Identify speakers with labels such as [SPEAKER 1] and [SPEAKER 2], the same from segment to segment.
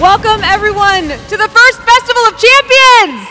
[SPEAKER 1] Welcome, everyone, to the first Festival of Champions!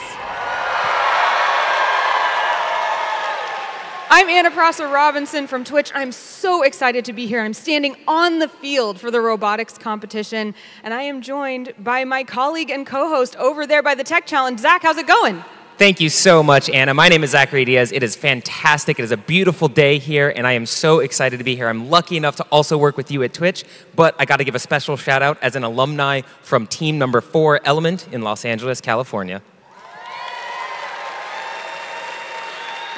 [SPEAKER 1] I'm Anna Prosser-Robinson from Twitch. I'm so excited to be here. I'm standing on the field for the robotics competition, and I am joined by my colleague and co-host over there by the Tech Challenge. Zach, how's it going?
[SPEAKER 2] Thank you so much, Anna. My name is Zachary Diaz. It is fantastic. It is a beautiful day here, and I am so excited to be here. I'm lucky enough to also work with you at Twitch, but I got to give a special shout out as an alumni from team number 4 Element in Los Angeles, California.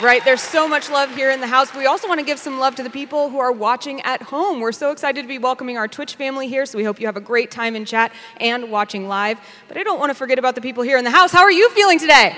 [SPEAKER 1] Right, there's so much love here in the house. We also want to give some love to the people who are watching at home. We're so excited to be welcoming our Twitch family here, so we hope you have a great time in chat and watching live. But I don't want to forget about the people here in the house. How are you feeling today?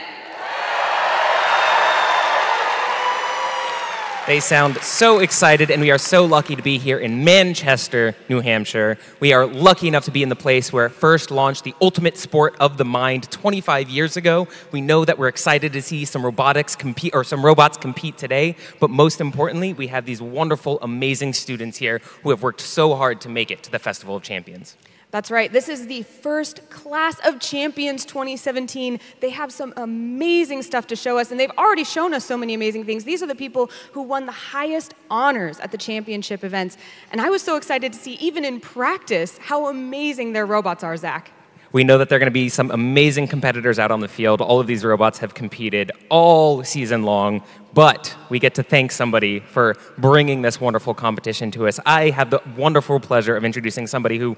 [SPEAKER 2] They sound so excited, and we are so lucky to be here in Manchester, New Hampshire. We are lucky enough to be in the place where it first launched the ultimate sport of the mind 25 years ago. We know that we're excited to see some robots compete today, but most importantly, we have these wonderful, amazing students here who have worked so hard to make it to the Festival of Champions.
[SPEAKER 1] That's right. This is the first Class of Champions 2017. They have some amazing stuff to show us, and they've already shown us so many amazing things. These are the people who won the highest honors at the championship events. And I was so excited to see, even in practice, how amazing their robots are, Zach.
[SPEAKER 2] We know that there are going to be some amazing competitors out on the field. All of these robots have competed all season long, but we get to thank somebody for bringing this wonderful competition to us. I have the wonderful pleasure of introducing somebody who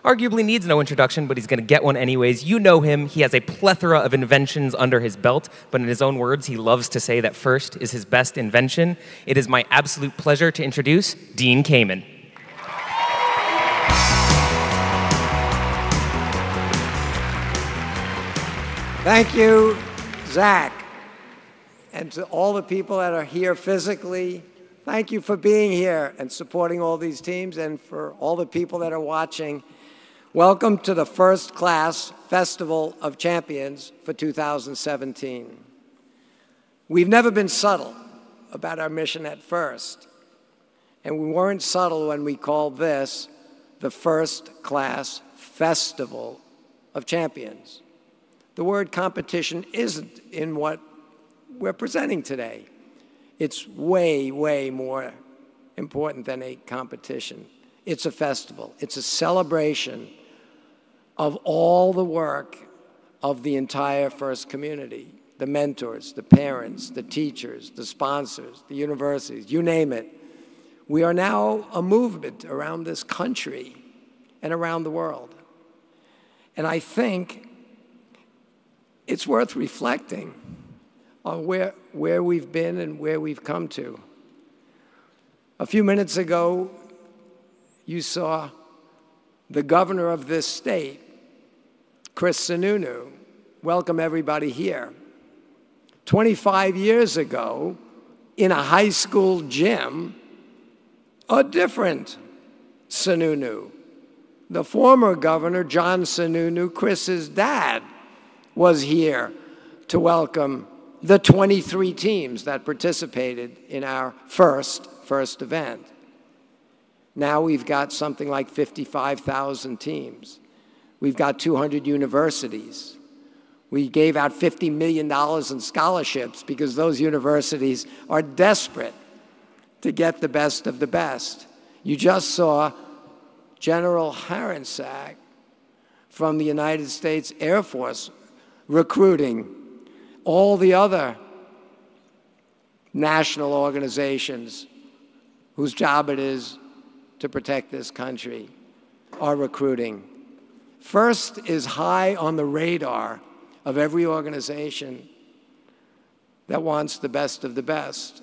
[SPEAKER 2] arguably needs no introduction, but he's going to get one anyways. You know him. He has a plethora of inventions under his belt, but in his own words, he loves to say that first is his best invention. It is my absolute pleasure to introduce Dean Kamen.
[SPEAKER 3] Thank you, Zach. And to all the people that are here physically, thank you for being here and supporting all these teams. And for all the people that are watching, welcome to the First Class Festival of Champions for 2017. We've never been subtle about our mission at first. And we weren't subtle when we called this the First Class Festival of Champions. The word competition isn't in what we're presenting today. It's way, way more important than a competition. It's a festival. It's a celebration of all the work of the entire FIRST community, the mentors, the parents, the teachers, the sponsors, the universities, you name it. We are now a movement around this country and around the world. And I think it's worth reflecting on where we've been and where we've come to. A few minutes ago, you saw the governor of this state, Chris Sununu, welcome everybody here. 25 years ago, in a high school gym, a different Sununu. The former governor, John Sununu, Chris's dad, was here to welcome the 23 teams that participated in our first event. Now we've got something like 55,000 teams. We've got 200 universities. We gave out $50 million in scholarships because those universities are desperate to get the best of the best. You just saw General Harensack from the United States Air Force recruiting all the other national organizations whose job it is to protect this country are recruiting. FIRST is high on the radar of every organization that wants the best of the best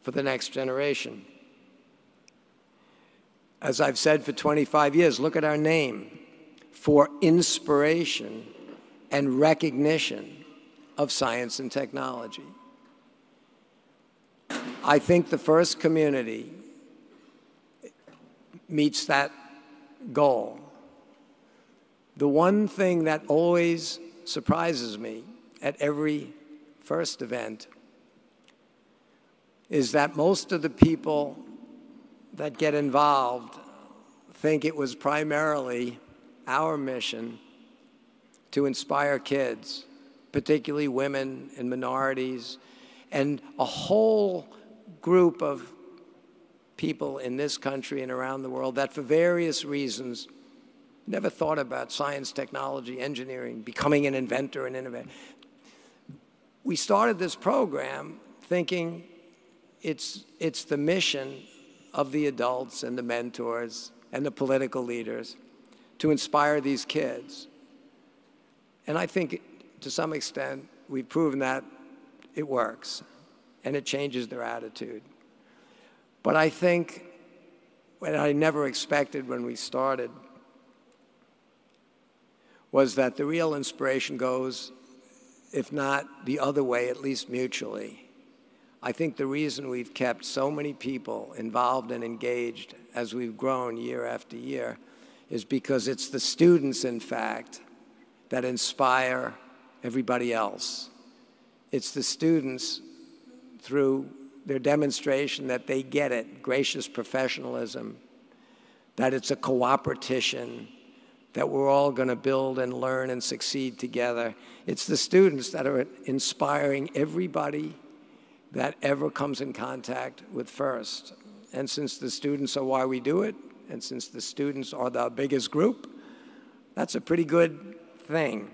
[SPEAKER 3] for the next generation. As I've said for 25 years, look at our name: for inspiration and recognition of science and technology. I think the FIRST community meets that goal. The one thing that always surprises me at every FIRST event is that most of the people that get involved think it was primarily our mission to inspire kids, particularly women and minorities, and a whole group of people in this country and around the world that for various reasons never thought about science, technology, engineering, becoming an inventor and innovator. We started this program thinking it's the mission of the adults and the mentors and the political leaders to inspire these kids. And I think to some extent we've proven that it works and it changes their attitude. But I think what I never expected when we started was that the real inspiration goes, if not the other way, at least mutually. I think the reason we've kept so many people involved and engaged as we've grown year after year is because it's the students, in fact, that inspire everybody else. It's the students, through their demonstration that they get it, gracious professionalism, that it's a cooperation, that we're all going to build and learn and succeed together. It's the students that are inspiring everybody that ever comes in contact with FIRST. And since the students are why we do it, and since the students are the biggest group, that's a pretty good thing.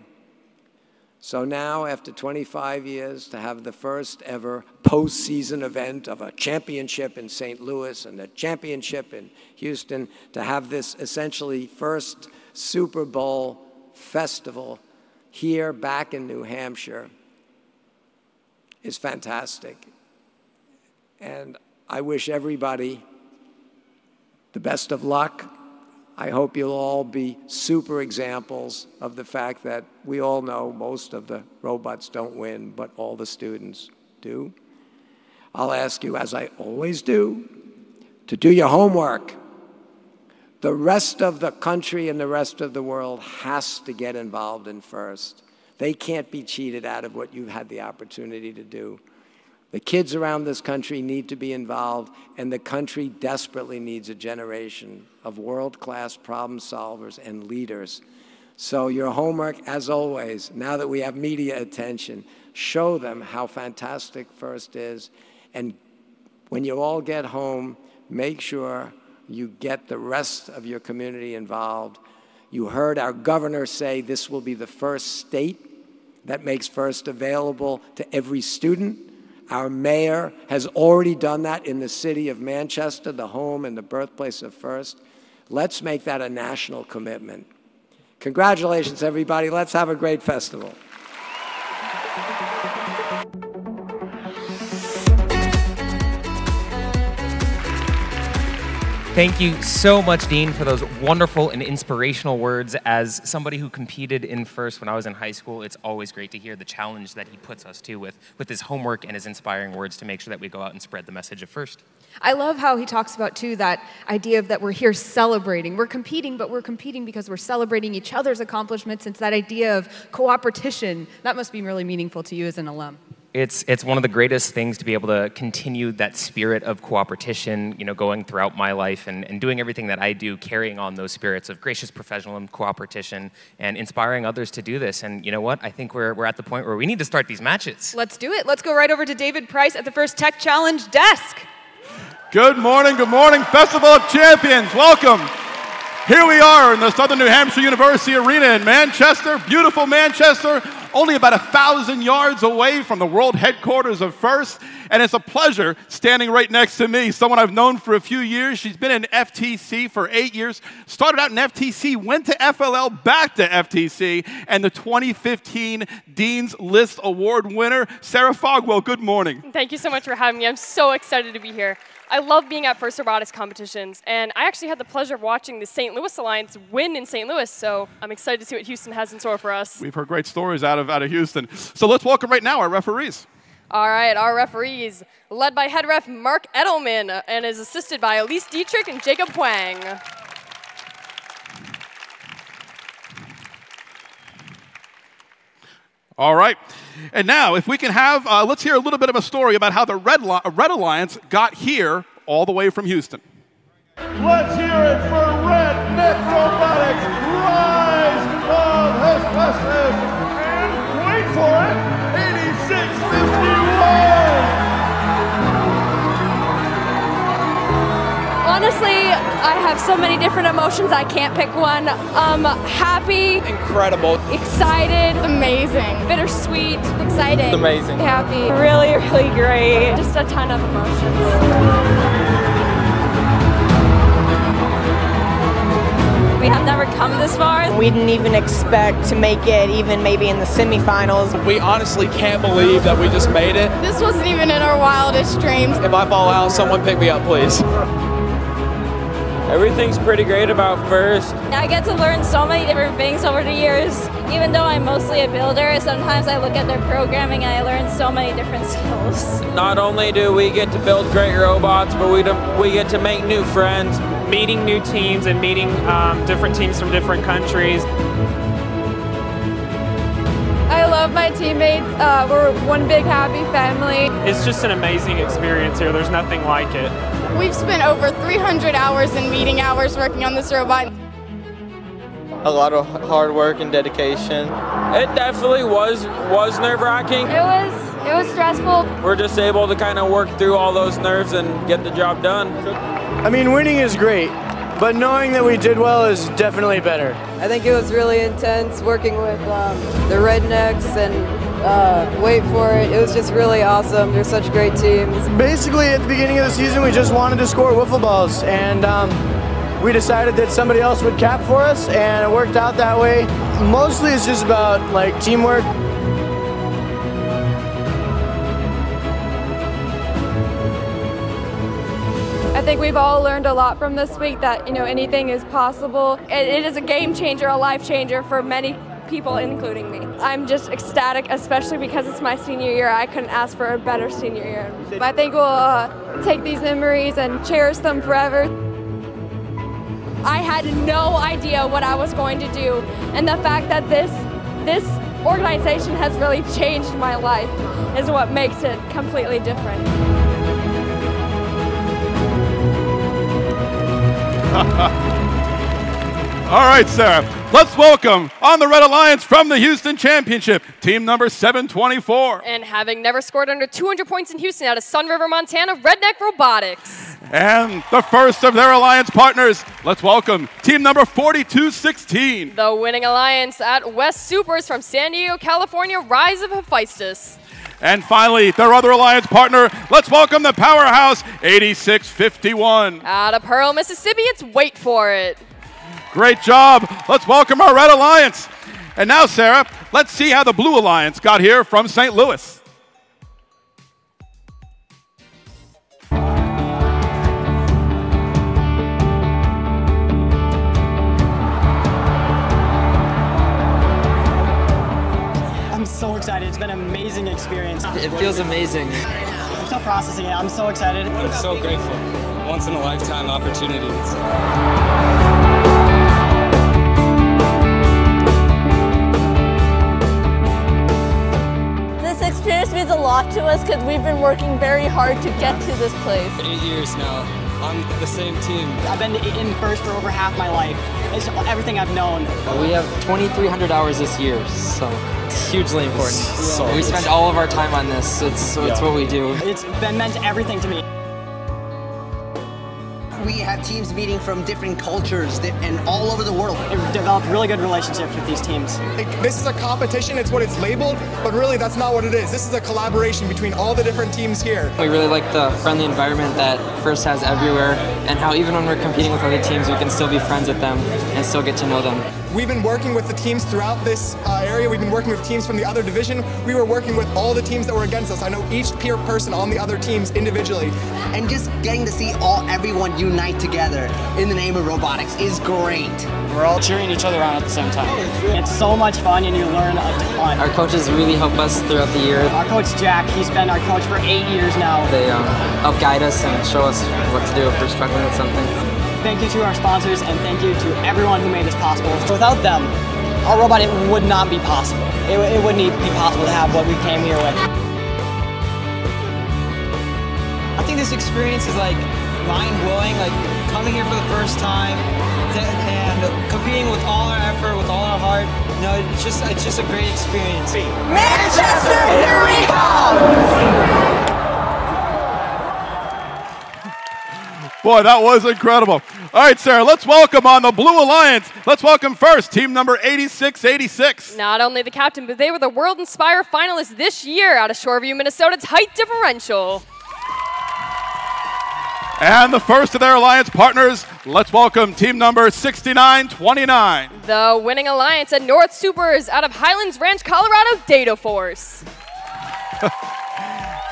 [SPEAKER 3] So now, after 25 years, to have the first ever postseason event of a championship in St. Louis and a championship in Houston, to have this essentially first Super Bowl festival here back in New Hampshire is fantastic. And I wish everybody the best of luck. I hope you'll all be super examples of the fact that we all know most of the robots don't win, but all the students do. I'll ask you, as I always do, to do your homework. The rest of the country and the rest of the world has to get involved in FIRST. They can't be cheated out of what you've had the opportunity to do. The kids around this country need to be involved, and the country desperately needs a generation of world-class problem solvers and leaders. So your homework, as always, now that we have media attention, show them how fantastic FIRST is. And when you all get home, make sure you get the rest of your community involved. You heard our governor say this will be the first state that makes FIRST available to every student. Our mayor has already done that in the city of Manchester, the home and the birthplace of FIRST. Let's make that a national commitment. Congratulations, everybody. Let's have a great festival.
[SPEAKER 2] Thank you so much, Dean, for those wonderful and inspirational words. As somebody who competed in FIRST when I was in high school, it's always great to hear the challenge that he puts us to with his homework and his inspiring words to make sure that we go out and spread the message of FIRST.
[SPEAKER 1] I love how he talks about, too, that idea of that we're here celebrating. We're competing, but we're competing because we're celebrating each other's accomplishments. It's that idea of cooperation. That must be really meaningful to you as an alum.
[SPEAKER 2] It's one of the greatest things to be able to continue that spirit of cooperation, going throughout my life and doing everything that I do, carrying on those spirits of gracious professionalism, cooperation, and inspiring others to do this. And you know what? I think we're at the point where we need to start these matches.
[SPEAKER 1] Let's do it. Let's go right over to David Price at the FIRST Tech Challenge desk.
[SPEAKER 4] Good morning, Festival of Champions. Welcome. Here we are in the Southern New Hampshire University Arena in Manchester, beautiful Manchester, only about 1,000 yards away from the world headquarters of FIRST. And it's a pleasure standing right next to me, someone I've known for a few years. She's been in FTC for 8 years, started out in FTC, went to FLL, back to FTC, and the 2015 Dean's List Award winner, Sarah Fogwell. Good morning.
[SPEAKER 5] Thank you so much for having me. I'm so excited to be here. I love being at FIRST Robotics competitions, and I actually had the pleasure of watching the St. Louis Alliance win in St. Louis, so I'm excited to see what Houston has in store for us.
[SPEAKER 4] We've heard great stories out of Houston. So let's welcome right now our referees.
[SPEAKER 5] All right, our referees, led by head ref Mark Edelman, and is assisted by Elise Dietrich and Jacob Huang.
[SPEAKER 4] All right. And now, if we can have, let's hear a little bit of a story about how the Red Alliance got here all the way from Houston.
[SPEAKER 6] Let's hear it for Red Net Robotics. impressive. And wait for it, 86.51.
[SPEAKER 7] Honestly, I have so many different emotions, I can't pick one. Happy.
[SPEAKER 8] Incredible.
[SPEAKER 7] Excited. Amazing. Bittersweet. Excited.
[SPEAKER 8] Amazing.
[SPEAKER 7] Happy. Really, really great. Just a ton of emotions. We have never come this far.
[SPEAKER 9] We didn't even expect to make it even maybe in the semifinals.
[SPEAKER 8] We honestly can't believe that we just made it.
[SPEAKER 7] This wasn't even in our wildest dreams.
[SPEAKER 8] If I fall out, someone pick me up, please. Everything's pretty great about first.
[SPEAKER 7] I get to learn so many different things over the years. Even though I'm mostly a builder, sometimes I look at their programming and I learn so many different skills.
[SPEAKER 8] Not only do we get to build great robots, but we get to make new friends.
[SPEAKER 10] Meeting new teams and meeting different teams from different countries.
[SPEAKER 7] I love my teammates. We're one big happy family.
[SPEAKER 10] It's just an amazing experience here. There's nothing like it.
[SPEAKER 7] We've spent over 300 hours in meeting hours working on this robot.
[SPEAKER 8] A lot of hard work and dedication. It definitely was nerve-wracking.
[SPEAKER 7] It was stressful.
[SPEAKER 8] We're just able to kind of work through all those nerves and get the job done.
[SPEAKER 11] I mean, winning is great, but knowing that we did well is definitely better.
[SPEAKER 12] I think it was really intense working with the Rednecks and wait for it. It was just really awesome. They're such great teams.
[SPEAKER 11] Basically, at the beginning of the season, we just wanted to score wiffle balls, and we decided that somebody else would cap for us, and it worked out that way. Mostly it's just about like teamwork.
[SPEAKER 7] I think we've all learned a lot from this week that, anything is possible. It is a game changer, a life changer for many people, including me. I'm just ecstatic, especially because it's my senior year. I couldn't ask for a better senior year. I think we'll take these memories and cherish them forever. I had no idea what I was going to do, and the fact that this organization has really changed my life is what makes it completely different.
[SPEAKER 4] All right, Sarah. Let's welcome on the Red Alliance from the Houston Championship, team number 724.
[SPEAKER 5] And having never scored under 200 points in Houston out of Sun River, Montana, Redneck Robotics.
[SPEAKER 4] And the first of their alliance partners, let's welcome team number 4216.
[SPEAKER 5] The winning alliance at West Supers from San Diego, California, Rise of Hephaestus.
[SPEAKER 4] And finally, their other alliance partner, let's welcome the powerhouse 8651.
[SPEAKER 5] Out of Pearl, Mississippi, it's Wait For It.
[SPEAKER 4] Great job. Let's welcome our Red Alliance. And now, Sarah, let's see how the Blue Alliance got here from St. Louis.
[SPEAKER 13] I'm so excited. It's been an amazing experience.
[SPEAKER 14] It feels amazing.
[SPEAKER 13] I'm still processing it. I'm so excited.
[SPEAKER 14] I'm so grateful. Once in a lifetime opportunity.
[SPEAKER 15] This experience means a lot to us because we've been working very hard to get to this place.
[SPEAKER 14] 8 years now on the same team.
[SPEAKER 13] I've been in first for over half my life. It's everything I've known.
[SPEAKER 14] We have 2,300 hours this year, so it's hugely important. We spend all of our time on this. It's what we do.
[SPEAKER 13] It's been meant everything to me.
[SPEAKER 16] We have teams meeting from different cultures and all over the world.
[SPEAKER 13] We've developed really good relationships with these teams.
[SPEAKER 17] This is a competition, it's what it's labeled, but really that's not what it is. This is a collaboration between all the different teams here.
[SPEAKER 14] We really like the friendly environment that First has everywhere, and how even when we're competing with other teams, we can still be friends with them and still get to know them.
[SPEAKER 17] We've been working with the teams throughout this area. We've been working with teams from the other division. We were working with all the teams that were against us. I know each peer person on the other teams individually.
[SPEAKER 16] And just getting to see everyone unite together in the name of robotics is great.
[SPEAKER 13] We're all cheering each other on at the same time. It's so much fun and you learn a ton.
[SPEAKER 14] Our coaches really help us throughout the year.
[SPEAKER 13] Our coach Jack, he's been our coach for 8 years now.
[SPEAKER 14] They help guide us and show us what to do if we're struggling with something.
[SPEAKER 13] Thank you to our sponsors and thank you to everyone who made this possible. Without them, our robot would not be possible. It wouldn't be possible to have what we came here with.
[SPEAKER 18] I think this experience is like mind-blowing, like coming here for the first time and competing with all our effort, with all our heart. You know, it's just a great experience.
[SPEAKER 15] Manchester, here we come!
[SPEAKER 4] Boy, that was incredible. All right, Sarah, let's welcome on the Blue Alliance. Let's welcome first team number 8686.
[SPEAKER 5] Not only the captain, but they were the World Inspire finalists this year out of Shoreview, Minnesota's height differential.
[SPEAKER 4] And the first of their alliance partners, let's welcome team number 6929.
[SPEAKER 5] The winning alliance at North Supers out of Highlands Ranch, Colorado, Data Force.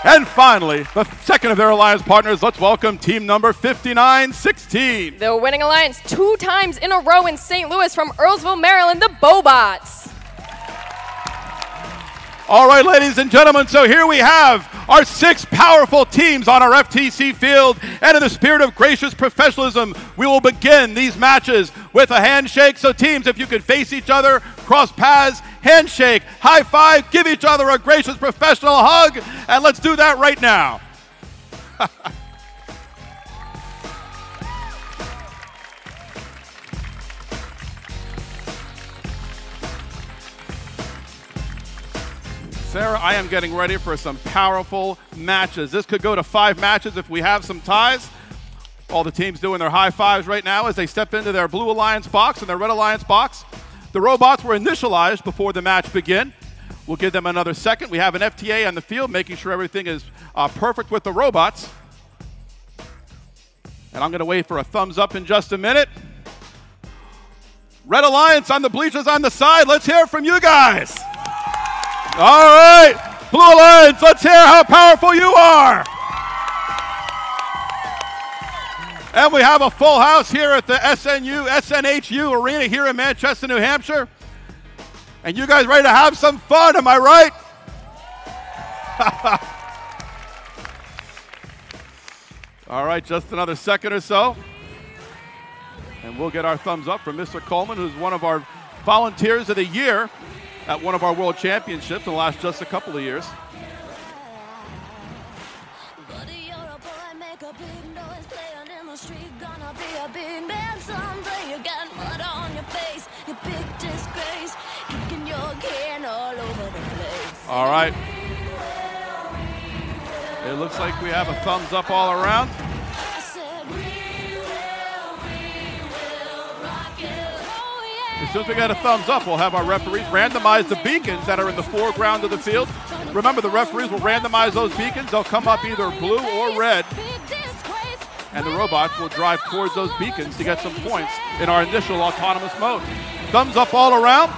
[SPEAKER 4] And finally, the second of their alliance partners, let's welcome team number 5916.
[SPEAKER 5] The winning alliance 2 times in a row in St. Louis from Earlsville, Maryland, the Bobots.
[SPEAKER 4] All right, ladies and gentlemen, so here we have our 6 powerful teams on our FTC field, and in the spirit of gracious professionalism, we will begin these matches with a handshake. So teams, if you could face each other, cross paths, handshake, high five, give each other a gracious professional hug, and let's do that right now. Sarah, I am getting ready for some powerful matches. This could go to 5 matches if we have some ties. All the teams doing their high fives right now as they step into their Blue Alliance box and their Red Alliance box. The robots were initialized before the match began. We'll give them another second. We have an FTA on the field making sure everything is perfect with the robots. And I'm going to wait for a thumbs up in just a minute. Red Alliance on the bleachers on the side. Let's hear from you guys. All right, Blue Alliance, let's hear how powerful you are. And we have a full house here at the SNHU Arena here in Manchester, New Hampshire. And you guys ready to have some fun, am I right? All right, just another second or so. And we'll get our thumbs up from Mr. Coleman, who's one of our volunteers of the year at one of our world championships in the last just a couple of years. All right. It looks like we have a thumbs up all around. As soon as we get a thumbs up, we'll have our referees randomize the beacons that are in the foreground of the field. Remember, the referees will randomize those beacons. They'll come up either blue or red. And the robots will drive towards those beacons to get some points in our initial autonomous mode. Thumbs up all around.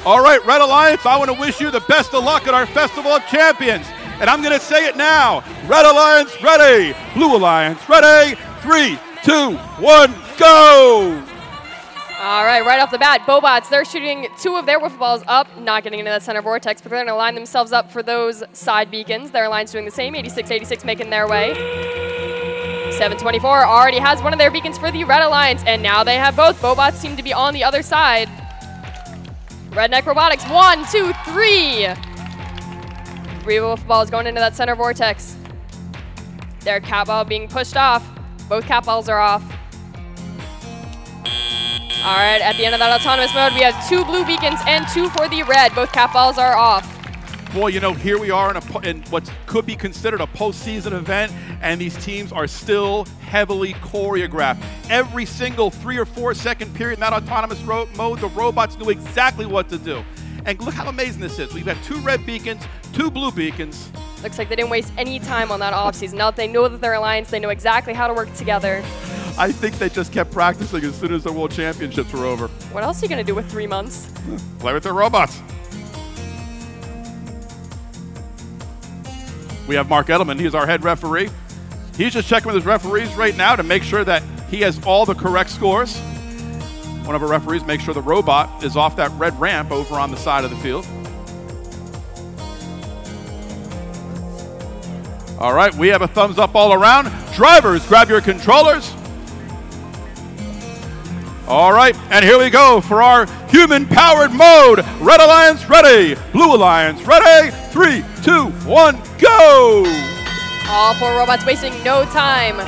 [SPEAKER 4] All right, Red Alliance, I want to wish you the best of luck at our Festival of Champions. And I'm going to say it now. Red Alliance, ready. Blue Alliance, ready. 3, 2, 1, go.
[SPEAKER 5] All right, right off the bat, Bobots, they're shooting 2 of their wiffle balls up, not getting into that center vortex, but they're going to line themselves up for those side beacons. Their line's doing the same, 86-86 making their way. 724 already has one of their beacons for the Red Alliance, and now they have both. Bobots seem to be on the other side. Redneck Robotics, 1, 2, 3. 3 wiffle balls going into that center vortex. Their cat ball being pushed off. Both cat balls are off. All right, at the end of that autonomous mode, we have 2 blue beacons and 2 for the red. Both cat balls are off.
[SPEAKER 4] Boy, you know, here we are in what could be considered a postseason event, and these teams are still heavily choreographed. Every single 3 or 4 second period in that autonomous mode, the robots knew exactly what to do. And look how amazing this is. We've got 2 red beacons, 2 blue beacons.
[SPEAKER 5] Looks like they didn't waste any time on that offseason. Now that they know that they're alliance, they know exactly how to work together.
[SPEAKER 4] I think they just kept practicing as soon as the World Championships were over.
[SPEAKER 5] What else are you going to do with 3 months?
[SPEAKER 4] Play with their robots. We have Mark Edelman. He's our head referee. He's just checking with his referees right now to make sure that he has all the correct scores. One of our referees makes sure the robot is off that red ramp over on the side of the field. All right, we have a thumbs up all around. Drivers, grab your controllers. All right, and here we go for our human-powered mode. Red Alliance ready, Blue Alliance ready. 3, 2, 1, go!
[SPEAKER 5] All 4 robots wasting no time.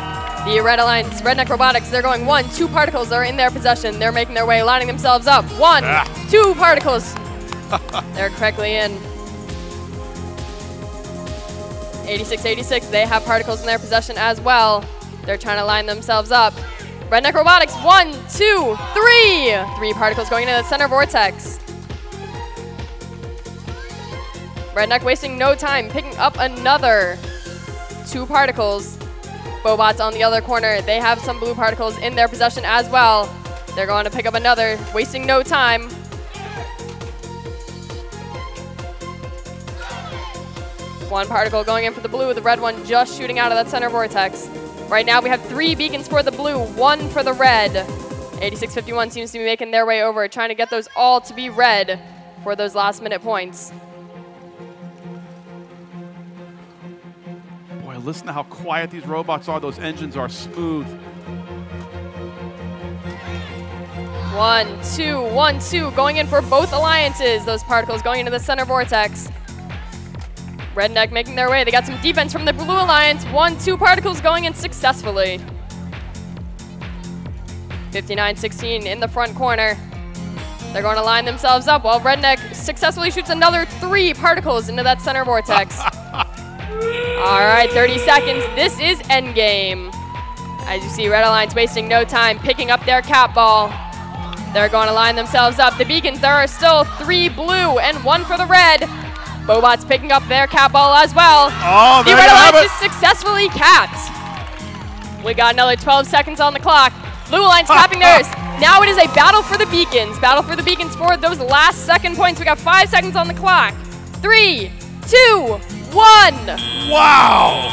[SPEAKER 5] The Red Alliance, Redneck Robotics, they're going 1, 2 particles are in their possession. They're making their way, lining themselves up. 1, 2 particles. They're correctly in. 86-86, they have particles in their possession as well. They're trying to line themselves up. Redneck Robotics, 1, 2, 3. 3 particles going into the center vortex. Redneck wasting no time, picking up another 2 particles. Bobots on the other corner, they have some blue particles in their possession as well. They're going to pick up another, wasting no time. One particle going in for the blue, the red one just shooting out of that center vortex. Right now we have 3 beacons for the blue, 1 for the red. 86-51 seems to be making their way over, trying to get those all to be red for those last minute points.
[SPEAKER 4] Boy, listen to how quiet these robots are. Those engines are smooth.
[SPEAKER 5] 1, 2, 1, 2, going in for both alliances. Those particles going into the center vortex. Redneck making their way. They got some defense from the blue alliance. 1, 2 particles going in successfully. 59-16 in the front corner. They're going to line themselves up while Redneck successfully shoots another 3 particles into that center vortex. All right, 30 seconds. This is endgame. As you see, Red Alliance wasting no time, picking up their cat ball. They're going to line themselves up. The beacons, there are still 3 blue and 1 for the red. Bobots picking up their cat ball as well.
[SPEAKER 4] Oh,
[SPEAKER 5] the Red Alliance is successfully capped. We got another 12 seconds on the clock. Blue Alliance capping theirs. Now it is a battle for the beacons. Battle for the beacons for those last second points. We got 5 seconds on the clock. 3, 2, 1.
[SPEAKER 4] Wow.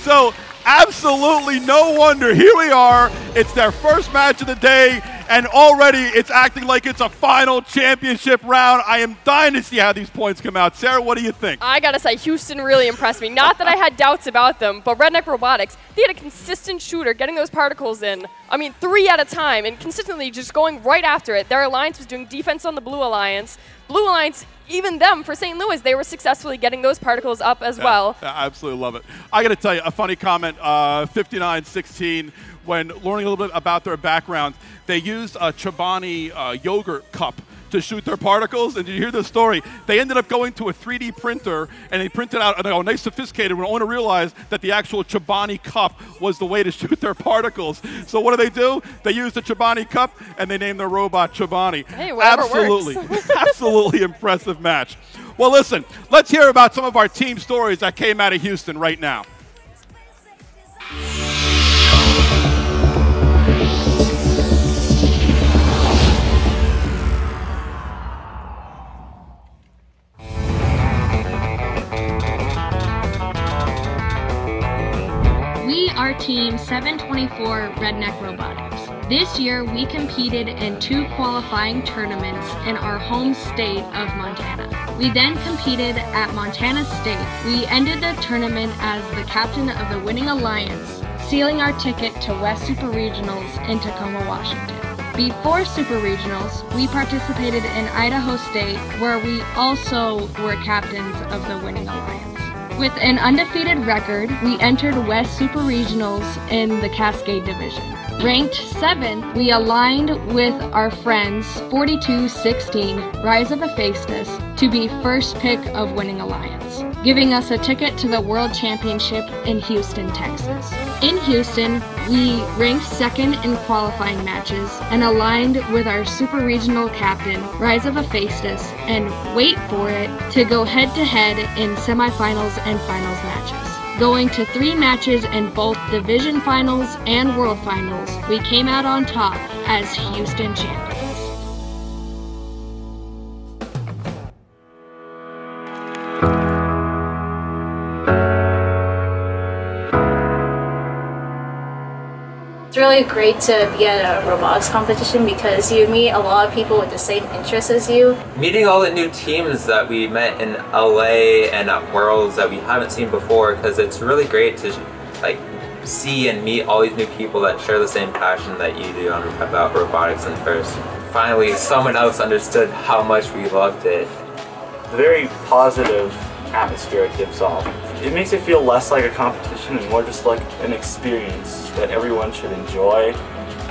[SPEAKER 4] So absolutely no wonder. Here we are. It's their first match of the day, and already it's acting like it's a final championship round. I am dying to see how these points come out. Sarah, what do you think?
[SPEAKER 5] I gotta say, Houston really impressed me. Not that I had doubts about them, but Redneck Robotics, they had a consistent shooter getting those particles in. I mean, 3 at a time, and consistently just going right after it. Their alliance was doing defense on the Blue Alliance. Blue Alliance, even them, for St. Louis, they were successfully getting those particles up as well.
[SPEAKER 4] I absolutely love it. I got to tell you, a funny comment, 59-16, when learning a little bit about their background, they used a Chobani yogurt cup to shoot their particles. And did you hear this story? They ended up going to a 3D printer, and they printed out, oh, nice sophisticated, when only realized that the actual Chobani cup was the way to shoot their particles. So what do? They used the Chobani cup, and they named their robot Chobani.
[SPEAKER 5] Hey, whatever
[SPEAKER 4] absolutely,
[SPEAKER 5] works.
[SPEAKER 4] absolutely impressive match. Well, listen, let's hear about some of our team stories that came out of Houston right now.
[SPEAKER 19] We are Team 724 Redneck Robotics. This year we competed in 2 qualifying tournaments in our home state of Montana. We then competed at Montana State. We ended the tournament as the captain of the winning alliance, sealing our ticket to West Super Regionals in Tacoma, Washington. Before Super Regionals, we participated in Idaho State, where we also were captains of the winning alliance. With an undefeated record, we entered West Super Regionals in the Cascade Division. Ranked 7, we aligned with our friends 42-16, Rise of Hephaestus, to be first pick of Winning Alliance, giving us a ticket to the World Championship in Houston, Texas. In Houston, we ranked 2nd in qualifying matches and aligned with our Super Regional captain, Rise of Hephaestus, and wait for it, to go head-to-head in semifinals and finals matches. Going to 3 matches in both Division Finals and World Finals, we came out on top as Houston champions.
[SPEAKER 20] It's really great to be at a robotics competition because you meet a lot of people with the same interests as you.
[SPEAKER 14] Meeting all the new teams that we met in LA and at Worlds that we haven't seen before, because it's really great to see and meet all these new people that share the same passion that you do about robotics in person. Finally, someone else understood how much we loved it.
[SPEAKER 21] Very positive atmosphere it gives off. It makes it feel less like a competition and more just like an experience that everyone should enjoy.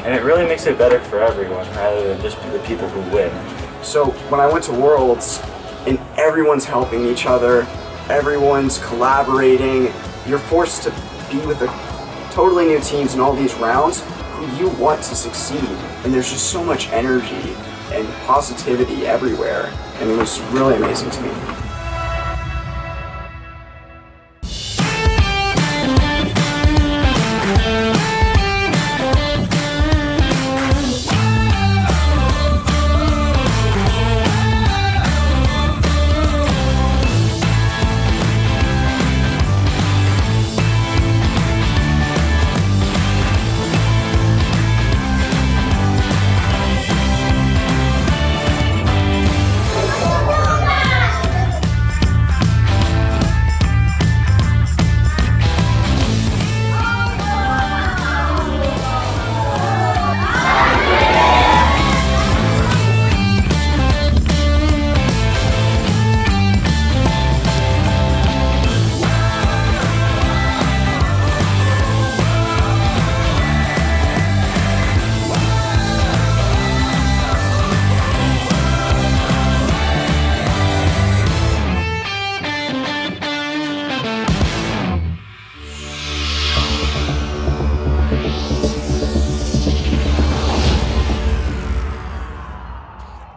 [SPEAKER 21] And it really makes it better for everyone rather than just the people who win.
[SPEAKER 22] So when I went to Worlds, and everyone's helping each other, everyone's collaborating, you're forced to be with totally new teams in all these rounds who you want to succeed. And there's just so much energy and positivity everywhere. And it was really amazing to me.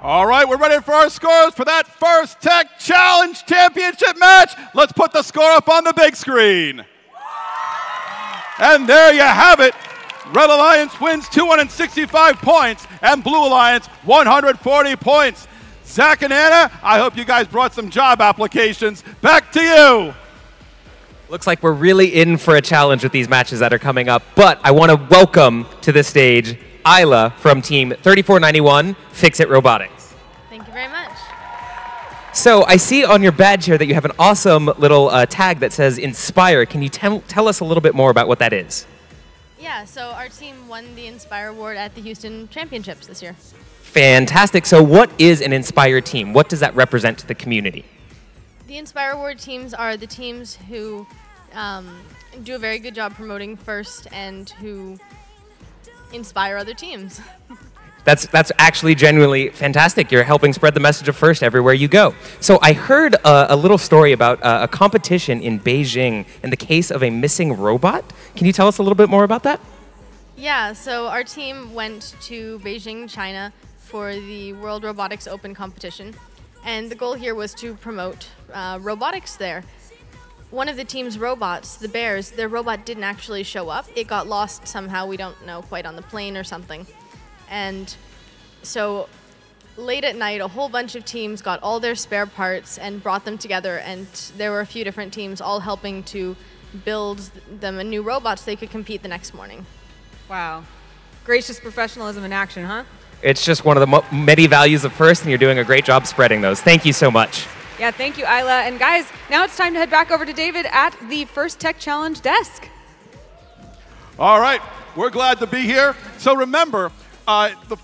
[SPEAKER 4] All right, we're ready for our scores for that first Tech Challenge Championship match. Let's put the score up on the big screen. And there you have it. Red Alliance wins 265 points and Blue Alliance 140 points. Zach and Anna, I hope you guys brought some job applications. Back to you.
[SPEAKER 2] Looks like we're really in for a challenge with these matches that are coming up, but I want to welcome to the stage Isla from Team 3491, Fix-It Robotics.
[SPEAKER 23] Thank you very much.
[SPEAKER 2] So I see on your badge here that you have an awesome little tag that says Inspire. Can you tell us a little bit more about what that is?
[SPEAKER 23] Yeah, so our team won the Inspire Award at the Houston Championships this year.
[SPEAKER 2] Fantastic. So what is an Inspire team? What does that represent to the community?
[SPEAKER 23] The Inspire Award teams are the teams who do a very good job promoting FIRST and who inspire other teams.
[SPEAKER 2] That's actually genuinely fantastic. You're helping spread the message of FIRST everywhere you go. So I heard a little story about a competition in Beijing in the case of a missing robot. Can you tell us a little bit more about that?
[SPEAKER 23] Yeah, so our team went to Beijing, China for the World Robotics Open competition. And the goal here was to promote robotics there. One of the team's robots, the Bears, their robot didn't actually show up. It got lost somehow, we don't know, quite on the plane or something. And so late at night, a whole bunch of teams got all their spare parts and brought them together, and there were a few different teams all helping to build them a new robot so they could compete the next morning.
[SPEAKER 1] Wow. Gracious professionalism in action, huh?
[SPEAKER 2] It's just one of the many values of FIRST, and you're doing a great job spreading those. Thank you so much.
[SPEAKER 1] Yeah, thank you, Isla. And guys, now it's time to head back over to David at the FIRST Tech Challenge desk.
[SPEAKER 4] All right, we're glad to be here. So remember,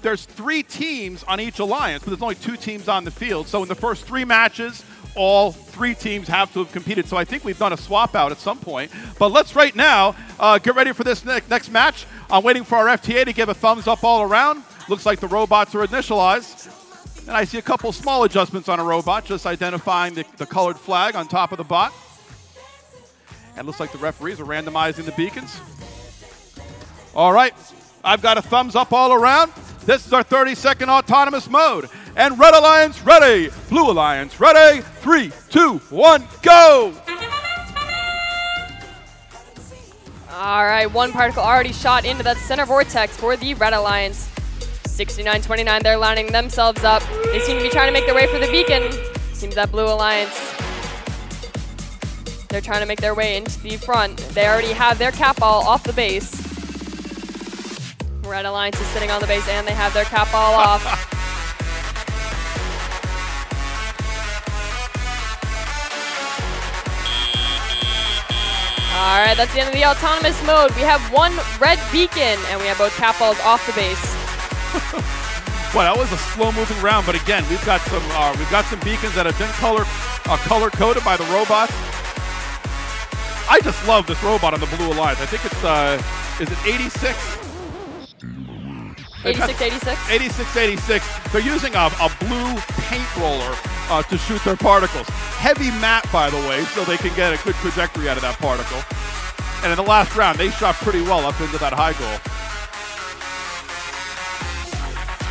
[SPEAKER 4] there's 3 teams on each alliance, but there's only 2 teams on the field. So in the first 3 matches, all 3 teams have to have competed. So I think we've done a swap out at some point. But let's right now get ready for this next match. I'm waiting for our FTA to give a thumbs up all around. Looks like the robots are initialized. And I see a couple small adjustments on a robot, just identifying the colored flag on top of the bot. And looks like the referees are randomizing the beacons. All right, I've got a thumbs up all around. This is our 30-second autonomous mode. And Red Alliance ready, Blue Alliance ready. 3, 2, 1, go!
[SPEAKER 5] All right, one particle already shot into that center vortex for the Red Alliance. 69-29, they're lining themselves up. They seem to be trying to make their way for the beacon. Seems that Blue Alliance, they're trying to make their way into the front. They already have their cap ball off the base. Red Alliance is sitting on the base and they have their cap ball off. All right, that's the end of the autonomous mode. We have one red beacon and we have both cap balls off the base.
[SPEAKER 4] Well, that was a slow-moving round, but again, we've got some beacons that have been color-coded by the robots. I just love this robot on the Blue Alliance. I think it's is it 86?
[SPEAKER 5] 86-86?
[SPEAKER 4] 86-86. They're using a blue paint roller to shoot their particles. Heavy mat, by the way, so they can get a good trajectory out of that particle. And in the last round, they shot pretty well up into that high goal.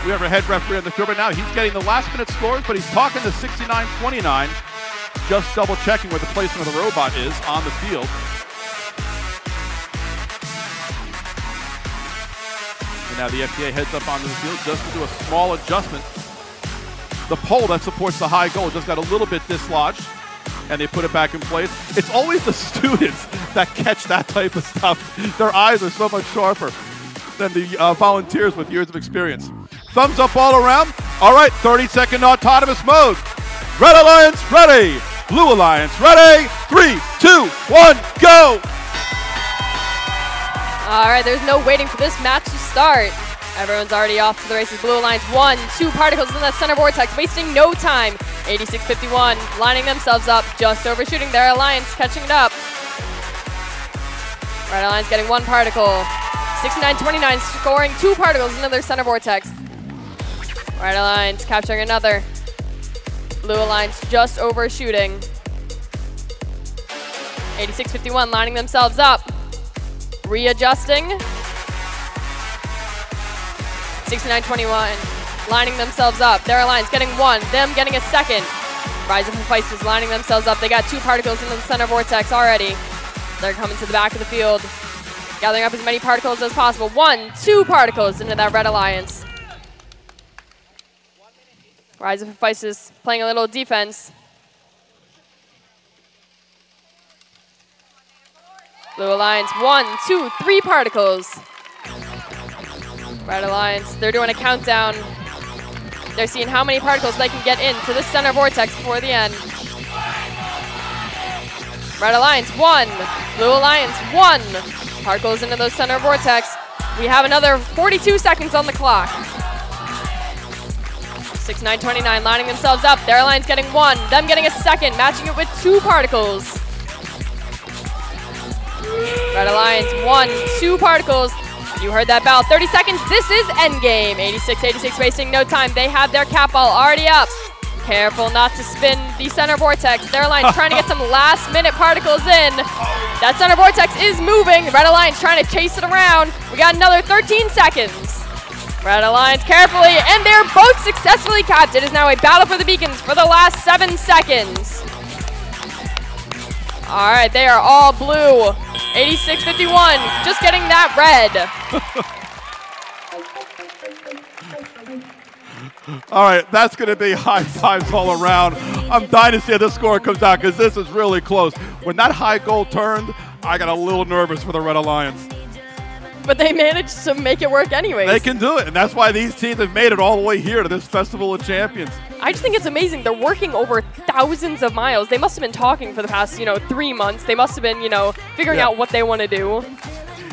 [SPEAKER 4] We have our head referee on the field right now. He's getting the last minute scores, but he's talking to 69-29, just double checking where the placement of the robot is on the field. And now the FTA heads up onto the field just to do a small adjustment. The pole that supports the high goal just got a little bit dislodged, and they put it back in place. It's always the students that catch that type of stuff. Their eyes are so much sharper than the volunteers with years of experience. Thumbs up all around. All right, 30-second autonomous mode. Red Alliance ready. Blue Alliance ready. 3, 2, 1, go.
[SPEAKER 5] All right, there's no waiting for this match to start. Everyone's already off to the races. Blue Alliance 1, 2 particles in that center vortex, wasting no time. 86-51, lining themselves up, just overshooting their alliance, catching it up. Red Alliance getting 1 particle. 69-29, scoring 2 particles into their center vortex. Red Alliance capturing another. Blue Alliance just overshooting. 86-51, lining themselves up. Readjusting. 69-21, lining themselves up. Their alliance getting 1, them getting a second. Rise Up and Feist is lining themselves up. They got 2 particles into the center vortex already. They're coming to the back of the field, gathering up as many particles as possible. 1, 2 particles into that Red Alliance. Rise Up and Feist is playing a little defense. Blue Alliance, 1, 2, 3 particles. Red Alliance, they're doing a countdown. They're seeing how many particles they can get into the center vortex before the end. Red Alliance, 1. Blue Alliance, 1. Particles into those center vortex. We have another 42 seconds on the clock. 69-29, lining themselves up. Their alliance getting 1, them getting a second, matching it with 2 particles. Red Alliance, 1, 2 particles. You heard that bell. 30 seconds. This is endgame. 86-86, wasting no time. They have their cap ball already up. Careful not to spin the center vortex. Their alliance trying to get some last-minute particles in. That center vortex is moving. Red Alliance trying to chase it around. We got another 13 seconds. Red Alliance carefully, and they're both successfully capped. It is now a battle for the beacons for the last 7 seconds. All right, they are all blue. 86-51, just getting that red.
[SPEAKER 4] All right, that's going to be high fives all around. I'm dying to see how this score comes out because this is really close. When that high goal turned, I got a little nervous for the Red Alliance.
[SPEAKER 5] But they managed to make it work anyways.
[SPEAKER 4] They can do it, and that's why these teams have made it all the way here to this Festival of Champions.
[SPEAKER 5] I just think it's amazing. They're working over thousands of miles. They must have been talking for the past, 3 months. They must have been, figuring out what they want to do.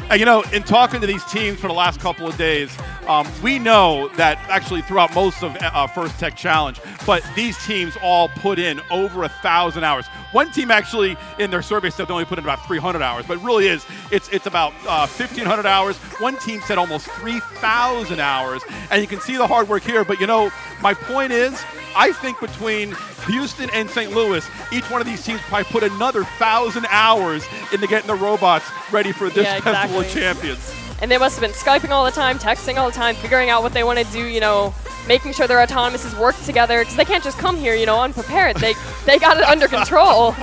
[SPEAKER 4] And, in talking to these teams for the last couple of days, we know that actually throughout most of First Tech Challenge, but these teams all put in over 1,000 hours. One team actually in their survey said they only put in about 300 hours, but it really is, it's about 1,500 hours. One team said almost 3,000 hours, and you can see the hard work here, but my point is, I think between Houston and St. Louis, each one of these teams probably put another 1,000 hours into getting the robots ready for this Festival of Champions.
[SPEAKER 5] And they must have been Skyping all the time, texting all the time, figuring out what they want to do, making sure their autonomouses work together, because they can't just come here, unprepared. They got it under control.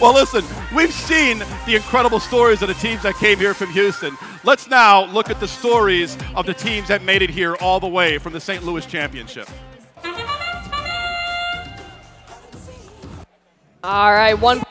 [SPEAKER 4] Well, listen, we've seen the incredible stories of the teams that came here from Houston. Let's now look at the stories of the teams that made it here all the way from the St. Louis Championship.
[SPEAKER 5] All right, one.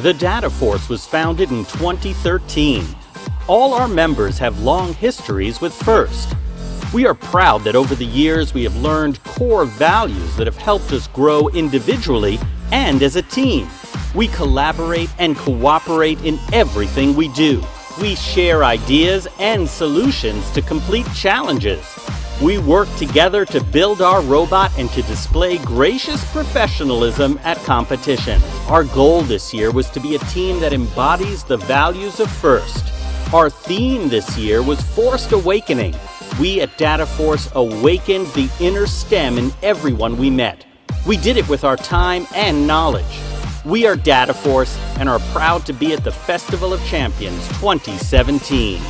[SPEAKER 3] The Data Force was founded in 2013. All our members have long histories with FIRST. We are proud that over the years we have learned core values that have helped us grow individually and as a team. We collaborate and cooperate in everything we do. We share ideas and solutions to complete challenges. We work together to build our robot and to display gracious professionalism at competition. Our goal this year was to be a team that embodies the values of FIRST. Our theme this year was Forced Awakening. We at Data Force awakened the inner STEM in everyone we met. We did it with our time and knowledge. We are Data Force and are proud to be at the Festival of Champions 2017.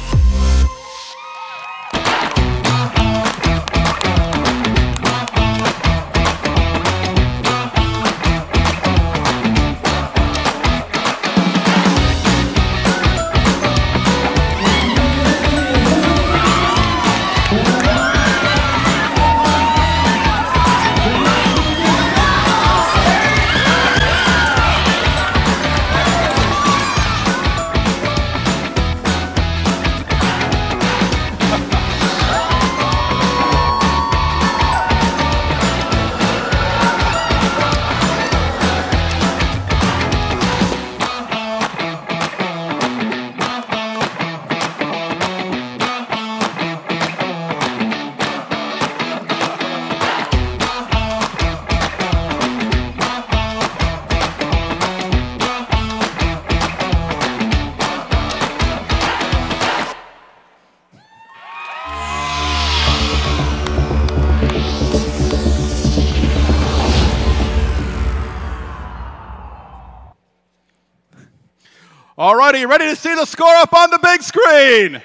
[SPEAKER 4] All right, are you ready to see the score up on the big screen?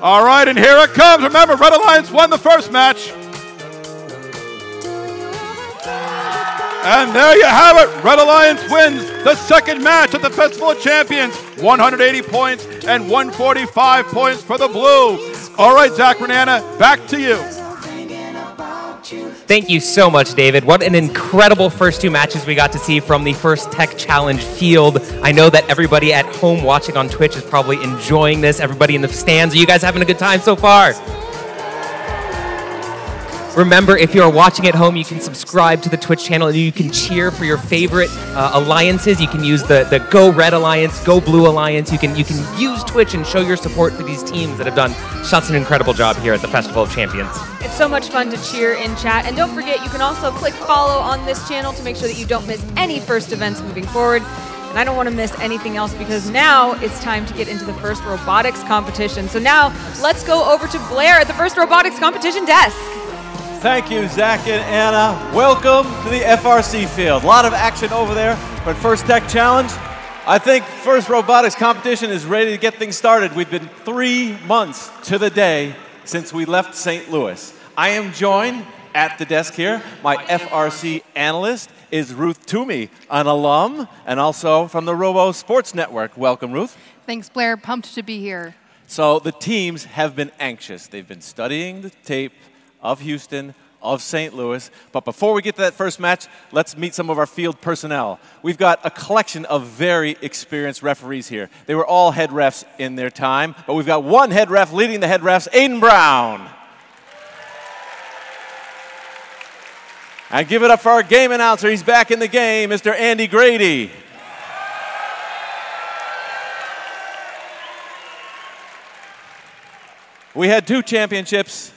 [SPEAKER 4] All right, and here it comes. Remember, Red Alliance won the first match. And there you have it. Red Alliance wins the second match at the Festival of Champions. 180 points and 145 points for the blue. All right, Zach Renana, back to you.
[SPEAKER 2] Thank you so much, David. What an incredible first two matches we got to see from the First Tech Challenge field. I know that everybody at home watching on Twitch is probably enjoying this. Everybody in the stands, are you guys having a good time so far? Remember, if you're watching at home, you can subscribe to the Twitch channel and you can cheer for your favorite alliances. You can use the Go Red Alliance, Go Blue Alliance. You can use Twitch and show your support for these teams that have done such an incredible job here at the Festival of Champions.
[SPEAKER 1] It's so much fun to cheer in chat. And don't forget, you can also click follow on this channel to make sure that you don't miss any first events moving forward. And I don't want to miss anything else because now it's time to get into the first robotics competition. So now let's go over to Blair at the first robotics competition desk.
[SPEAKER 6] Thank you, Zach and Anna. Welcome to the FRC field. A lot of action over there for First Tech Challenge. I think First Robotics Competition is ready to get things started. We've been 3 months to the day since we left St. Louis. I am joined at the desk here. My FRC analyst is Ruth Toomey, an alum, and also from the Robo Sports Network. Welcome, Ruth.
[SPEAKER 9] Thanks, Blair. Pumped to be here.
[SPEAKER 6] So the teams have been anxious. They've been studying the tape of Houston, of St. Louis. But before we get to that first match, let's meet some of our field personnel. We've got a collection of very experienced referees here. They were all head refs in their time, but we've got one head ref leading the head refs, Aiden Brown. And give it up for our game announcer. He's back in the game, Mr. Andy Grady. We had 2 championships.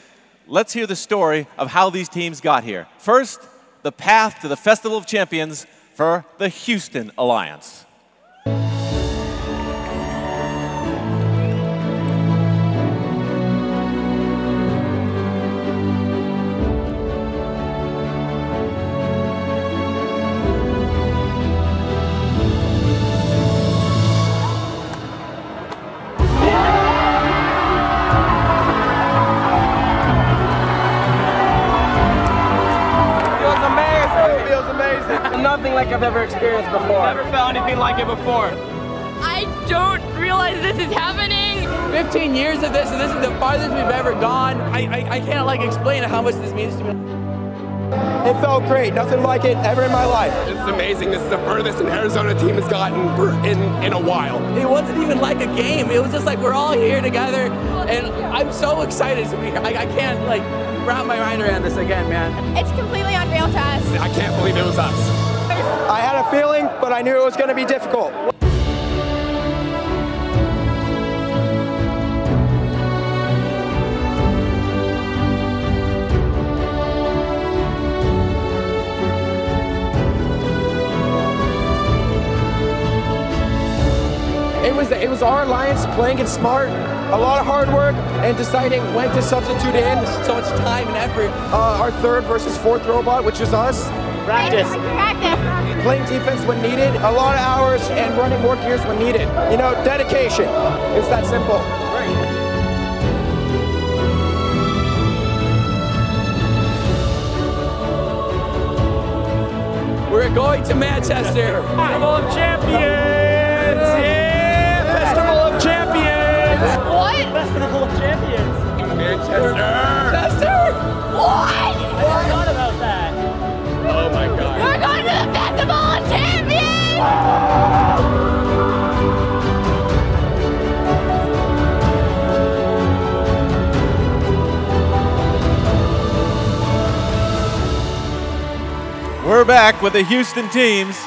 [SPEAKER 6] Let's hear the story of how these teams got here. First, the path to the Festival of Champions for the Houston Alliance.
[SPEAKER 24] Nothing like I've ever experienced before.
[SPEAKER 25] Never felt anything like it before.
[SPEAKER 24] I don't realize this is happening.
[SPEAKER 25] 15 years of this, and this is the farthest we've ever gone. I can't like explain how much this means to me.
[SPEAKER 24] It felt great. Nothing like it ever in my life.
[SPEAKER 25] This is amazing. This is the furthest an Arizona team has gotten in a while.
[SPEAKER 7] It wasn't even like a game. It was just like we're all here together, and I'm so excited to be here. I can't like wrap my mind around this again, man.
[SPEAKER 23] It's completely unreal to us.
[SPEAKER 25] I can't believe it was us.
[SPEAKER 24] I had a feeling, but I knew it was going to be difficult. It was our alliance playing it smart, a lot of hard work, and deciding when to substitute in.
[SPEAKER 7] So much time and effort.
[SPEAKER 24] Our third versus fourth robot, which is us.
[SPEAKER 23] Practice.
[SPEAKER 24] Playing defense when needed, a lot of hours, and running more gears when needed. You know, dedication. It's that simple.
[SPEAKER 7] We're going to Manchester. Festival of Champions! Yeah! Festival of Champions!
[SPEAKER 23] What?
[SPEAKER 7] Festival of Champions!
[SPEAKER 25] Manchester!
[SPEAKER 7] Manchester!
[SPEAKER 23] What?
[SPEAKER 7] I forgot about that.
[SPEAKER 25] Oh my God.
[SPEAKER 23] We're going to the Festival of Champions!
[SPEAKER 6] We're back with the Houston teams.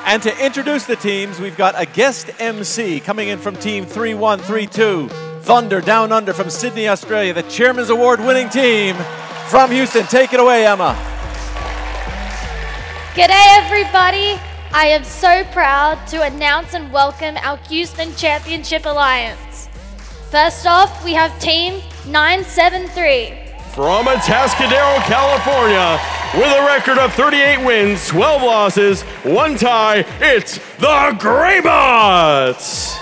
[SPEAKER 6] And to introduce the teams, we've got a guest MC coming in from Team 3132, Thunder Down Under from Sydney, Australia, the Chairman's Award winning team from Houston. Take it away, Emma.
[SPEAKER 8] G'day everybody! I am so proud to announce and welcome our Houston Championship Alliance. First off, we have Team 973.
[SPEAKER 10] From Atascadero, California, with a record of 38 wins, 12 losses, 1 tie, it's the Greybots!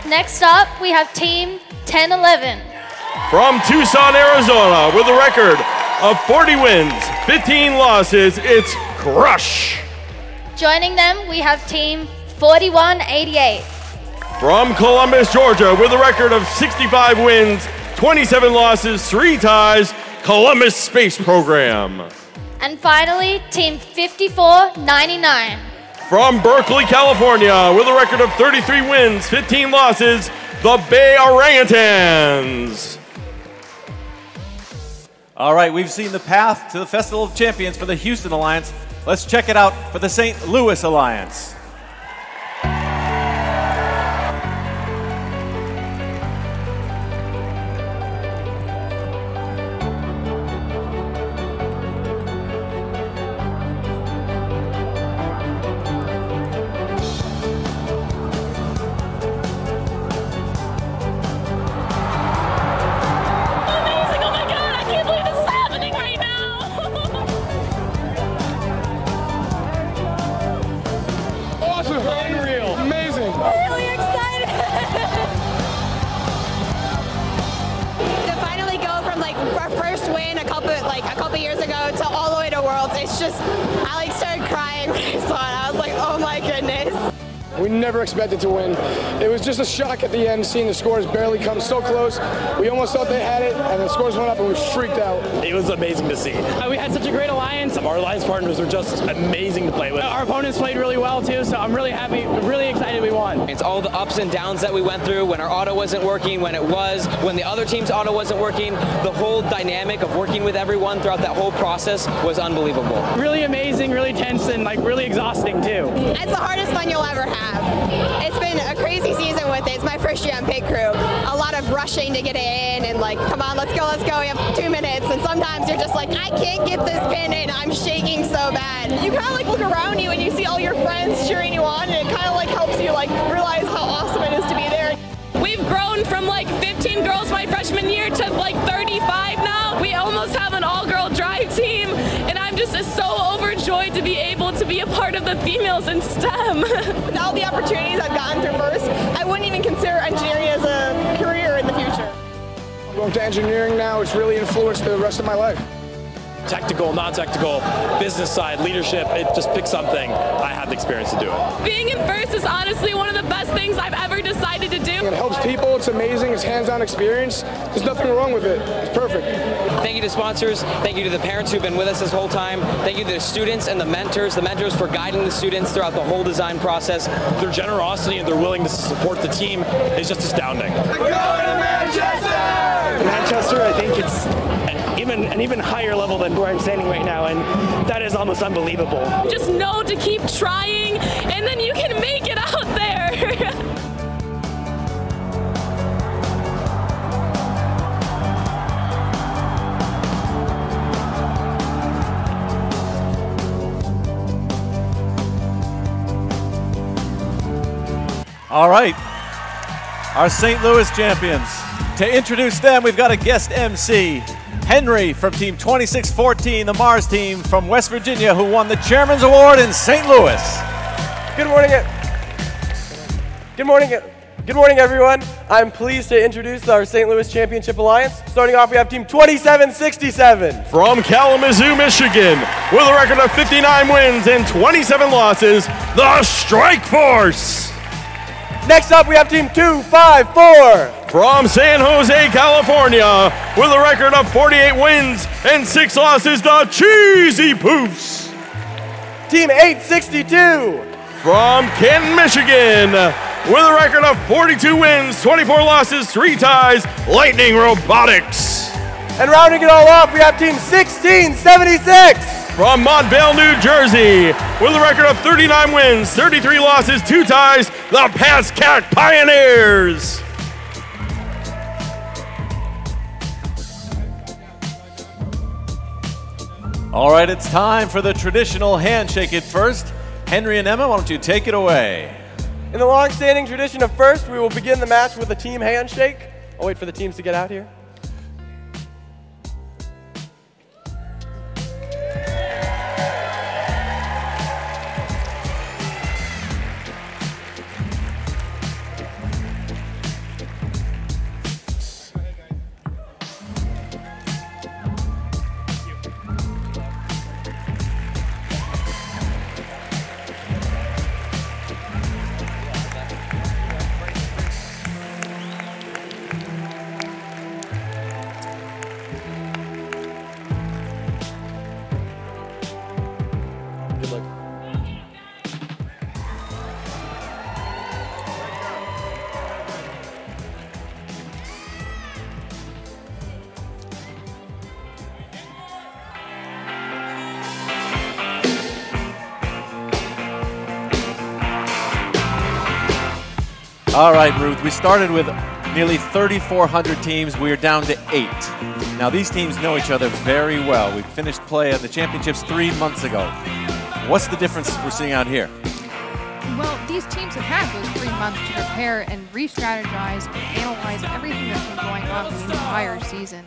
[SPEAKER 8] Next up, we have Team 1011.
[SPEAKER 10] From Tucson, Arizona, with a record of 40 wins, 15 losses, it's Crush!
[SPEAKER 8] Joining them, we have Team 4188.
[SPEAKER 10] From Columbus, Georgia, with a record of 65 wins, 27 losses, 3 ties, Columbus Space Program.
[SPEAKER 8] And finally, Team 5499.
[SPEAKER 10] From Berkeley, California, with a record of 33 wins, 15 losses, the Bay Orangutans.
[SPEAKER 6] All right, we've seen the path to the Festival of Champions for the Houston Alliance. Let's check it out for the St. Louis Alliance.
[SPEAKER 24] We never expected to win. It was just a shock at the end, seeing the scores barely come so close. We almost thought they had it, and the scores went up, and we freaked out.
[SPEAKER 11] It was amazing to see. We had such a great alliance. Our alliance partners were just amazing to play with. Our opponents played really well, too, so I'm really happy, really excited we won.
[SPEAKER 12] It's all the ups and downs that we went through when our auto wasn't working, when it was, when the other team's auto wasn't working. The whole dynamic of working with everyone throughout that whole process was unbelievable.
[SPEAKER 11] Really amazing, really tense, and like really exhausting, too.
[SPEAKER 23] It's the hardest fun you'll ever have. It's been a crazy season with it. It's my first year on pit crew. A lot of rushing to get it in and like, come on, let's go. We have 2 minutes. And sometimes you're just like, I can't get this pin in. I'm shaking so bad. You kind of like look around you and you see all your friends cheering you on, and it kind of like helps you like realize how awesome it is to be there.
[SPEAKER 26] We've grown from like 15 girls my freshman year to like 35 now. We almost have an all-girl drive team, and I'm just so overjoyed to be able to be a part of the females in STEM.
[SPEAKER 23] With all the opportunities I've gotten through first, I wouldn't even consider engineering as a career in the future.
[SPEAKER 24] I'm going to engineering now. It's really influenced the rest of my life.
[SPEAKER 11] technical, non-technical, business side, leadership, just pick something. I have the experience to do it.
[SPEAKER 26] Being in first is honestly one of the best things I've ever decided to do.
[SPEAKER 24] It helps people, it's amazing, it's hands-on experience. There's nothing wrong with it, it's perfect.
[SPEAKER 12] Thank you to sponsors, thank you to the parents who've been with us this whole time, thank you to the students and the mentors for guiding the students throughout the whole design process.
[SPEAKER 11] Their generosity and their willingness to support the team is just astounding.
[SPEAKER 13] Manchester, I think it's an even higher level than where I'm standing right now, and that is almost unbelievable.
[SPEAKER 26] Just know to keep trying, and then you can make it out there.
[SPEAKER 6] All right, our St. Louis champions. To introduce them, we've got a guest MC, Henry from Team 2614, the Mars team from West Virginia, who won the Chairman's Award in St. Louis.
[SPEAKER 15] Good morning. Good morning, everyone. I'm pleased to introduce our St. Louis Championship Alliance. Starting off, we have Team 2767.
[SPEAKER 10] From Kalamazoo, Michigan, with a record of 59 wins and 27 losses, the Strike Force.
[SPEAKER 15] Next up, we have Team 254.
[SPEAKER 10] From San Jose, California, with a record of 48 wins and 6 losses, the Cheesy Poofs.
[SPEAKER 15] Team 862.
[SPEAKER 10] From Canton, Michigan, with a record of 42 wins, 24 losses, 3 ties, Lightning Robotics.
[SPEAKER 15] And rounding it all off, we have Team 1676.
[SPEAKER 10] From Montvale, New Jersey, with a record of 39 wins, 33 losses, 2 ties, the Pascack Pioneers.
[SPEAKER 6] All right, it's time for the traditional handshake at first. Henry and Emma, why don't you take it away?
[SPEAKER 15] In the long-standing tradition of first, we will begin the match with a team handshake. I'll wait for the teams to get out here.
[SPEAKER 6] All right, Ruth, we started with nearly 3,400 teams. We are down to 8. Now, these teams know each other very well. We finished play at the championships 3 months ago. What's the difference we're seeing out here?
[SPEAKER 9] Well, these teams have had those 3 months to prepare and re-strategize and analyze everything that's been going on the entire season.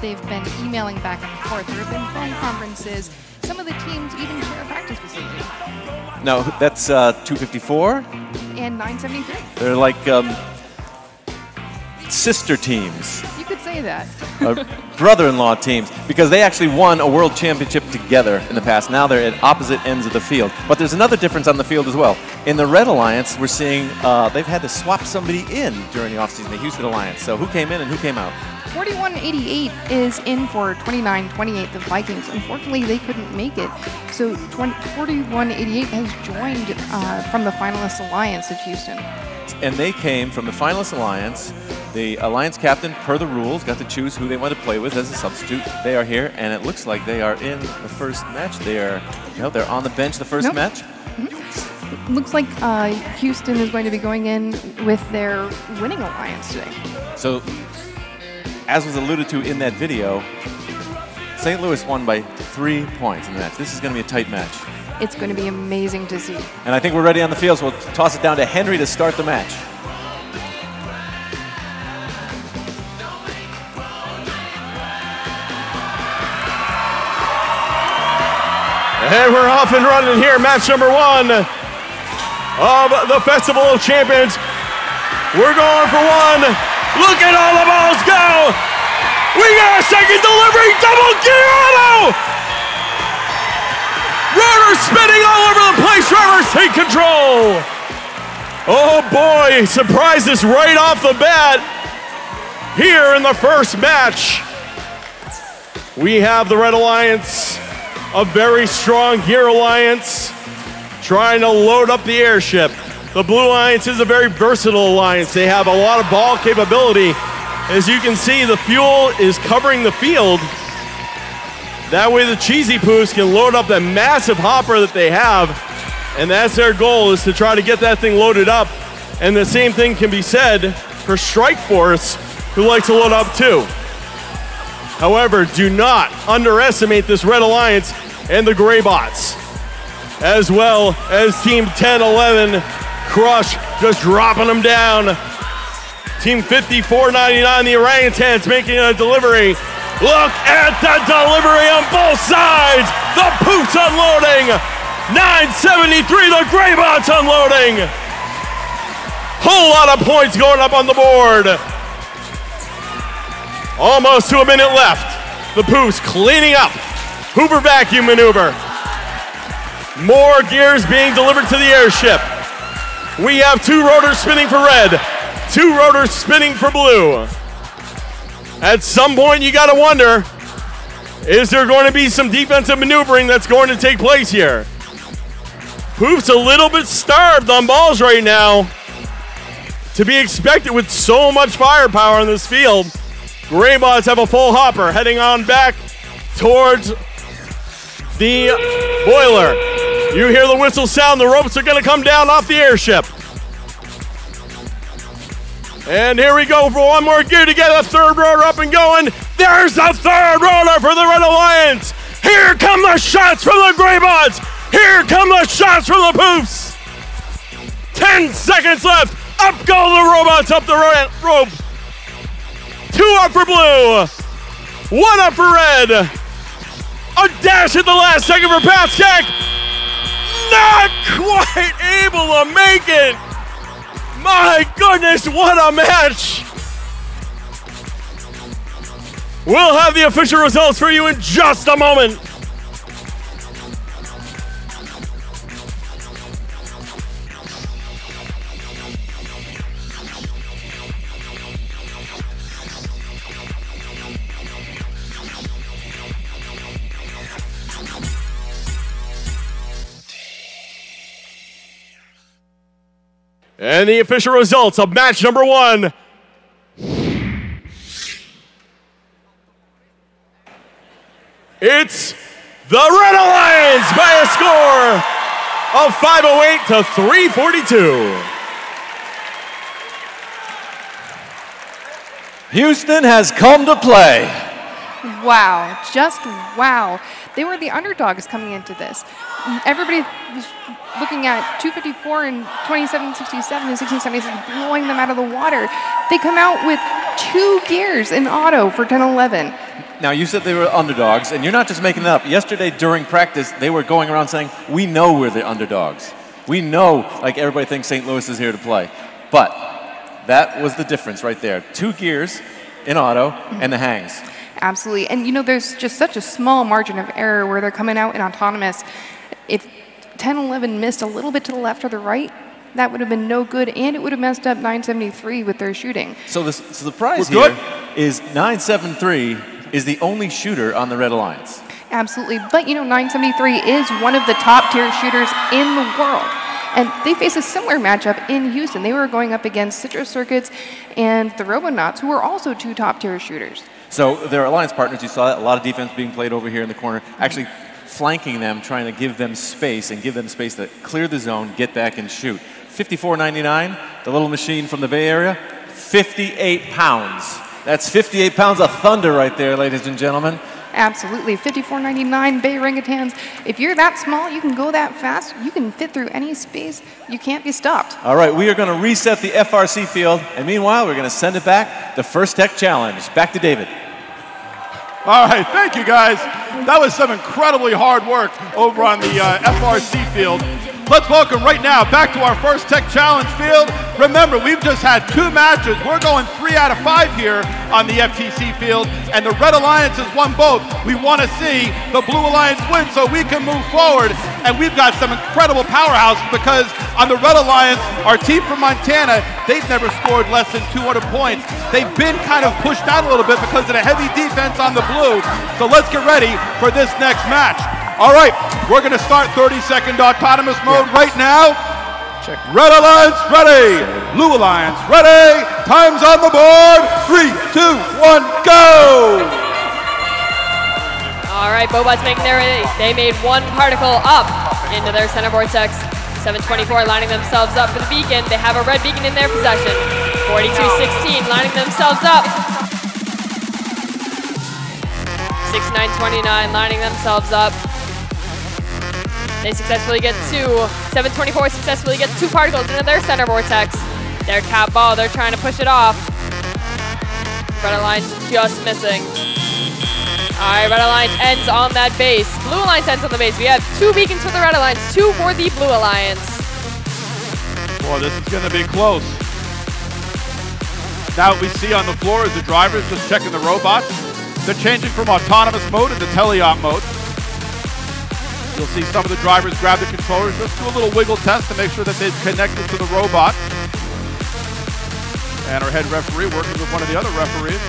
[SPEAKER 9] They've been emailing back and forth. There have been phone conferences. Some of the teams even share a practice facility.
[SPEAKER 6] No, that's 254?
[SPEAKER 9] And 973.
[SPEAKER 6] They're like sister teams.
[SPEAKER 9] You could say that.
[SPEAKER 6] Brother-in-law teams, because they actually won a world championship together in the past. Now they're at opposite ends of the field. But there's another difference on the field as well. In the Red Alliance, we're seeing they've had to swap somebody in during the offseason, the Houston Alliance. So who came in and who came out?
[SPEAKER 9] 4188 is in for 2928, the Vikings. Unfortunately, they couldn't make it. So 4188 has joined from the Finalist Alliance of Houston.
[SPEAKER 6] And they came from the Finalist Alliance. The Alliance captain, per the rules, got to choose who they want to play with as a substitute. They are here, and it looks like they are in the first match. They are, they're on the bench the first match.
[SPEAKER 9] Mm-hmm. Looks like Houston is going to be going in with their winning alliance today.
[SPEAKER 6] So, as was alluded to in that video, St. Louis won by 3 points in the match. This is going to be a tight match.
[SPEAKER 9] It's going to be amazing to see.
[SPEAKER 6] And I think we're ready on the field, so we'll toss it down to Henry to start the match.
[SPEAKER 10] And we're off and running here, match number 1 of the Festival of Champions. We're going for 1. Look at all the balls go! We got a second delivery, double gear auto! Rotor spinning all over the place, drivers take control! Oh boy, surprises right off the bat here in the first match. We have the Red Alliance, a very strong gear alliance, trying to load up the airship. The Blue Alliance is a very versatile alliance. They have a lot of ball capability. As you can see, the fuel is covering the field. That way the Cheesy Poos can load up that massive hopper that they have, and that's their goal, is to try to get that thing loaded up. And the same thing can be said for Strike Force, who likes to load up too. However, do not underestimate this Red Alliance and the Gray Bots, as well as Team 10-11 Crush just dropping them down. Team 5499, the Orangutans, making a delivery. Look at the delivery on both sides. The Poofs unloading. 973, the Gray Bots unloading. Whole lot of points going up on the board. Almost to a minute left. The Poofs cleaning up. Hoover vacuum maneuver. More gears being delivered to the airship. We have 2 rotors spinning for red, 2 rotors spinning for blue. At some point, you got to wonder, is there going to be some defensive maneuvering that's going to take place here? Poof's a little bit starved on balls right now. To be expected with so much firepower in this field. Gray Bots have a full hopper heading on back towards the boiler. You hear the whistle sound, the ropes are going to come down off the airship. And here we go for one more gear to get a third rotor up and going. There's the third rotor for the Red Alliance. Here come the shots from the Gray Bots. Here come the shots from the Poofs. 10 seconds left. Up go the robots up the rope. 2 up for blue. 1 up for red. A dash at the last second for Pascack. Not quite able to make it. My goodness, what a match! We'll have the official results for you in just a moment. And the official results of match number 1. It's the Red Alliance by a score of 508 to 342.
[SPEAKER 6] Houston has come to play.
[SPEAKER 9] Wow, just wow. They were the underdogs coming into this. Everybody was looking at 254 and 2767 and 1676, blowing them out of the water. They come out with 2 gears in auto for 10-11.
[SPEAKER 6] Now, you said they were underdogs, and you're not just making that up. Yesterday during practice, they were going around saying, we know we're the underdogs. We know, like everybody thinks St. Louis is here to play. But that was the difference right there. 2 gears in auto and the hangs.
[SPEAKER 9] Absolutely. And, you know, there's just such a small margin of error where they're coming out in autonomous. If 10-11 missed a little bit to the left or the right, that would have been no good, and it would have messed up 973 with their shooting.
[SPEAKER 6] So the surprise here is 973 is the only shooter on the Red Alliance.
[SPEAKER 9] Absolutely. But, you know, 973 is one of the top-tier shooters in the world. And they face a similar matchup in Houston. They were going up against Citrus Circuits and the Robonauts, who were also 2 top-tier shooters.
[SPEAKER 6] So their alliance partners, you saw a lot of defense being played over here in the corner, actually flanking them, trying to give them space and give them space to clear the zone, get back and shoot. 5499, the little machine from the Bay Area, 58 pounds. That's 58 pounds of thunder right there, ladies and gentlemen.
[SPEAKER 9] Absolutely. 5499 Bay Orangutans. If you're that small, you can go that fast, you can fit through any space, you can't be stopped.
[SPEAKER 6] All right, we are going to reset the FRC field, and meanwhile, we're going to send it back, the First Tech Challenge. Back to David.
[SPEAKER 4] All right, thank you guys. That was some incredibly hard work over on the FRC field. Let's welcome right now back to our first Tech Challenge field. Remember, we've just had 2 matches. We're going 3 out of 5 here on the FTC field, and the Red Alliance has won both. We want to see the Blue Alliance win so we can move forward, and we've got some incredible powerhouses because on the Red Alliance, our team from Montana, they've never scored less than 200 points. They've been kind of pushed out a little bit because of the heavy defense on the Blue. So let's get ready for this next match. All right, we're going to start 30-second autonomous mode right now. Check. Red Alliance ready. Blue Alliance ready. Time's on the board. 3, 2, 1, go.
[SPEAKER 5] All right, Bobots making their way. They made 1 particle up into their center vortex. 724 lining themselves up for the beacon. They have a red beacon in their possession. 4216 lining themselves up. 6929 lining themselves up. They successfully get 2. 724 successfully gets 2 particles into their center vortex. Their cap ball, they're trying to push it off. Red Alliance just missing. All right, Red Alliance ends on that base. Blue Alliance ends on the base. We have 2 beacons for the Red Alliance, 2 for the Blue Alliance.
[SPEAKER 4] Boy, this is going to be close. Now what we see on the floor is the drivers just checking the robots. They're changing from autonomous mode into teleop mode. You'll see some of the drivers grab the controllers, just do a little wiggle test to make sure that they've connected to the robot. And our head referee working with one of the other referees,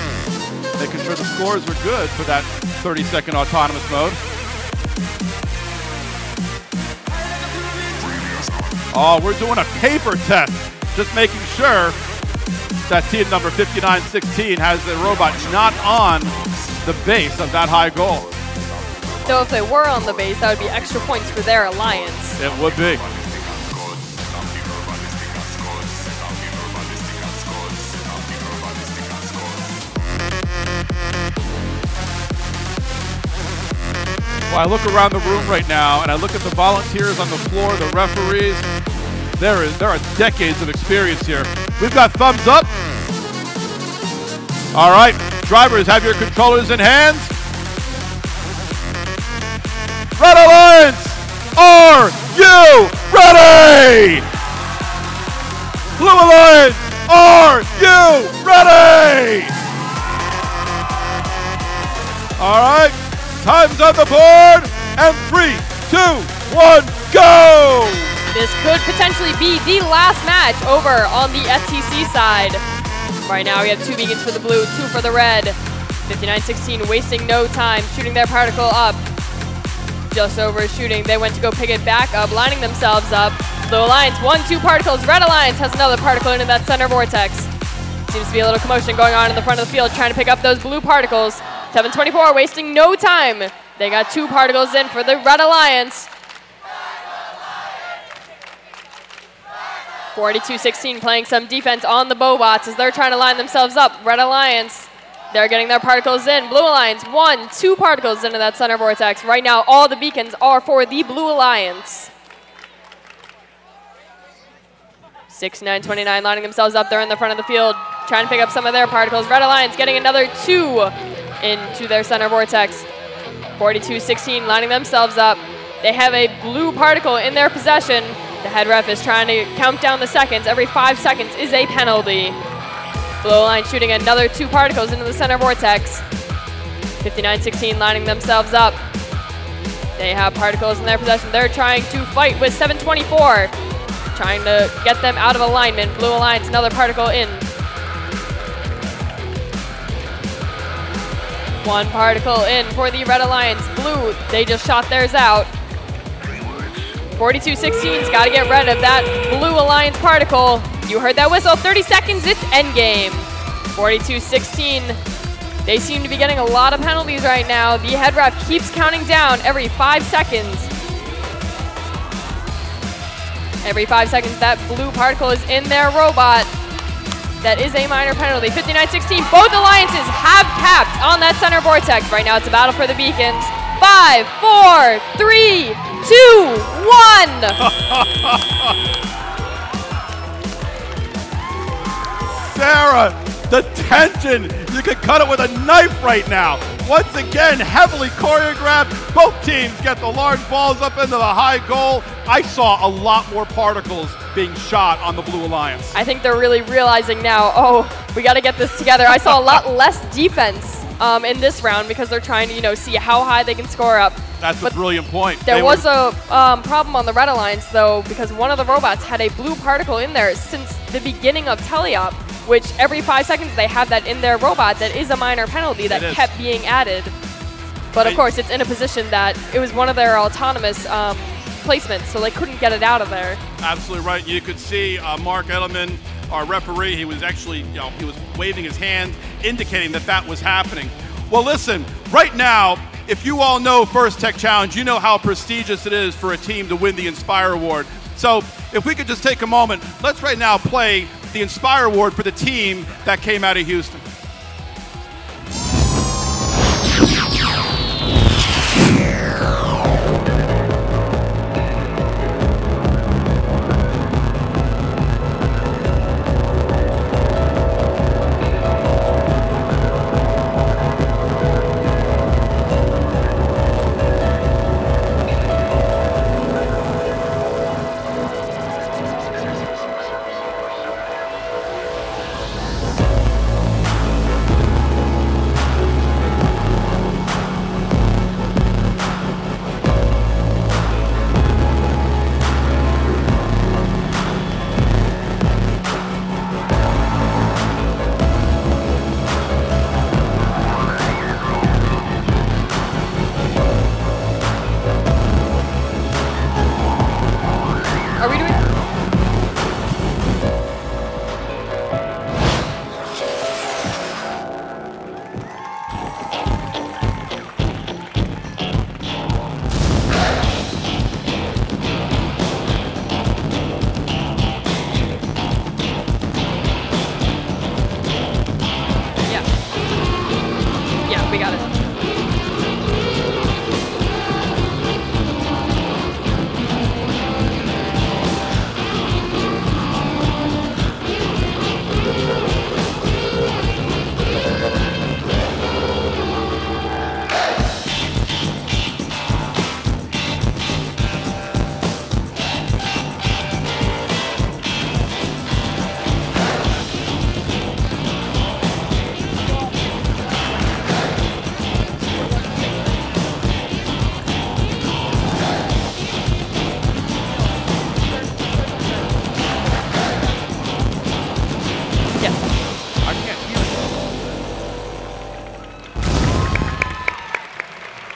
[SPEAKER 4] making sure the scores are good for that 30-second autonomous mode. Oh, we're doing a paper test, just making sure that team number 5916 has the robot not on the base of that high goal.
[SPEAKER 5] So if they were on the base, that would be extra points for their alliance.
[SPEAKER 4] It would be. Well, I look around the room right now, and I look at the volunteers on the floor, the referees. There are decades of experience here. We've got thumbs up. All right, drivers, have your controllers in hands. Red Alliance, are you ready? Blue Alliance, are you ready? All right, time's on the board, and 3, 2, 1, go!
[SPEAKER 5] This could potentially be the last match over on the FTC side. Right now we have 2 beacons for the blue, 2 for the red. 5916 wasting no time, shooting their particle up. Just over shooting, they went to go pick it back up, lining themselves up. Blue Alliance, 1, 2 particles. Red Alliance has another particle into that center vortex. Seems to be a little commotion going on in the front of the field, trying to pick up those blue particles. 724 wasting no time. They got 2 particles in for the Red Alliance. 4216 playing some defense on the Bobots as they're trying to line themselves up. Red Alliance, they're getting their particles in. Blue Alliance, 1, 2 particles into that center vortex. Right now, all the beacons are for the Blue Alliance. 6929 lining themselves up there in the front of the field, trying to pick up some of their particles. Red Alliance getting another 2 into their center vortex. 4216 lining themselves up. They have a blue particle in their possession. The head ref is trying to count down the seconds. Every 5 seconds is a penalty. Blue Alliance shooting another 2 particles into the center vortex. 5916 lining themselves up. They have particles in their possession. They're trying to fight with 724. Trying to get them out of alignment. Blue Alliance, another particle in. 1 particle in for the Red Alliance. Blue, they just shot theirs out. 4216's got to get rid of that Blue Alliance particle. You heard that whistle, 30 seconds, it's endgame. 4216, they seem to be getting a lot of penalties right now. The head ref keeps counting down every 5 seconds. Every 5 seconds, that blue particle is in their robot. That is a minor penalty. 5916, both alliances have capped on that center vortex. Right now, it's a battle for the beacons. 5, 4, 3, 2, 1.
[SPEAKER 4] Sarah, The tension, you could cut it with a knife right now. Once again, heavily choreographed. Both teams get the large balls up into the high goal. I saw a lot more particles being shot on the Blue Alliance.
[SPEAKER 5] I think they're really realizing now, oh, we got to get this together. I saw a lot less defense in this round because they're trying to, see how high they can score up.
[SPEAKER 4] That's a brilliant point.
[SPEAKER 5] There was a problem on the Red Alliance, though, because one of the robots had a blue particle in there since the beginning of teleop, which every 5 seconds they have that in their robot that is a minor penalty that kept being added. But of course, it's in a position that it was one of their autonomous placements, so they couldn't get it out of there.
[SPEAKER 4] Absolutely right. You could see Mark Edelman, our referee, he was actually, he was waving his hand, indicating that that was happening. Well, listen, right now, if you all know First Tech Challenge, you know how prestigious it is for a team to win the Inspire Award. So if we could just take a moment, let's right now play the Inspire Award for the team that came out of Houston.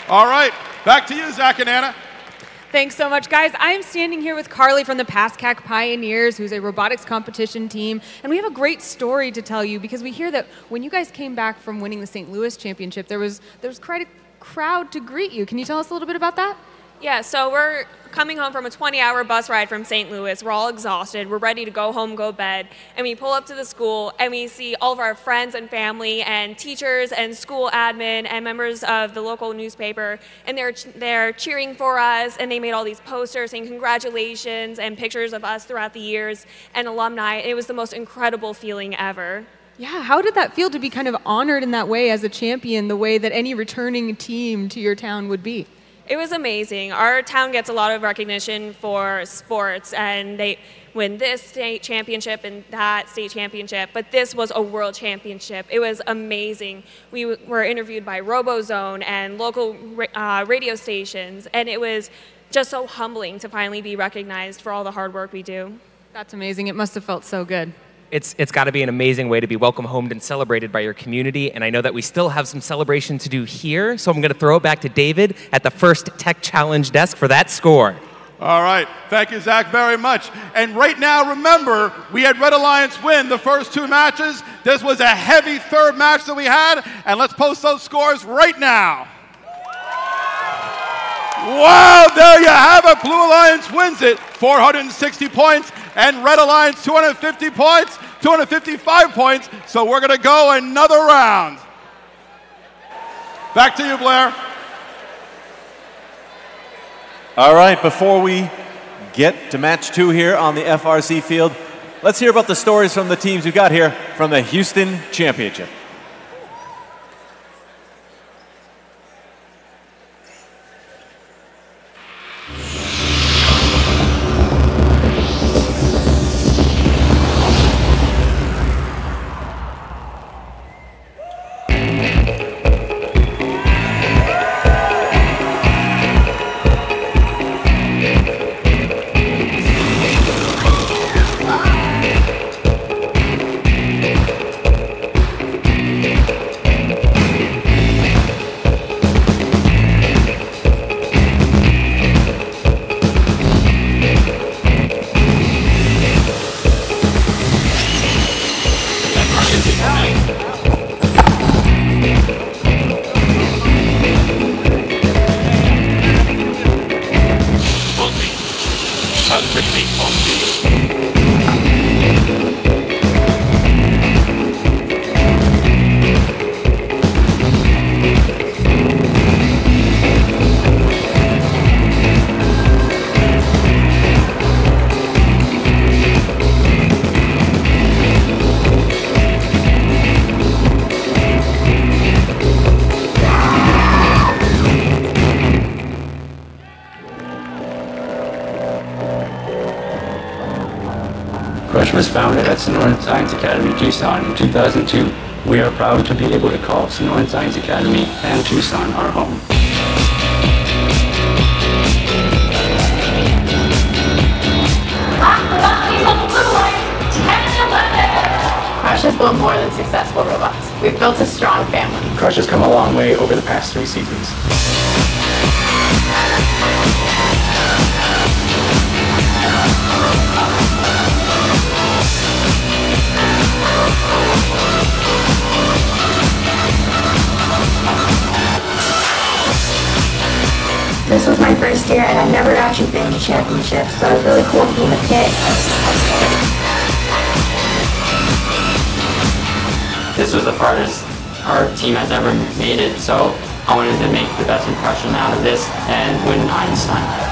[SPEAKER 4] All right, back to you, Zach and Anna.
[SPEAKER 1] Thanks so much, guys. I am standing here with Carly from the Pascack Pioneers, who's a robotics competition team, and we have a great story to tell you because we hear that when you guys came back from winning the St. Louis Championship, there was quite a crowd to greet you. Can you tell us a little bit about that?
[SPEAKER 14] Yeah, so we're coming home from a 20-hour bus ride from St. Louis. We're all exhausted. We're ready to go home, go bed. And we pull up to the school, and we see all of our friends and family and teachers and school admin and members of the local newspaper. And they're cheering for us, and they made all these posters saying congratulations and pictures of us throughout the years and alumni. It was the most incredible feeling ever.
[SPEAKER 1] Yeah, how did that feel to be kind of honored in that way as a champion, the way that any returning team to your town would be?
[SPEAKER 14] It was amazing. Our town gets a lot of recognition for sports, and they win this state championship and that state championship, but this was a world championship. It was amazing. We were interviewed by RoboZone and local radio stations, and it was just so humbling to finally be recognized for all the hard work we do.
[SPEAKER 1] That's amazing. It must have felt so good.
[SPEAKER 2] It's got to be an amazing way to be welcome home and celebrated by your community, and I know that we still have some celebration to do here, so I'm going to throw it back to David at the First Tech Challenge desk for that score.
[SPEAKER 4] All right, thank you, Zach, very much. And right now, remember, we had Red Alliance win the first two matches. This was a heavy third match that we had, and let's post those scores right now. Wow, there you have it. Blue Alliance wins it, 460 points, and Red Alliance 250 points, 255 points. So we're going to go another round. Back to you, Blair.
[SPEAKER 6] All right, before we get to match 2 here on the FRC field, let's hear about the stories from the teams who got here from the Houston Championship.
[SPEAKER 16] Crush was founded at Sonoran Science Academy, Tucson in 2002. We are proud to be able to call Sonoran Science Academy and Tucson our home.
[SPEAKER 17] Crush has built more than successful robots. We've built a strong family.
[SPEAKER 16] Crush has come a long way over the past 3 seasons.
[SPEAKER 17] This was my first year and I've never actually been to championships, so it was really cool to be in the pit.
[SPEAKER 16] This was the farthest our team has ever made it, so I wanted to make the best impression out of this and win Einstein.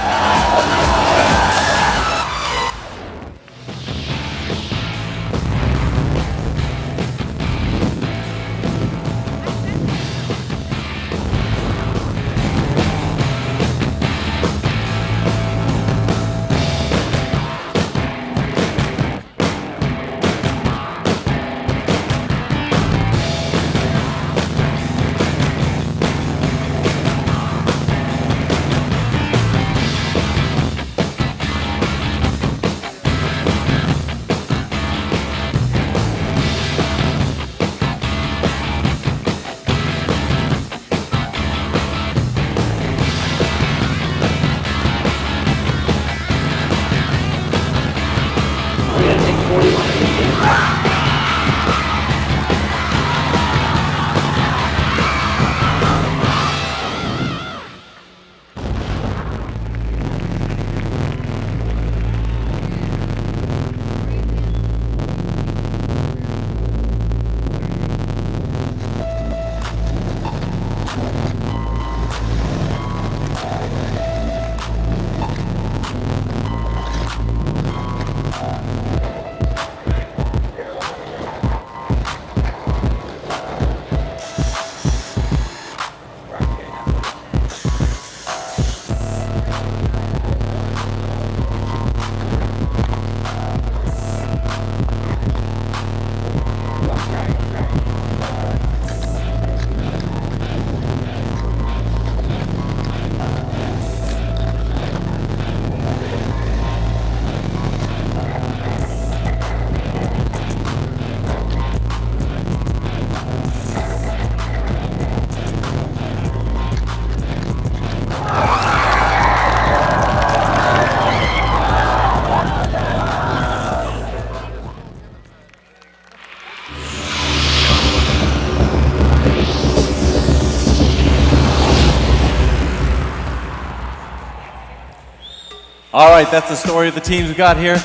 [SPEAKER 6] All right, that's the story of the teams we got here.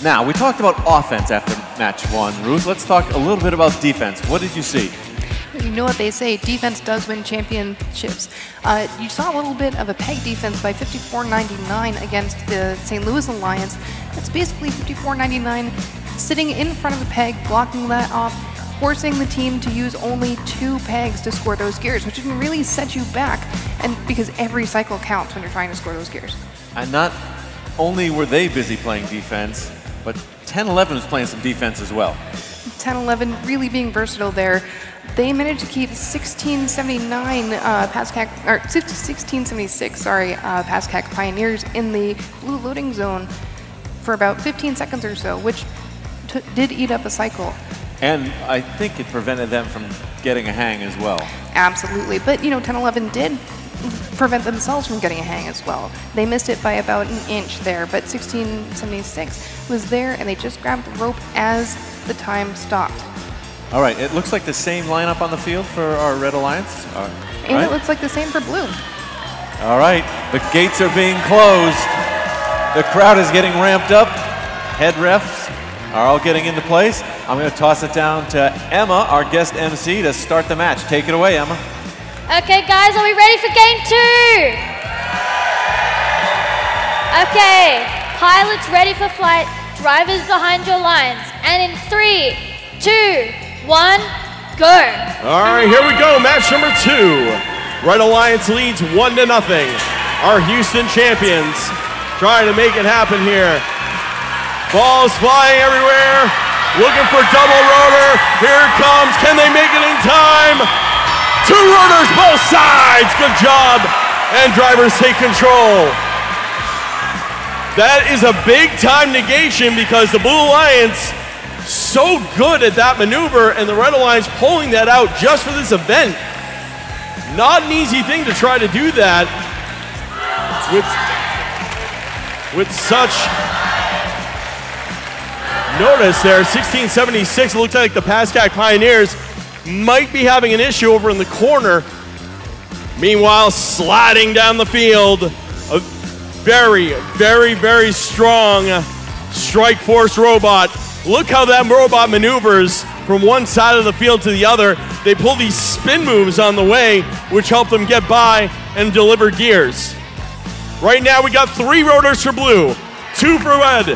[SPEAKER 6] Now, we talked about offense after match 1. Ruth, let's talk a little bit about defense. What did you see?
[SPEAKER 9] You know what they say, defense does win championships. You saw a little bit of a peg defense by 54.99 against the St. Louis Alliance. That's basically 54.99 sitting in front of the peg, blocking that off, forcing the team to use only 2 pegs to score those gears, which can really set you back, and because every cycle counts when you're trying to score those gears.
[SPEAKER 6] And not only were they busy playing defense, but 10-11 was playing some defense as well.
[SPEAKER 9] 10-11 really being versatile there. They managed to keep 1679 Pascack, or 1676, sorry, Pascack Pioneers in the blue loading zone for about 15 seconds or so, which did eat up a cycle.
[SPEAKER 6] And I think it prevented them from getting a hang as well.
[SPEAKER 9] Absolutely, but you know, 10-11 did prevent themselves from getting a hang as well. They missed it by about an inch there, but 1676 was there, and they just grabbed the rope as the time stopped.
[SPEAKER 6] All right, it looks like the same lineup on the field for our Red Alliance.
[SPEAKER 9] And it looks like the same for blue.
[SPEAKER 6] All right, the gates are being closed. The crowd is getting ramped up. Head refs are all getting into place. I'm going to toss it down to Emma, our guest MC, to start the match. Take it away, Emma.
[SPEAKER 8] Okay, guys, are we ready for game 2? Okay, pilots ready for flight, drivers behind your lines. And in 3, 2, 1, go.
[SPEAKER 10] All right, here we go, match number 2. Red Alliance leads 1-0. Our Houston champions trying to make it happen here. Balls flying everywhere, looking for double rotor. Here it comes, can they make it in time? 2 rotors both sides, good job. And drivers take control. That is a big time negation because the Blue Alliance so good at that maneuver and the Red Alliance pulling that out just for this event. Not an easy thing to try to do that with such notice there. 1676, it looks like the Pascack Pioneers might be having an issue over in the corner. Meanwhile, sliding down the field, a very, very, very strong Strike Force robot. Look how that robot maneuvers from one side of the field to the other. They pull these spin moves on the way, which help them get by and deliver gears. Right now, we got 3 rotors for blue, 2 for red.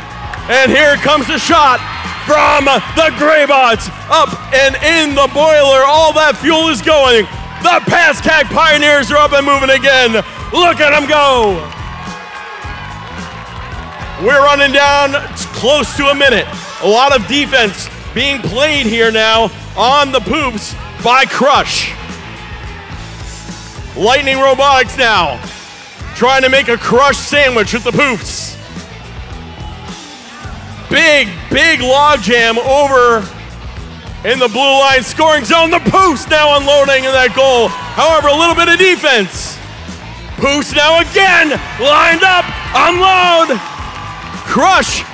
[SPEAKER 10] And here comes the shot from the Greybots. Up and in the boiler, all that fuel is going. The Pascack Pioneers are up and moving again. Look at them go. We're running down close to a minute. A lot of defense being played here now on the poops by Crush. Lightning Robotics now trying to make a Crush sandwich with the poops. Big, big logjam over in the blue line scoring zone. The Poos now unloading in that goal. However, a little bit of defense. Poos now again, lined up, unload. Crush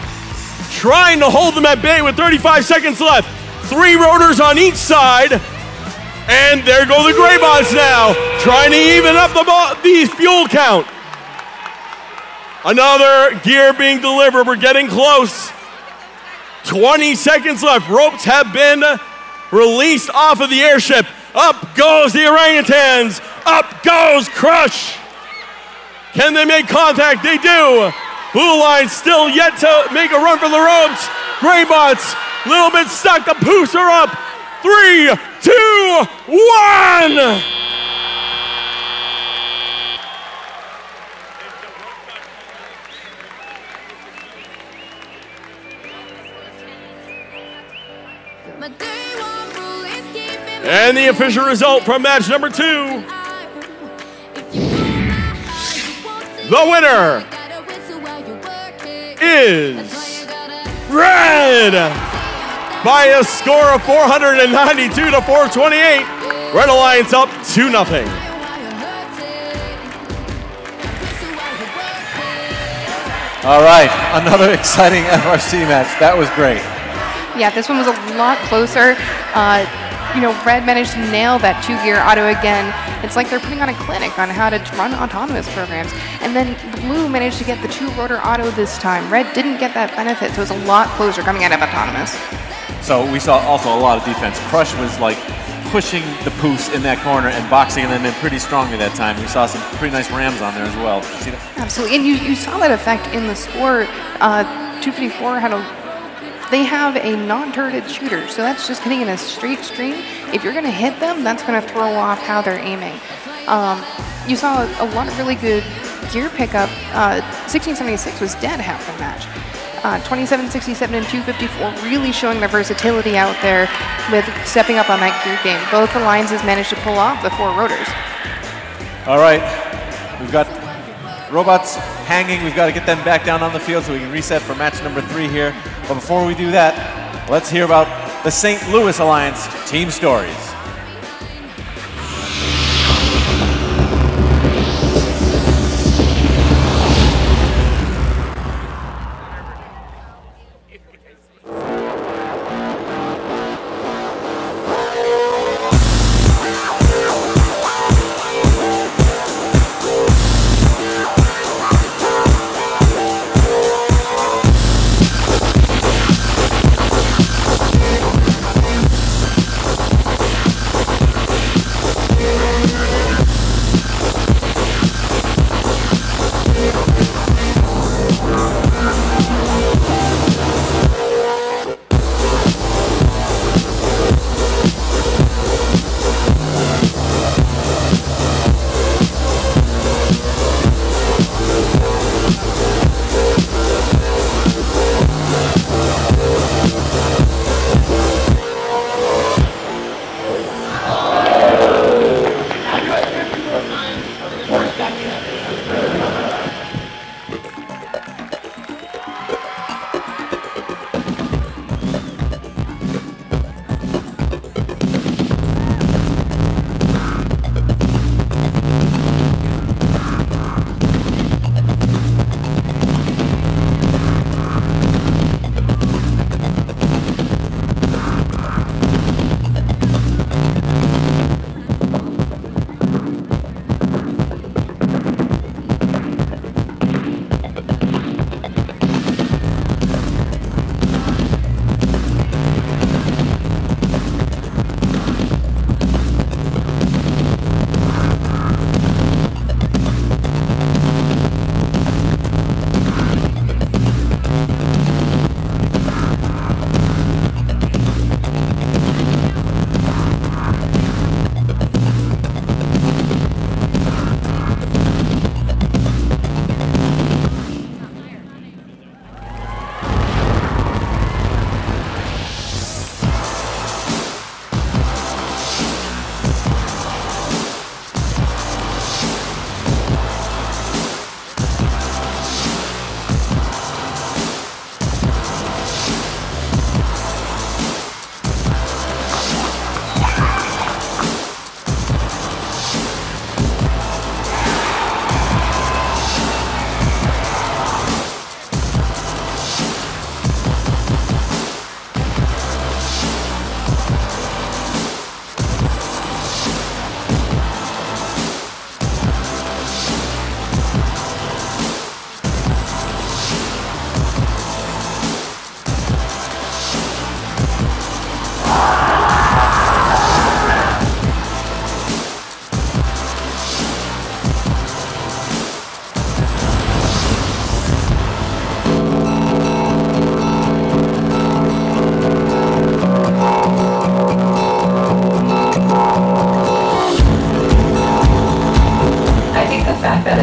[SPEAKER 10] trying to hold them at bay with 35 seconds left. 3 rotors on each side. And there go the Greybots now, trying to even up the fuel count. Another gear being delivered. We're getting close. 20 seconds left. Ropes have been released off of the airship. Up goes the orangutans. Up goes Crush. Can they make contact? They do. Blue line still yet to make a run for the ropes. Greybots, a little bit stuck. The Poos are up. 3, 2, 1. And the official result from match number 2. The winner is Red by a score of 492 to 428. Red Alliance up 2-0.
[SPEAKER 6] All right, another exciting FRC match. That was great.
[SPEAKER 9] Yeah, this one was a lot closer. You know, Red managed to nail that 2-gear auto again. It's like they're putting on a clinic on how to run autonomous programs. And then Blue managed to get the 2-rotor auto this time. Red didn't get that benefit, so it was a lot closer coming out of autonomous.
[SPEAKER 6] So we saw also a lot of defense. Crush was like pushing the Poos in that corner and boxing them in pretty strongly that time. We saw some pretty nice rams on there as well. Did you see that?
[SPEAKER 9] Absolutely, and you saw that effect in the score. 254 had a they have a non-turreted shooter, so that's just hitting in a straight stream. If you're going to hit them, that's going to throw off how they're aiming. You saw a lot of really good gear pickup. 1676 was dead half the match. 2767 and 254 really showing their versatility out there with stepping up on that gear game. Both alliances managed to pull off the 4 rotors.
[SPEAKER 6] All right, we've got robots hanging. We've got to get them back down on the field so we can reset for match number 3 here. But before we do that, let's hear about the St. Louis Alliance team stories.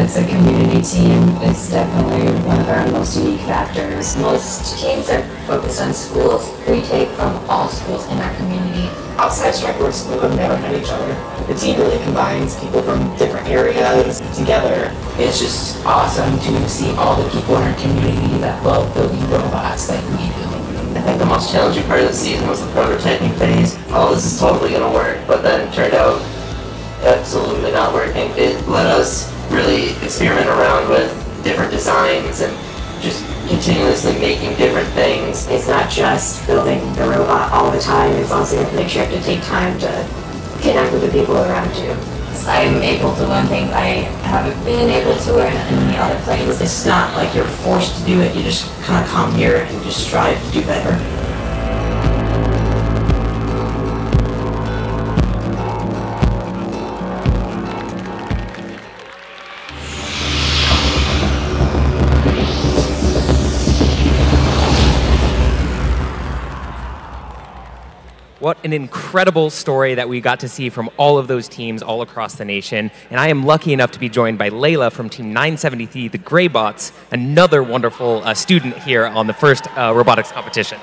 [SPEAKER 3] it's a community team is definitely one of our most unique factors. Most teams are focused on schools. We take from all schools in our community.
[SPEAKER 18] Outside strikers who have never met each other. The team really combines people from different areas together.
[SPEAKER 3] It's just awesome to see all the people in our community that love building robots like we do.
[SPEAKER 18] I think the most challenging part of the season was the prototyping phase. Oh, this is totally going to work, but then it turned out absolutely not working. It let us really experiment around with different designs and just continuously making different things.
[SPEAKER 3] It's not just building the robot all the time, it's also make sure you have to take time to connect with the people around you. I'm able to learn things I haven't been able to learn in any other place.
[SPEAKER 18] It's not like you're forced to do it, you just kind of come here and just strive to do better.
[SPEAKER 2] What an incredible story that we got to see from all of those teams all across the nation. And I am lucky enough to be joined by Layla from Team 973, the Greybots, another wonderful student here on the first robotics competition.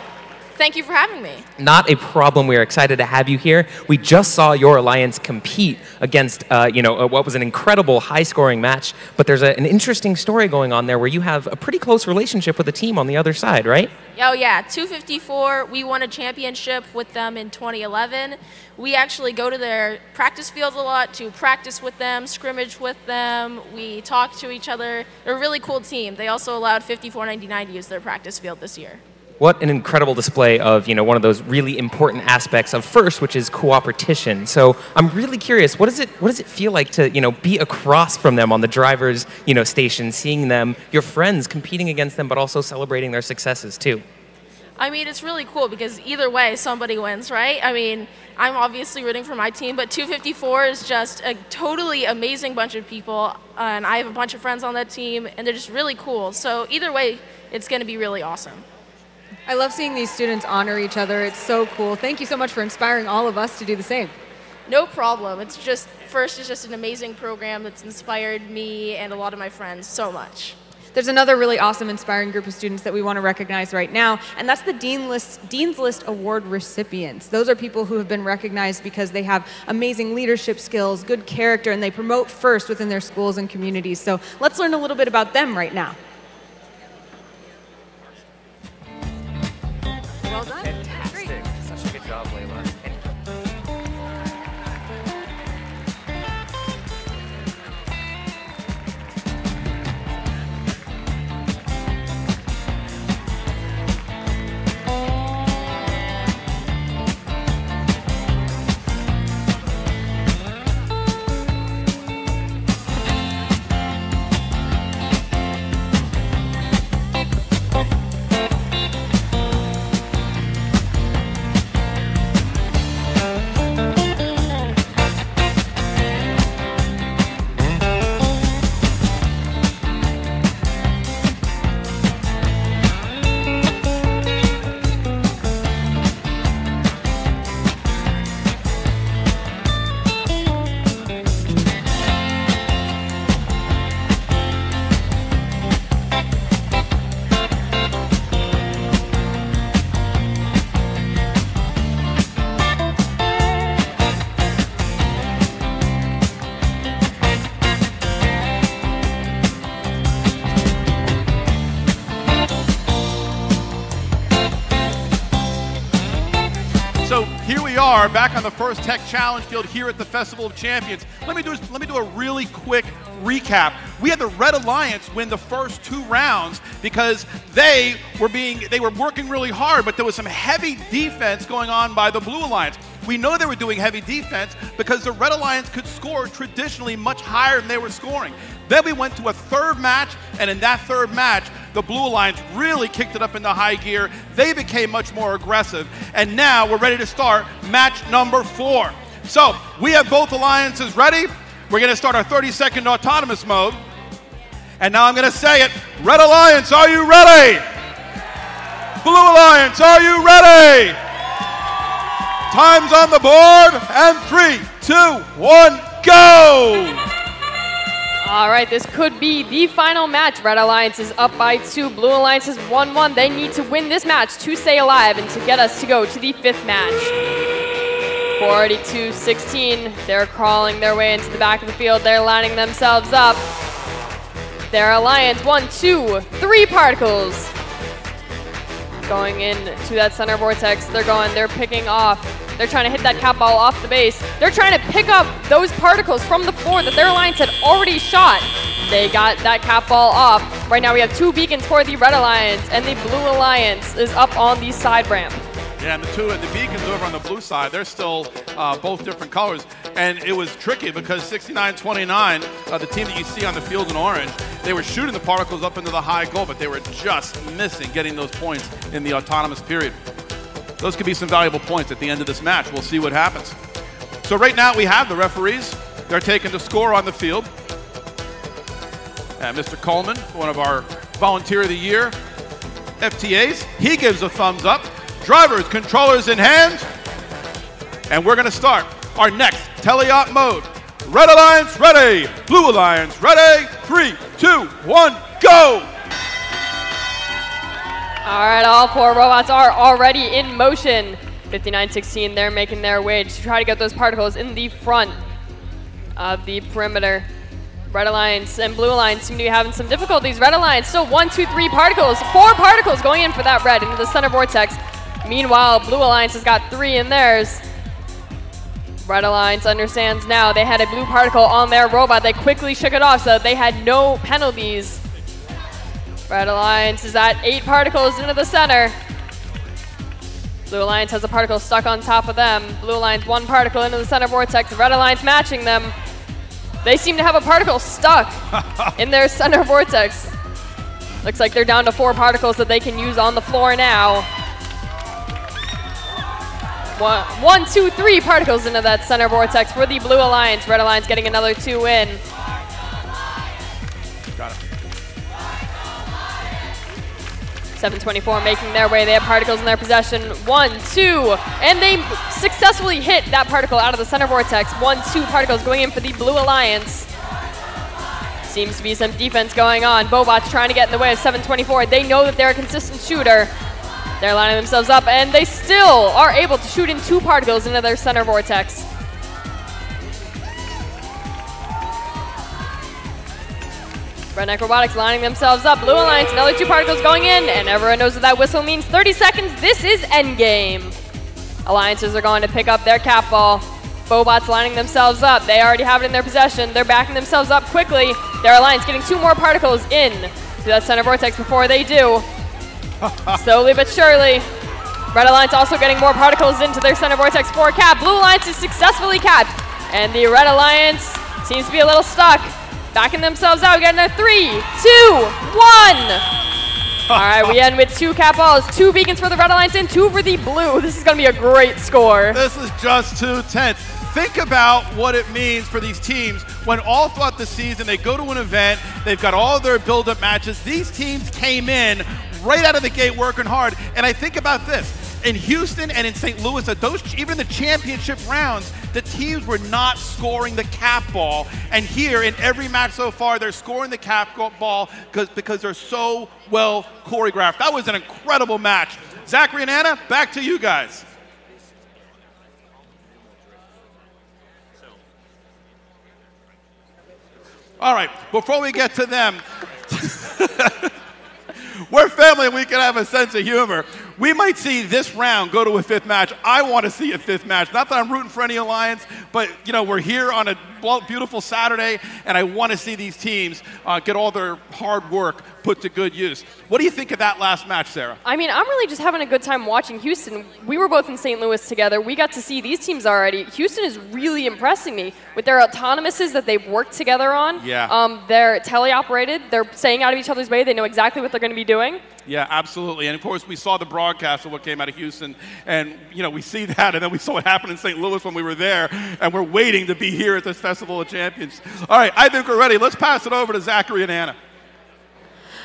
[SPEAKER 7] Thank you for having me.
[SPEAKER 2] Not a problem. We are excited to have you here. We just saw your alliance compete against, what was an incredible high-scoring match. But there's an interesting story going on there where you have a pretty close relationship with the team on the other side, right?
[SPEAKER 7] Oh yeah, 254, we won a championship with them in 2011. We actually go to their practice fields a lot to practice with them, scrimmage with them. We talk to each other. They're a really cool team. They also allowed 5499 to use their practice field this year.
[SPEAKER 2] What an incredible display of, one of those really important aspects of FIRST, which is cooperation. So I'm really curious, what does it feel like to, be across from them on the driver's, station, seeing them, your friends competing against them, but also celebrating their successes too?
[SPEAKER 7] I mean, it's really cool because either way, somebody wins, right? I mean, I'm obviously rooting for my team, but 254 is just a totally amazing bunch of people, and I have a bunch of friends on that team, and they're just really cool. So either way, it's going to be really awesome.
[SPEAKER 1] I love seeing these students honor each other. It's so cool. Thank you so much for inspiring all of us to do the same.
[SPEAKER 7] No problem. It's just, FIRST is just an amazing program that's inspired me and a lot of my friends so much.
[SPEAKER 1] There's another really awesome, inspiring group of students that we want to recognize right now, and that's the Dean's List Award recipients. Those are people who have been recognized because they have amazing leadership skills, good character, and they promote FIRST within their schools and communities. So let's learn a little bit about them right now.
[SPEAKER 7] Well done.
[SPEAKER 2] Fantastic. Such a good job, Layla.
[SPEAKER 4] Back on the First Tech Challenge field here at the Festival of Champions. Let me do a really quick recap. We had the Red Alliance win the first 2 rounds because they were working really hard, but there was some heavy defense going on by the Blue Alliance. We know they were doing heavy defense because the Red Alliance could score traditionally much higher than they were scoring. Then we went to a 3rd match, and in that 3rd match, the Blue Alliance really kicked it up into high gear. They became much more aggressive, and now we're ready to start match number 4. So we have both alliances ready. We're going to start our 30-second autonomous mode. And now I'm going to say it. Red Alliance, are you ready? Blue Alliance, are you ready? Time's on the board, and 3, 2, 1, go!
[SPEAKER 5] All right, this could be the final match. Red Alliance is up by 2. Blue Alliance is 1-1. They need to win this match to stay alive and to get us to go to the 5th match. 42-16. They're crawling their way into the back of the field. They're lining themselves up. Their Alliance, 1, 2, 3 particles. Going into that center vortex. They're picking off. They're trying to hit that cat ball off the base. They're trying to pick up those particles from the floor that their alliance had already shot. They got that cat ball off. Right now we have 2 beacons for the Red Alliance, and the Blue Alliance is up on the side ramp.
[SPEAKER 4] Yeah, and the beacons over on the blue side, they're still both different colors. And it was tricky because 69-29, the team that you see on the field in orange, they were shooting the particles up into the high goal, but they were just missing getting those points in the autonomous period. Those could be some valuable points at the end of this match. We'll see what happens. So right now we have the referees. They're taking the score on the field. And Mr. Coleman, one of our Volunteer of the Year FTAs, he gives a thumbs up. Drivers, controllers in hand. And we're going to start our next teleop mode. Red Alliance ready, Blue Alliance ready, 3, 2, 1, go!
[SPEAKER 5] All right, all 4 robots are already in motion. 59-16, they're making their way to try to get those particles in the front of the perimeter. Red Alliance and Blue Alliance seem to be having some difficulties. Red Alliance still 1, 2, 3 particles. 4 particles going in for that red into the center vortex. Meanwhile, Blue Alliance has got 3 in theirs. Red Alliance understands now they had a blue particle on their robot. They quickly shook it off so they had no penalties. Red Alliance is at 8 particles into the center. Blue Alliance has a particle stuck on top of them. Blue Alliance 1 particle into the center vortex. Red Alliance matching them. They seem to have a particle stuck in their center vortex. Looks like they're down to 4 particles that they can use on the floor now. 1, 2, 3 particles into that center vortex for the Blue Alliance. Red Alliance getting another 2 in.
[SPEAKER 4] Got it.
[SPEAKER 5] 724 making their way. They have particles in their possession. 1, 2, and they successfully hit that particle out of the center vortex. 1, 2 particles going in for the Blue Alliance. Seems to be some defense going on. Bobots trying to get in the way of 724. They know that they're a consistent shooter. They're lining themselves up, and they still are able to shoot in 2 particles into their center vortex. Redneck Robotics lining themselves up. Blue Alliance, another 2 particles going in, and everyone knows what that whistle means. 30 seconds, this is endgame. Alliances are going to pick up their cap ball. Bobots lining themselves up. They already have it in their possession. They're backing themselves up quickly. Their Alliance getting 2 more particles in to that center vortex before they do. Slowly but surely. Red Alliance also getting more particles into their center vortex for cap. Blue Alliance is successfully capped, and the Red Alliance seems to be a little stuck. Backing themselves out, getting a 3, 2, 1. All right, we end with 2 cap balls, 2 beacons for the Red Alliance and 2 for the Blue. This is going to be a great score.
[SPEAKER 4] This is just too tense. Think about what it means for these teams when all throughout the season they go to an event, they've got all their build-up matches. These teams came in right out of the gate working hard. And I think about this. In Houston and in St. Louis, at those, even the championship rounds, the teams were not scoring the cap ball. And here, in every match so far, they're scoring the cap ball because they're so well choreographed. That was an incredible match. Zachary and Anna, back to you guys. All right, before we get to them, we're family and we can have a sense of humor. We might see this round go to a 5th match. I want to see a 5th match. Not that I'm rooting for any alliance, but you know, we're here on a beautiful Saturday, and I want to see these teams get all their hard work put to good use. What do you think of that last match, Sarah?
[SPEAKER 5] I mean, I'm really just having a good time watching Houston. We were both in St. Louis together. We got to see these teams already. Houston is really impressing me with their autonomouses that they've worked together on.
[SPEAKER 4] Yeah.
[SPEAKER 5] They're teleoperated. They're staying out of each other's way. They know exactly what they're going to be doing.
[SPEAKER 4] Yeah, absolutely. And of course, we saw the broadcast of what came out of Houston, and you know, we see that, and then we saw what happened in St. Louis when we were there, and we're waiting to be here at this Festival of Champions. All right, I think we're ready. Let's pass it over to Zachary and Anna.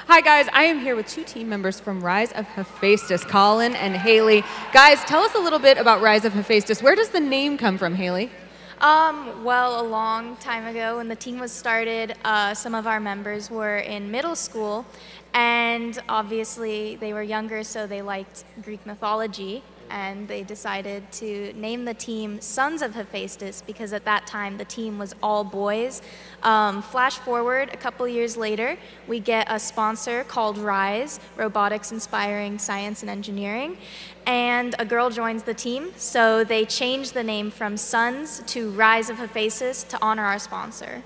[SPEAKER 1] Hi guys, I am here with 2 team members from Rise of Hephaestus, Colin and Haley. Guys, tell us a little bit about Rise of Hephaestus. Where does the name come from, Haley?
[SPEAKER 19] Well, a long time ago when the team was started, some of our members were in middle school, and obviously they were younger, so they liked Greek mythology, and they decided to name the team Sons of Hephaestus because at that time the team was all boys. Flash forward a couple years later, we get a sponsor called Rise, Robotics Inspiring Science and Engineering, and a girl joins the team, so they changed the name from Sons to Rise of Hephaestus to honor our sponsor.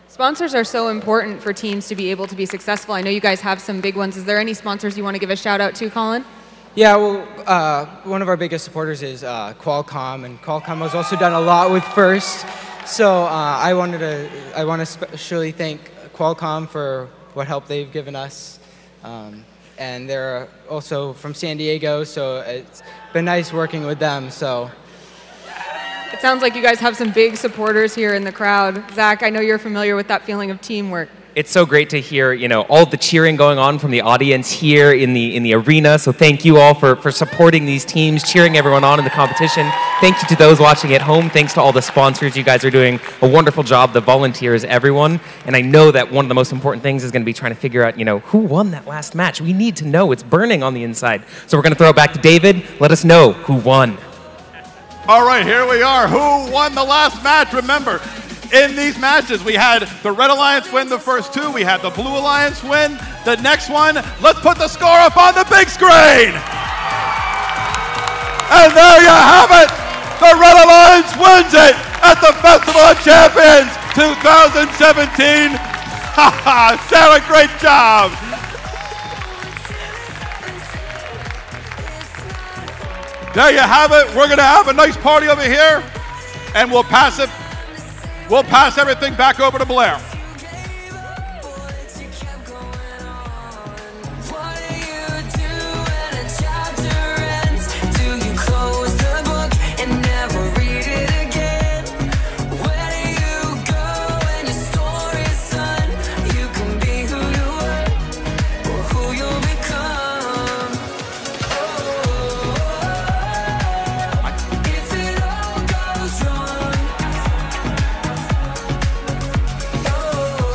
[SPEAKER 1] Sponsors are so important for teams to be able to be successful. I know you guys have some big ones. Is there any sponsors you want to give a shout out to, Colin?
[SPEAKER 20] Yeah, well, one of our biggest supporters is Qualcomm, and Qualcomm has also done a lot with FIRST. So I want to especially thank Qualcomm for what help they've given us. And they're also from San Diego, so it's been nice working with them. So
[SPEAKER 1] it sounds like you guys have some big supporters here in the crowd. Zach, I know you're familiar with that feeling of teamwork.
[SPEAKER 2] It's so great to hear, you know, all the cheering going on from the audience here in the arena. So thank you all for supporting these teams, cheering everyone on in the competition. Thank you to those watching at home. Thanks to all the sponsors. You guys are doing a wonderful job. The volunteers, everyone. And I know that one of the most important things is going to be trying to figure out, you know, who won that last match. We need to know. It's burning on the inside. So we're going to throw it back to David. Let us know who won.
[SPEAKER 4] All right, here we are. Who won the last match? Remember, in these matches, we had the Red Alliance win the first two. We had the Blue Alliance win the next one. Let's put the score up on the big screen. And there you have it. The Red Alliance wins it at the Festival of Champions 2017. Sarah, great job. There you have it. We're going to have a nice party over here, and we'll pass it. We'll pass everything back over to Blair.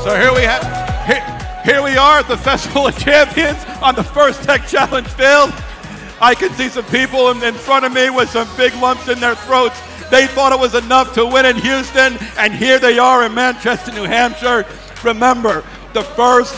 [SPEAKER 4] So here we are at the Festival of Champions on the First Tech Challenge field. I can see some people in front of me with some big lumps in their throats. They thought it was enough to win in Houston, and here they are in Manchester, New Hampshire. Remember, the first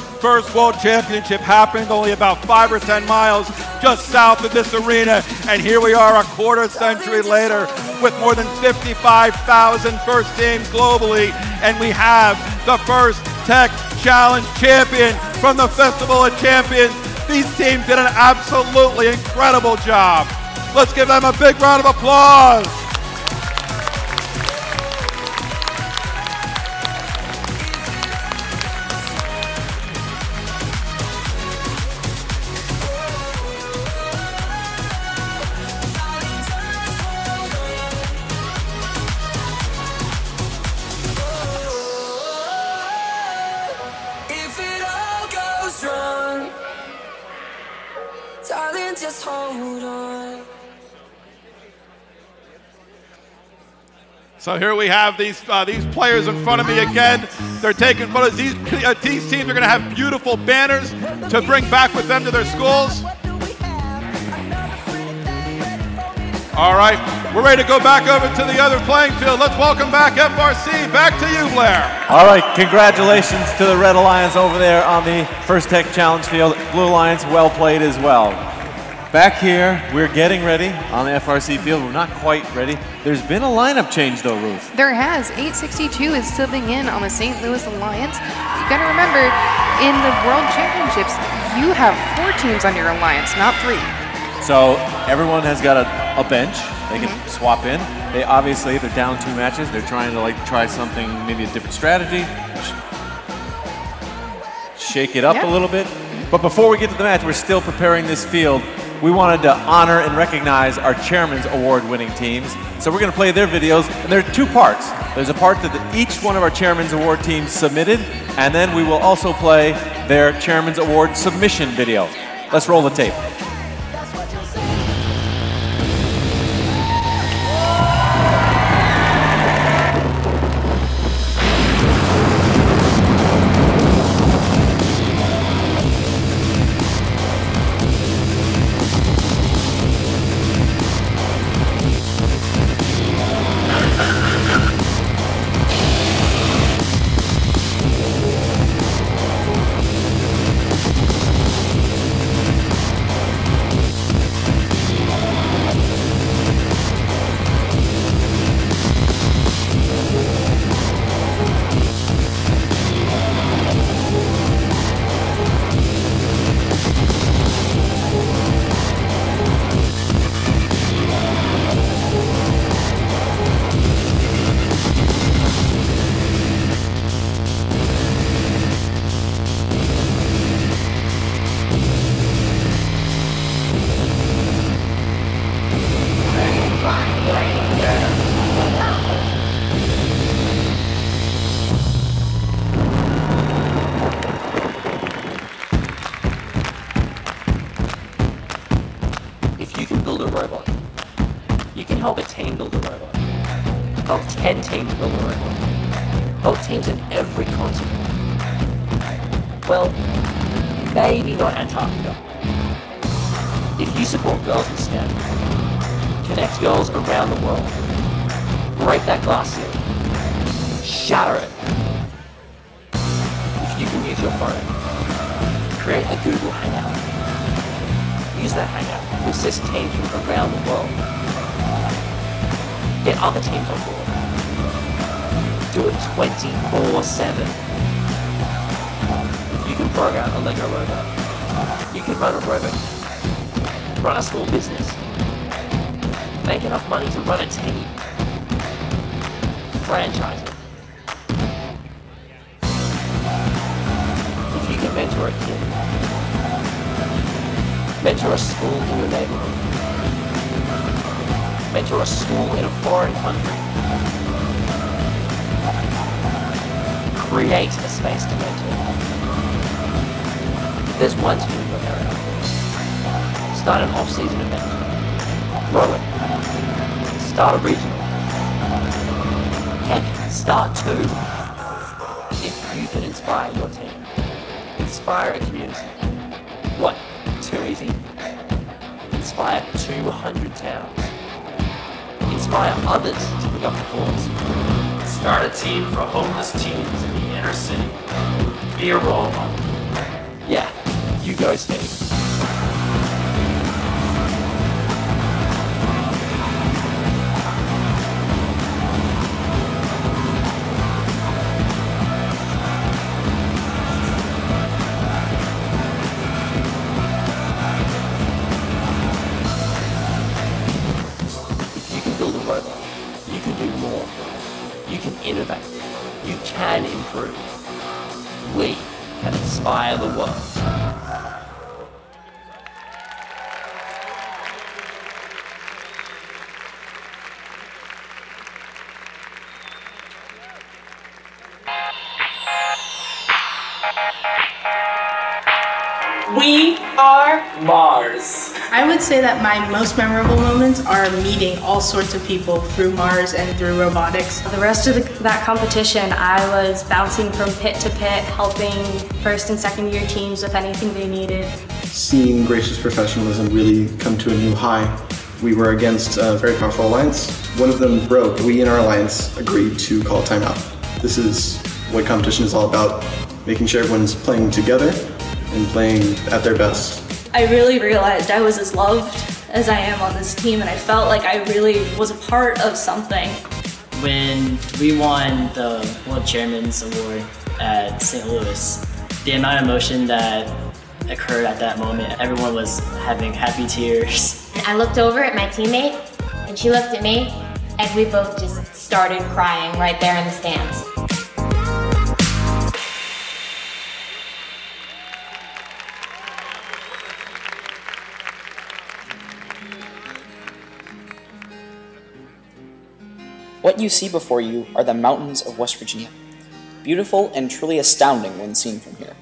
[SPEAKER 4] World Championship happened only about 5 or 10 miles just south of this arena, and here we are a quarter century later with more than 55,000 first teams globally, and we have the First Tech Challenge champion from the Festival of Champions. These teams did an absolutely incredible job. Let's give them a big round of applause.
[SPEAKER 12] Just hold on.
[SPEAKER 4] So here we have these players in front of me again. They're taking photos. These teams are going to have beautiful banners to bring back with them to their schools. All right, we're ready to go back over to the other playing field. Let's welcome back FRC. Back to you, Blair.
[SPEAKER 6] All right, congratulations to the Red Alliance over there on the First Tech Challenge field. Blue Alliance, well played as well. Back here, we're getting ready on the FRC field. We're not quite ready. There's been a lineup change though, Ruth.
[SPEAKER 9] There has. 862 is subbing in on the St. Louis Alliance. You gotta remember, in the World Championships, you have 4 teams on your alliance, not 3.
[SPEAKER 6] So everyone has got a bench. They can swap in. They're down 2 matches. They're trying to try something, maybe a different strategy. Shake it up a little bit. But before we get to the match, we're still preparing this field. We wanted to honor and recognize our Chairman's Award-winning teams. So we're going to play their videos, and there are 2 parts. There's a part that each one of our Chairman's Award teams submitted, and then we will also play their Chairman's Award submission video. Let's roll the tape.
[SPEAKER 18] robot. You can help a team build a robot. Help 10 teams build a robot. Help teams in every continent. Well, maybe not Antarctica. If you support girls in STEM, connect girls around the world, break that glass ceiling, shatter it. If you can use your phone, create a Google Hangout. Use that Hangout to assist teams from around the world. Get other teams on board. Do it 24/7. If you can program a Lego robot, you can run a robot. Run a small business. Make enough money to run a team. Franchise it. If you can mentor a kid, mentor a school in your neighborhood, mentor a school in a foreign country, create a space to mentor. There's one to do in your area. Start an off-season event. Grow it. Start a regional. Heck, start two. If you can inspire your team, inspire a community. What? Too easy? Inspire 200 towns. Inspire others to pick up the cause. Start a team for homeless teens in the inner city. Be a role model. Yeah, you go, Steve. Innovate. You can improve. We can inspire the world.
[SPEAKER 11] We are Mars.
[SPEAKER 21] I would say that my most memorable moments are meeting all sorts of people through Mars and through robotics.
[SPEAKER 22] The rest of that competition, I was bouncing from pit to pit, helping first and second year teams with anything they needed.
[SPEAKER 23] Seeing Gracious professionalism really come to a new high. We were against a very powerful alliance. One of them broke. We in our alliance agreed to call a timeout. This is what competition is all about, making sure everyone's playing together and playing at their best.
[SPEAKER 24] I really realized I was as loved as I am on this team, and I felt like I really was a part of something.
[SPEAKER 25] When we won the World Chairman's Award at St. Louis, the amount of emotion that occurred at that moment, everyone was having happy tears.
[SPEAKER 27] I looked over at my teammate, and she looked at me, and we both just started crying right there in the stands.
[SPEAKER 28] What you see before you are the mountains of West Virginia. Beautiful and truly astounding when seen from here.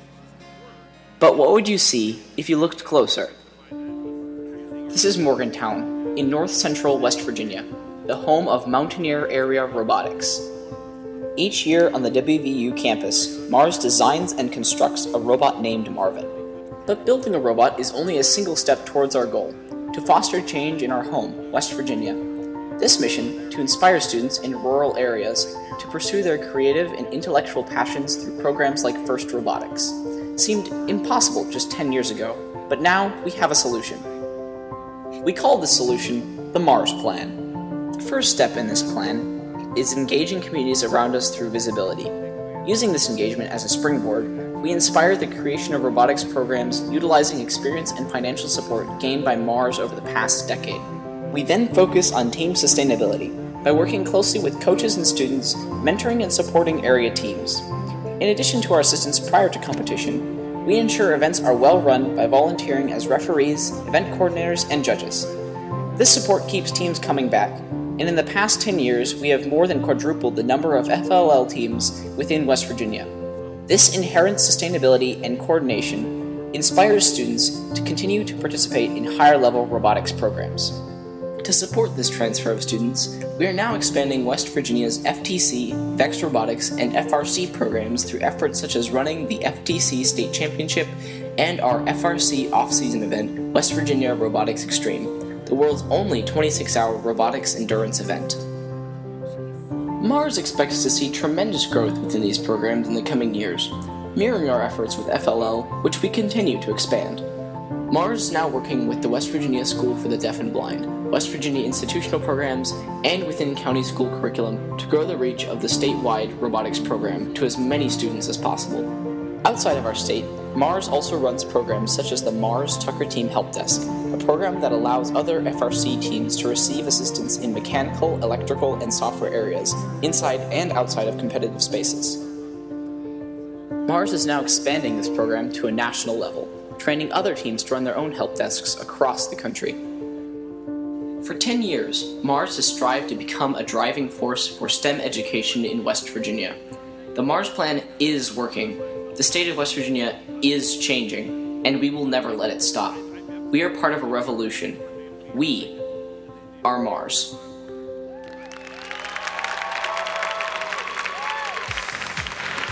[SPEAKER 28] But what would you see if you looked closer? This is Morgantown, in north central West Virginia, the home of Mountaineer Area Robotics. Each year on the WVU campus, Mars designs and constructs a robot named Marvin. But building a robot is only a single step towards our goal, to foster change in our home, West Virginia. This mission, to inspire students in rural areas to pursue their creative and intellectual passions through programs like FIRST Robotics, seemed impossible just 10 years ago, but now we have a solution. We call this solution the Mars Plan. The first step in this plan is engaging communities around us through visibility. Using this engagement as a springboard, we inspire the creation of robotics programs utilizing experience and financial support gained by Mars over the past decade. We then focus on team sustainability by working closely with coaches and students, mentoring and supporting area teams. In addition to our assistance prior to competition, we ensure events are well run by volunteering as referees, event coordinators, and judges. This support keeps teams coming back, and in the past 10 years, we have more than quadrupled the number of FLL teams within West Virginia. This inherent sustainability and coordination inspires students to continue to participate in higher level robotics programs. To support this transfer of students, we are now expanding West Virginia's FTC, VEX Robotics, and FRC programs through efforts such as running the FTC State Championship and our FRC off-season event, West Virginia Robotics Extreme, the world's only 26-hour robotics endurance event. MARS expects to see tremendous growth within these programs in the coming years, mirroring our efforts with FLL, which we continue to expand. MARS is now working with the West Virginia School for the Deaf and Blind, West Virginia institutional programs, and within county school curriculum to grow the reach of the statewide robotics program to as many students as possible. Outside of our state, MARS also runs programs such as the Mars Tucker Team Help Desk, a program that allows other FRC teams to receive assistance in mechanical, electrical, and software areas, inside and outside of competitive spaces. MARS is now expanding this program to a national level, training other teams to run their own help desks across the country. For 10 years, MARS has strived to become a driving force for STEM education in West Virginia. The MARS plan is working. The state of West Virginia is changing, and we will never let it stop. We are part of a revolution. We are MARS.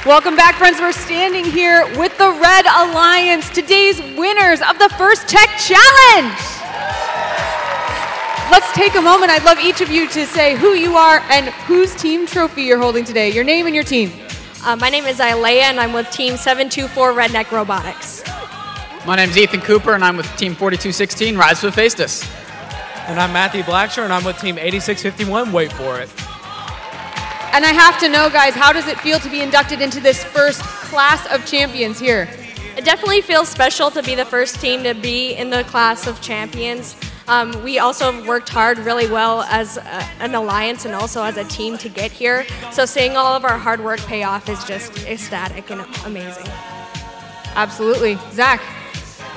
[SPEAKER 1] Welcome back, friends. We're standing here with the Red Alliance, today's winners of the First Tech Challenge. Let's take a moment. I'd love each of you to say who you are and whose team trophy you're holding today. Your name and your team.
[SPEAKER 8] My name is Ilea, and I'm with Team 724 Redneck Robotics.
[SPEAKER 10] My name's Ethan Cooper, and I'm with Team 4216 Rise with Facetus.
[SPEAKER 13] And I'm Matthew Blacksher, and I'm with Team 8651 Wait For It.
[SPEAKER 1] And I have to know, guys, how does it feel to be inducted into this first class of champions here?
[SPEAKER 8] It definitely feels special to be the first team to be in the class of champions. We also have worked hard really well as an alliance and also as a team to get here. So seeing all of our hard work pay off is just ecstatic and amazing.
[SPEAKER 1] Absolutely. Zach?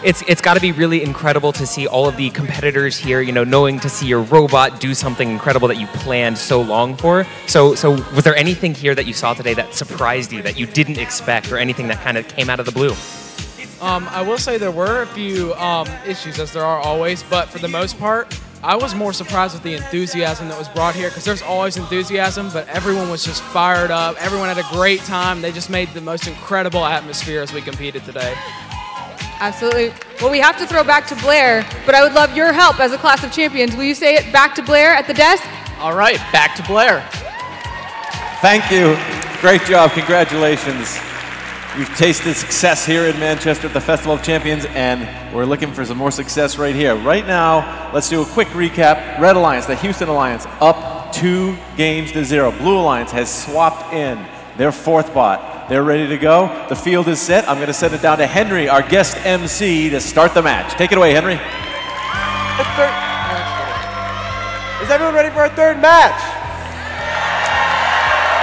[SPEAKER 2] It's got to be really incredible to see all of the competitors here, you know, knowing to see your robot do something incredible that you planned so long for. So was there anything here that you saw today that surprised you, that you didn't expect, or anything that kind of came out of the blue?
[SPEAKER 13] I will say there were a few issues, as there are always, but for the most part, I was more surprised with the enthusiasm that was brought here, because there's always enthusiasm, but everyone was just fired up. Everyone had a great time. They just made the most incredible atmosphere as we competed today.
[SPEAKER 1] Absolutely. Well, we have to throw back to Blair, but I would love your help as a class of champions. Will you say it back to Blair at the desk?
[SPEAKER 10] All right, back to Blair.
[SPEAKER 6] Thank you. Great job. Congratulations. We've tasted success here in Manchester at the Festival of Champions, and we're looking for some more success right here. Right now, let's do a quick recap. Red Alliance, the Houston Alliance, up 2-0. Blue Alliance has swapped in their fourth bot. They're ready to go. The field is set. I'm going to send it down to Henry, our guest MC, to start the match. Take it away, Henry.
[SPEAKER 14] Is everyone ready for our third match?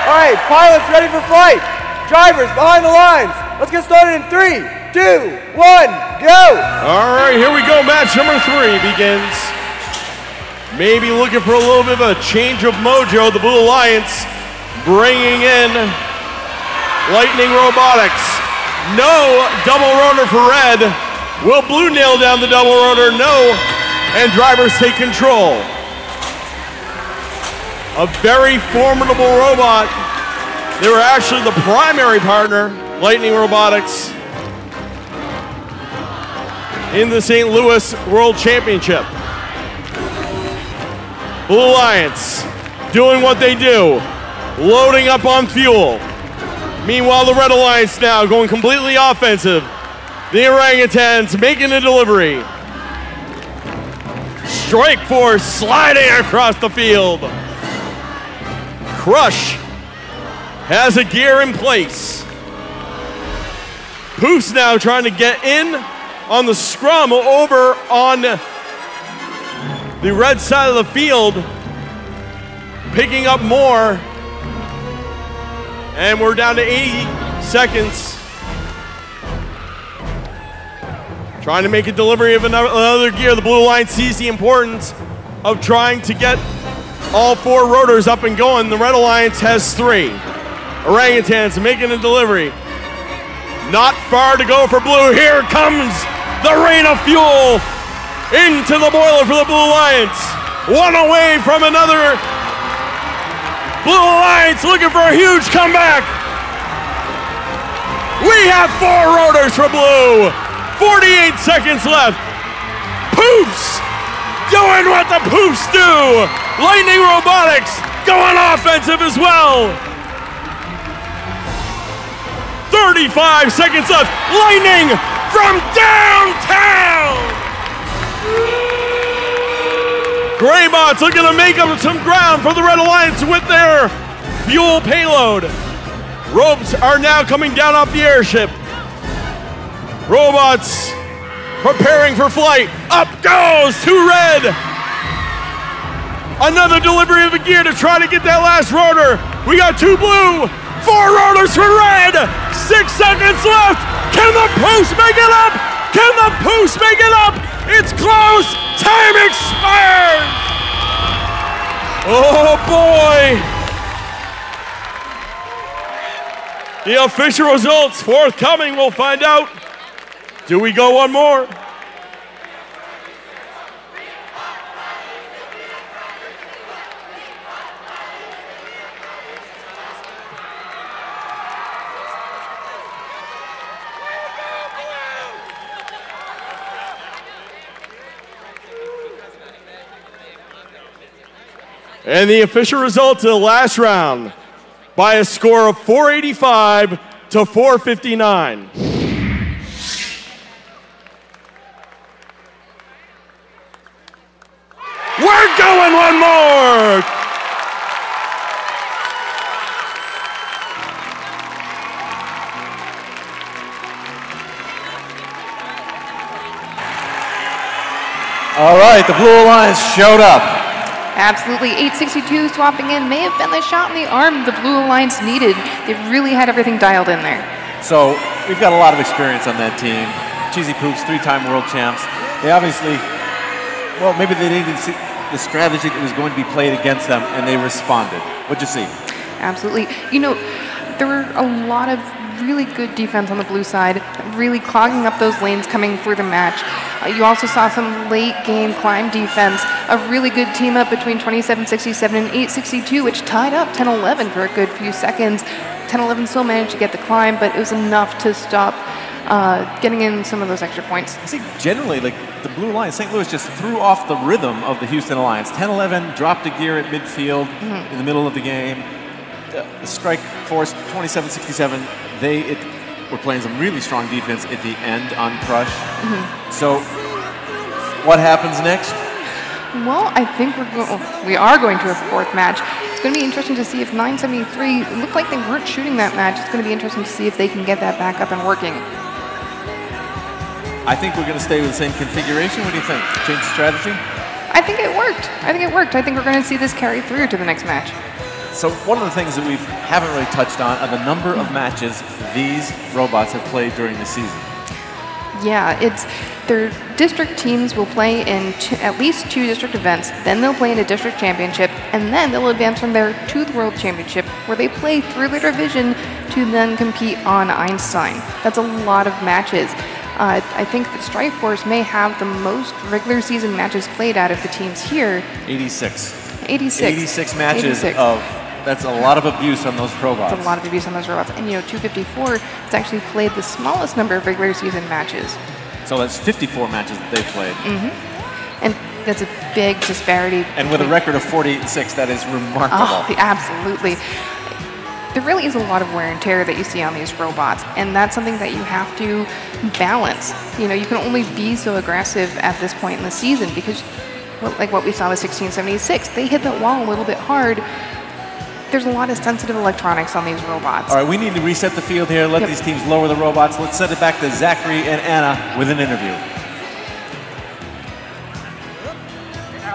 [SPEAKER 14] All right, pilots ready for flight. Drivers behind the lines. Let's get started in 3, 2, 1, go.
[SPEAKER 4] All right, here we go. Match number 3 begins. Maybe looking for a little bit of a change of mojo. The Blue Alliance bringing in Lightning Robotics. No double rotor for red. Will blue nail down the double rotor? No. And drivers take control. A very formidable robot. They were actually the primary partner, Lightning Robotics, in the St. Louis World Championship. Blue Alliance doing what they do, loading up on fuel. Meanwhile, the Red Alliance now going completely offensive. The orangutans making a delivery. Strike Force sliding across the field. Crush has a gear in place. Poof's now trying to get in on the scrum over on the red side of the field, picking up more. And we're down to 80 seconds. Trying to make a delivery of another gear. The Blue Alliance sees the importance of trying to get all 4 rotors up and going. The Red Alliance has 3. Orangutans making a delivery. Not far to go for blue. Here comes the rain of fuel into the boiler for the Blue Alliance.
[SPEAKER 3] One away from another. Blue Alliance looking for a huge comeback. We have 4 rotors for Blue. 48 seconds left. Poofs doing what the Poofs do. Lightning Robotics going offensive as well. 35 seconds left. Lightning from downtown. Greybots looking to make up some ground for the Red Alliance with their fuel payload. Ropes are now coming down off the airship. Robots preparing for flight. Up goes to Red. Another delivery of the gear to try to get that last rotor. We got 2 Blue, 4 rotors for Red. 6 seconds left. Can the Poofs make it up? Can the Poofs make it up? It's close. Time expires. Oh boy. The official results forthcoming. We'll find out. Do we go one more? And the official results of the last round by a score of 485 to 459. We're going one more!
[SPEAKER 6] All right, the Blue Alliance showed up.
[SPEAKER 9] Absolutely. 862 swapping in may have been the shot in the arm the Blue Alliance needed. They really had everything dialed in there.
[SPEAKER 6] So we've got a lot of experience on that team. Cheesy Poofs, 3-time world champs. They obviously, well, maybe they didn't see the strategy that was going to be played against them, and they responded. What'd you see?
[SPEAKER 9] Absolutely. You know, there were a lot of really good defense on the blue side, really clogging up those lanes coming through the match. You also saw some late game climb defense, a really good team up between 2767 and 862, which tied up 10-11 for a good few seconds. 10-11 still managed to get the climb, but it was enough to stop getting in some of those extra points.
[SPEAKER 6] I think generally, like the Blue Alliance, St. Louis just threw off the rhythm of the Houston Alliance. 10-11 dropped a gear at midfield in the middle of the game. The strike force 2767, they were playing some really strong defense at the end on Crush. So what happens next?
[SPEAKER 9] Well, I think we are going to a 4th match. It's going to be interesting to see if 973, it looked like they weren't shooting that match. It's going to be interesting to see if they can get that back up and working.
[SPEAKER 6] I think we're going to stay with the same configuration. What do you think? Change the strategy?
[SPEAKER 9] I think it worked. I think it worked. I think we're going to see this carry through to the next match.
[SPEAKER 6] So one of the things that we haven't really touched on are the number of matches these robots have played during the season.
[SPEAKER 9] Yeah, their district teams will play in at least 2 district events, then they'll play in a district championship, and then they'll advance from there to the World Championship, where they play through their division to then compete on Einstein. That's a lot of matches. I think that Strike Force may have the most regular season matches played out of the teams here.
[SPEAKER 6] 86.
[SPEAKER 9] 86
[SPEAKER 6] matches
[SPEAKER 9] 86.
[SPEAKER 6] of, that's a lot of abuse on those robots.
[SPEAKER 9] That's a lot of abuse on those robots. And you know, 254 has actually played the smallest number of regular season matches.
[SPEAKER 6] So that's 54 matches that they've played.
[SPEAKER 9] And that's a big disparity.
[SPEAKER 6] And with a record of 48-6, that is remarkable.
[SPEAKER 9] Oh, absolutely. There really is a lot of wear and tear that you see on these robots, and that's something that you have to balance. You know, you can only be so aggressive at this point in the season because, well, like what we saw with 1676, they hit that wall a little bit hard. There's a lot of sensitive electronics on these robots.
[SPEAKER 6] All right, we need to reset the field here, let these teams lower the robots. Let's send it back to Zachary and Anna with an interview.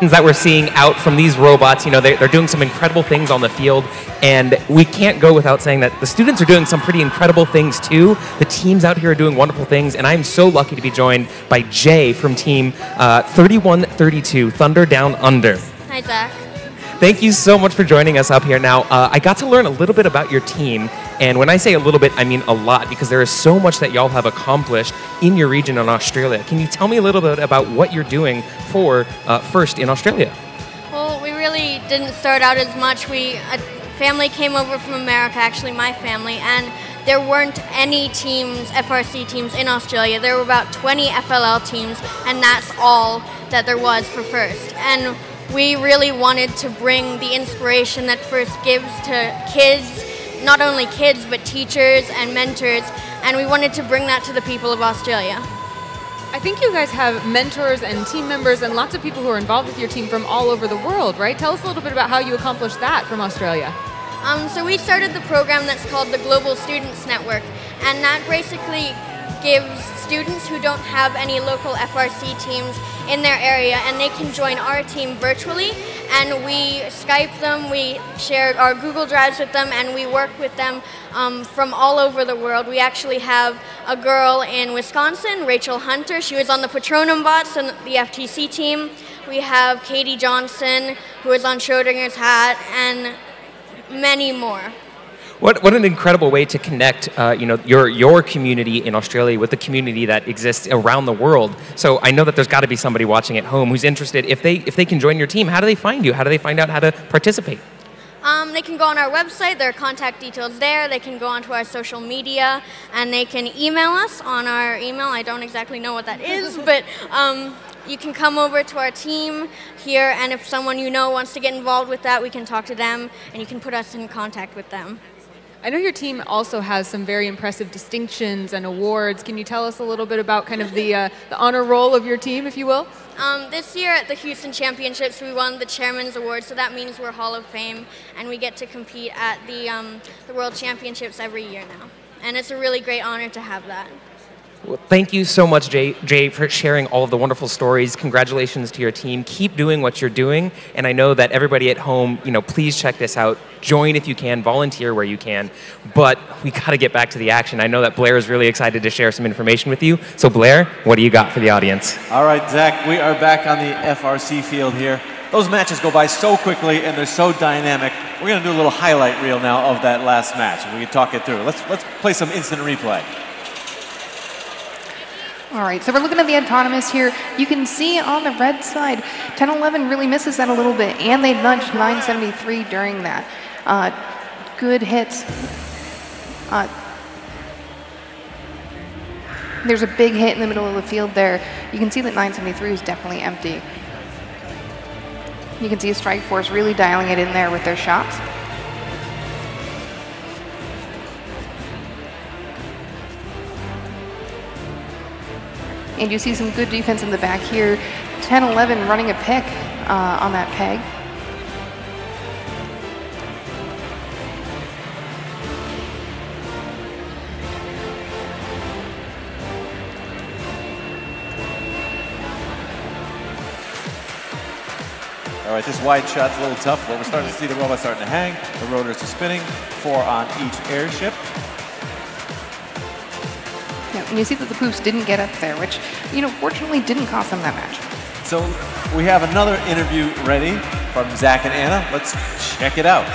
[SPEAKER 2] That we're seeing out from these robots, you know, they're doing some incredible things on the field, and we can't go without saying that the students are doing some pretty incredible things too. The teams out here are doing wonderful things, and I'm so lucky to be joined by Jay from team 3132, Thunder Down Under.
[SPEAKER 5] Hi, Zach.
[SPEAKER 2] Thank you so much for joining us up here. Now, I got to learn a little bit about your team, and when I say a little bit, I mean a lot, because there is so much that y'all have accomplished in your region in Australia. Can you tell me a little bit about what you're doing for FIRST in Australia?
[SPEAKER 5] really didn't start out as much. A family came over from America, actually my family, and there weren't any teams, FRC teams in Australia. There were about 20 FLL teams, and that's all that there was for First. And we really wanted to bring the inspiration that First gives to kids, not only kids, but teachers and mentors, and we wanted to bring that to the people of Australia.
[SPEAKER 1] I think you guys have mentors and team members and lots of people who are involved with your team from all over the world, right? Tell us a little bit about how you accomplished that from Australia.
[SPEAKER 5] So we started the program that's called the Global Students Network, and that basically gives students who don't have any local FRC teams in their area, and they can join our team virtually, and we Skype them, we share our Google Drives with them, and we work with them from all over the world. We actually have a girl in Wisconsin, Rachel Hunter. She was on the Patronum bots and the FTC team. We have Katie Johnson, who is on Schrodinger's hat, and many more.
[SPEAKER 2] What an incredible way to connect, your community in Australia with the community that exists around the world. So I know that there's got to be somebody watching at home who's interested. If they can join your team, how do they find you? How do they find out how to participate?
[SPEAKER 5] They can go on our website. There are contact details there. They can go onto our social media, and they can email us on our email. I don't exactly know what that is, but you can come over to our team here, and if someone you know wants to get involved with that, we can talk to them, and you can put us in contact with them.
[SPEAKER 1] I know your team also has some very impressive distinctions and awards. Can you tell us a little bit about kind of the honor roll of your team, if you will?
[SPEAKER 5] This year at the Houston Championships, we won the Chairman's Award, so that means we're Hall of Fame, and we get to compete at the World Championships every year now. And it's a really great honor to have that.
[SPEAKER 2] Well, thank you so much, Jay, for sharing all of the wonderful stories. Congratulations to your team. Keep doing what you're doing. And I know that everybody at home, please check this out. Join if you can, volunteer where you can. But we got to get back to the action. I know that Blair is really excited to share some information with you. So Blair, what do you got for the audience?
[SPEAKER 6] All right, Zach, we are back on the FRC field here. Those matches go by so quickly and they're so dynamic. We're going to do a little highlight reel now of that last match, and we can talk it through. Let's play some instant replay.
[SPEAKER 9] All right, so we're looking at the autonomous here. You can see on the red side, 10-11 really misses that a little bit, and they nudged 973 during that. Good hits. There's a big hit in the middle of the field there. You can see that 973 is definitely empty. You can see Strike Force really dialing it in there with their shots. And you see some good defense in the back here. 10-11 running a pick on that peg.
[SPEAKER 6] All right, this wide shot's a little tough, but we're starting to see the robot starting to hang. The rotors are spinning, 4 on each airship.
[SPEAKER 9] Yeah, and you see that the poofs didn't get up there, which, fortunately didn't cost them that match.
[SPEAKER 6] So we have another interview ready from Zach and Anna. Let's check it out.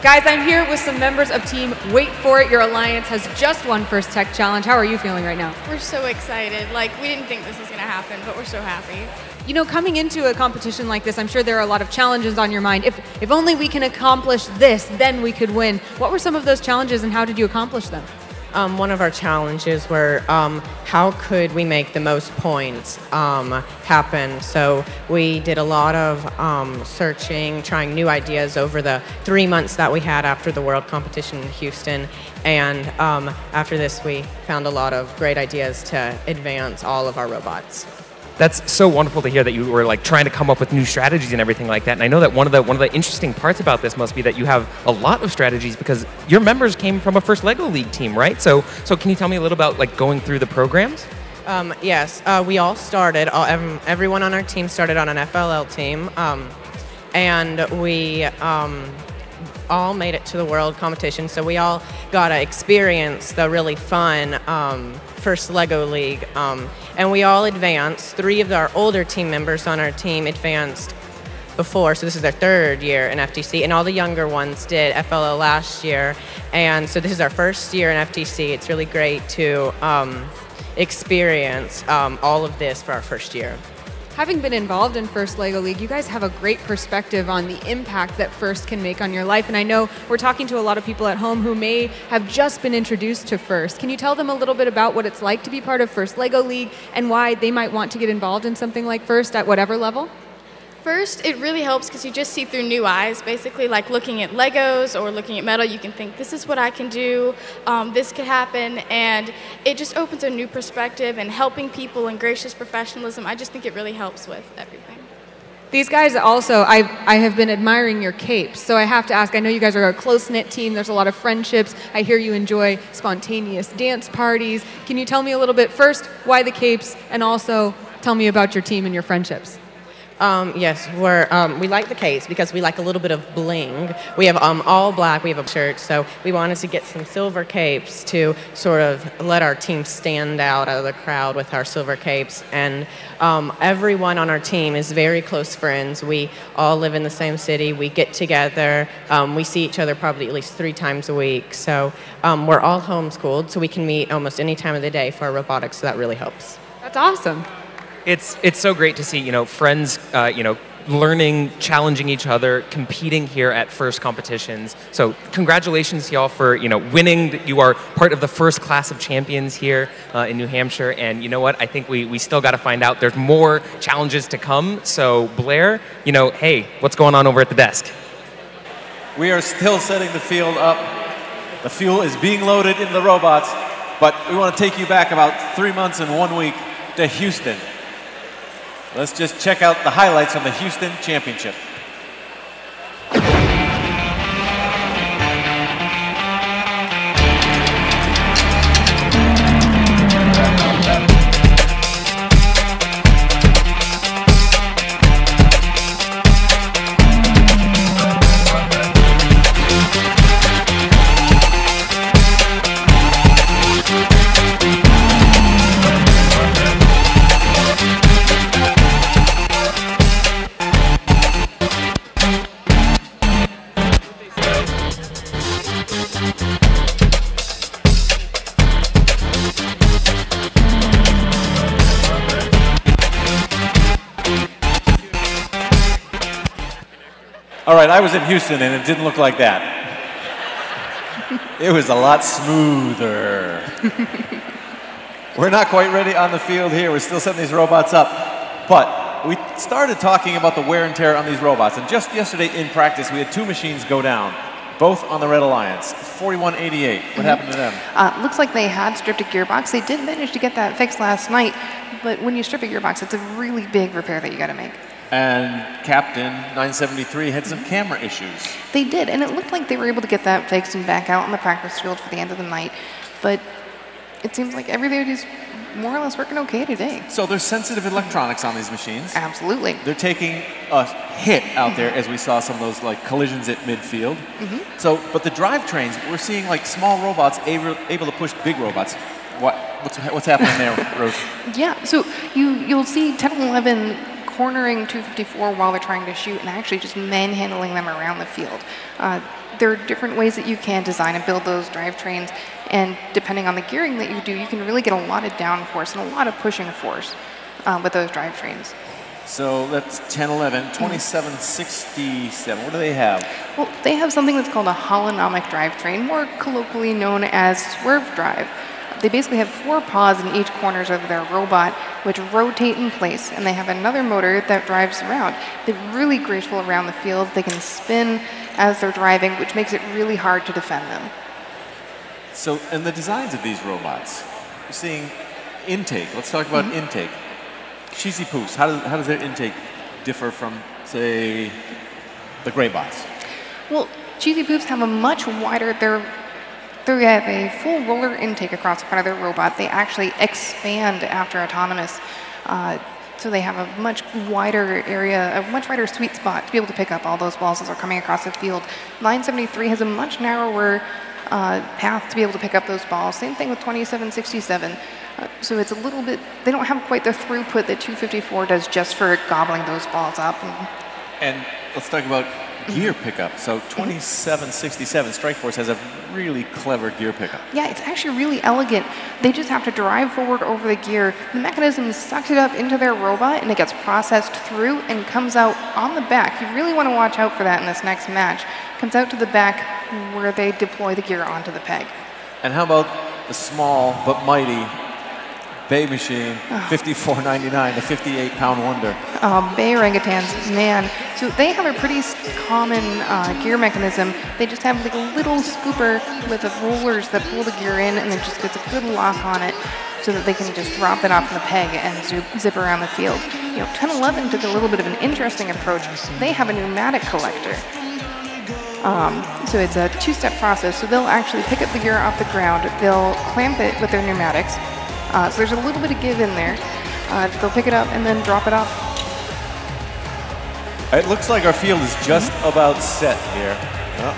[SPEAKER 1] Guys, I'm here with some members of Team Wait For It. Your alliance has just won First Tech Challenge. How are you feeling right now?
[SPEAKER 7] We're so excited. We didn't think this was going to happen, but we're so happy.
[SPEAKER 1] Coming into a competition like this, I'm sure there are a lot of challenges on your mind. If only we can accomplish this, then we could win. What were some of those challenges, and how did you accomplish them?
[SPEAKER 15] One of our challenges were how could we make the most points happen. So we did a lot of searching, trying new ideas over the 3 months that we had after the World Competition in Houston. And after this, we found a lot of great ideas to advance all of our robots.
[SPEAKER 2] That's so wonderful to hear that you were trying to come up with new strategies and everything like that. And I know that one of the interesting parts about this must be that you have a lot of strategies because your members came from a First Lego League team, right? So can you tell me a little about going through the programs?
[SPEAKER 15] Yes, we all started. Everyone on our team started on an FLL team, and we all made it to the World Competition. So we all got to experience the really fun First Lego League. And we all advanced. 3 of our older team members on our team advanced before, so this is their 3rd year in FTC, and all the younger ones did FLL last year. And so this is our 1st year in FTC. It's really great to experience all of this for our 1st year.
[SPEAKER 1] Having been involved in First LEGO League, you guys have a great perspective on the impact that First can make on your life. And I know we're talking to a lot of people at home who may have just been introduced to First. Can you tell them a little bit about what it's like to be part of First LEGO League and why they might want to get involved in something like First at whatever level?
[SPEAKER 7] First, it really helps because you just see through new eyes. Basically, like looking at Legos or looking at metal, you can think, this is what I can do, this could happen, and it just opens a new perspective, and helping people and gracious professionalism, I just think it really helps with everything.
[SPEAKER 1] These guys also, I have been admiring your capes, so I have to ask, I know you guys are a close-knit team, there's a lot of friendships, I hear you enjoy spontaneous dance parties. Can you tell me a little bit, first, why the capes, and also tell me about your team and your friendships?
[SPEAKER 15] Yes, we like the capes because we like a little bit of bling. We have all black, we have a shirt, so we wanted to get some silver capes to sort of let our team stand out of the crowd with our silver capes. And everyone on our team is very close friends. We all live in the same city. We get together. We see each other probably at least 3 times a week. So we're all homeschooled, so we can meet almost any time of the day for our robotics, so that really helps.
[SPEAKER 1] That's awesome.
[SPEAKER 2] It's so great to see, friends, learning, challenging each other, competing here at First competitions. So congratulations to y'all for, winning. You are part of the first class of champions here in New Hampshire. And you know what? I think we still got to find out. There's more challenges to come. So Blair, hey, what's going on over at the desk?
[SPEAKER 6] We are still setting the field up. The fuel is being loaded in the robots. But we want to take you back about 3 months and 1 week to Houston. Let's just check out the highlights from the Houston Championship. All right, I was in Houston and it didn't look like that. It was a lot smoother. We're not quite ready on the field here. We're still setting these robots up. But we started talking about the wear and tear on these robots. And just yesterday in practice, we had 2 machines go down, both on the Red Alliance. 4188. What happened to them?
[SPEAKER 9] Looks like they had stripped a gearbox. They did manage to get that fixed last night. But when you strip a gearbox, it's a really big repair that you got to make.
[SPEAKER 6] And Captain 973 had some camera issues.
[SPEAKER 9] They did, and it looked like they were able to get that fixed and back out on the practice field for the end of the night. But it seems like everything is more or less working okay today.
[SPEAKER 6] So there's sensitive electronics on these machines.
[SPEAKER 9] Absolutely.
[SPEAKER 6] They're taking a hit out there, as we saw some of those collisions at midfield. So, but the drivetrains, we're seeing small robots able to push big robots. What's happening there, Rose?
[SPEAKER 9] Yeah, so you'll see 10 and 11 cornering 254 while they're trying to shoot and actually just manhandling them around the field. There are different ways that you can design and build those drivetrains, and depending on the gearing that you do, you can really get a lot of downforce and a lot of pushing force with those drivetrains.
[SPEAKER 6] So that's 1011, 2767. What do they have?
[SPEAKER 9] Well, they have something that's called a holonomic drivetrain, more colloquially known as swerve drive. They basically have 4 paws in each corners of their robot, which rotate in place, and they have another motor that drives around. They're really graceful around the field. They can spin as they're driving, which makes it really hard to defend them.
[SPEAKER 6] So, and the designs of these robots, you're seeing intake. Let's talk about intake. Cheesy Poofs, how does their intake differ from, say, the Greybots?
[SPEAKER 9] Well, Cheesy Poofs have a much wider, they have a full roller intake across the front of their robot. They actually expand after autonomous, so they have a much wider area, a much wider sweet spot to be able to pick up all those balls as they're coming across the field. 973 has a much narrower path to be able to pick up those balls. Same thing with 2767. So it's a little bit, they don't have quite the throughput that 254 does just for gobbling those balls up.
[SPEAKER 6] And let's talk about gear pickup. So 2767, Strikeforce has a really clever gear pickup.
[SPEAKER 9] Yeah, it's actually really elegant. They just have to drive forward over the gear. The mechanism sucks it up into their robot, and it gets processed through and comes out on the back. You really want to watch out for that in this next match. Comes out to the back where they deploy the gear onto the peg.
[SPEAKER 6] And how about the small but mighty Bay Machine, $54.99, the 58-pound wonder.
[SPEAKER 9] Bay orangutans, man. So they have a pretty common gear mechanism. They just have like a little scooper with the rollers that pull the gear in, and it just gets a good lock on it so that they can just drop it off the peg and zip around the field. You know, 1011 took a little bit of an interesting approach. They have a pneumatic collector. So it's a two-step process. So they'll actually pick up the gear off the ground. They'll clamp it with their pneumatics. So there's a little bit of give in there. They'll pick it up and then drop it off.
[SPEAKER 6] It looks like our field is just about set here. Oh,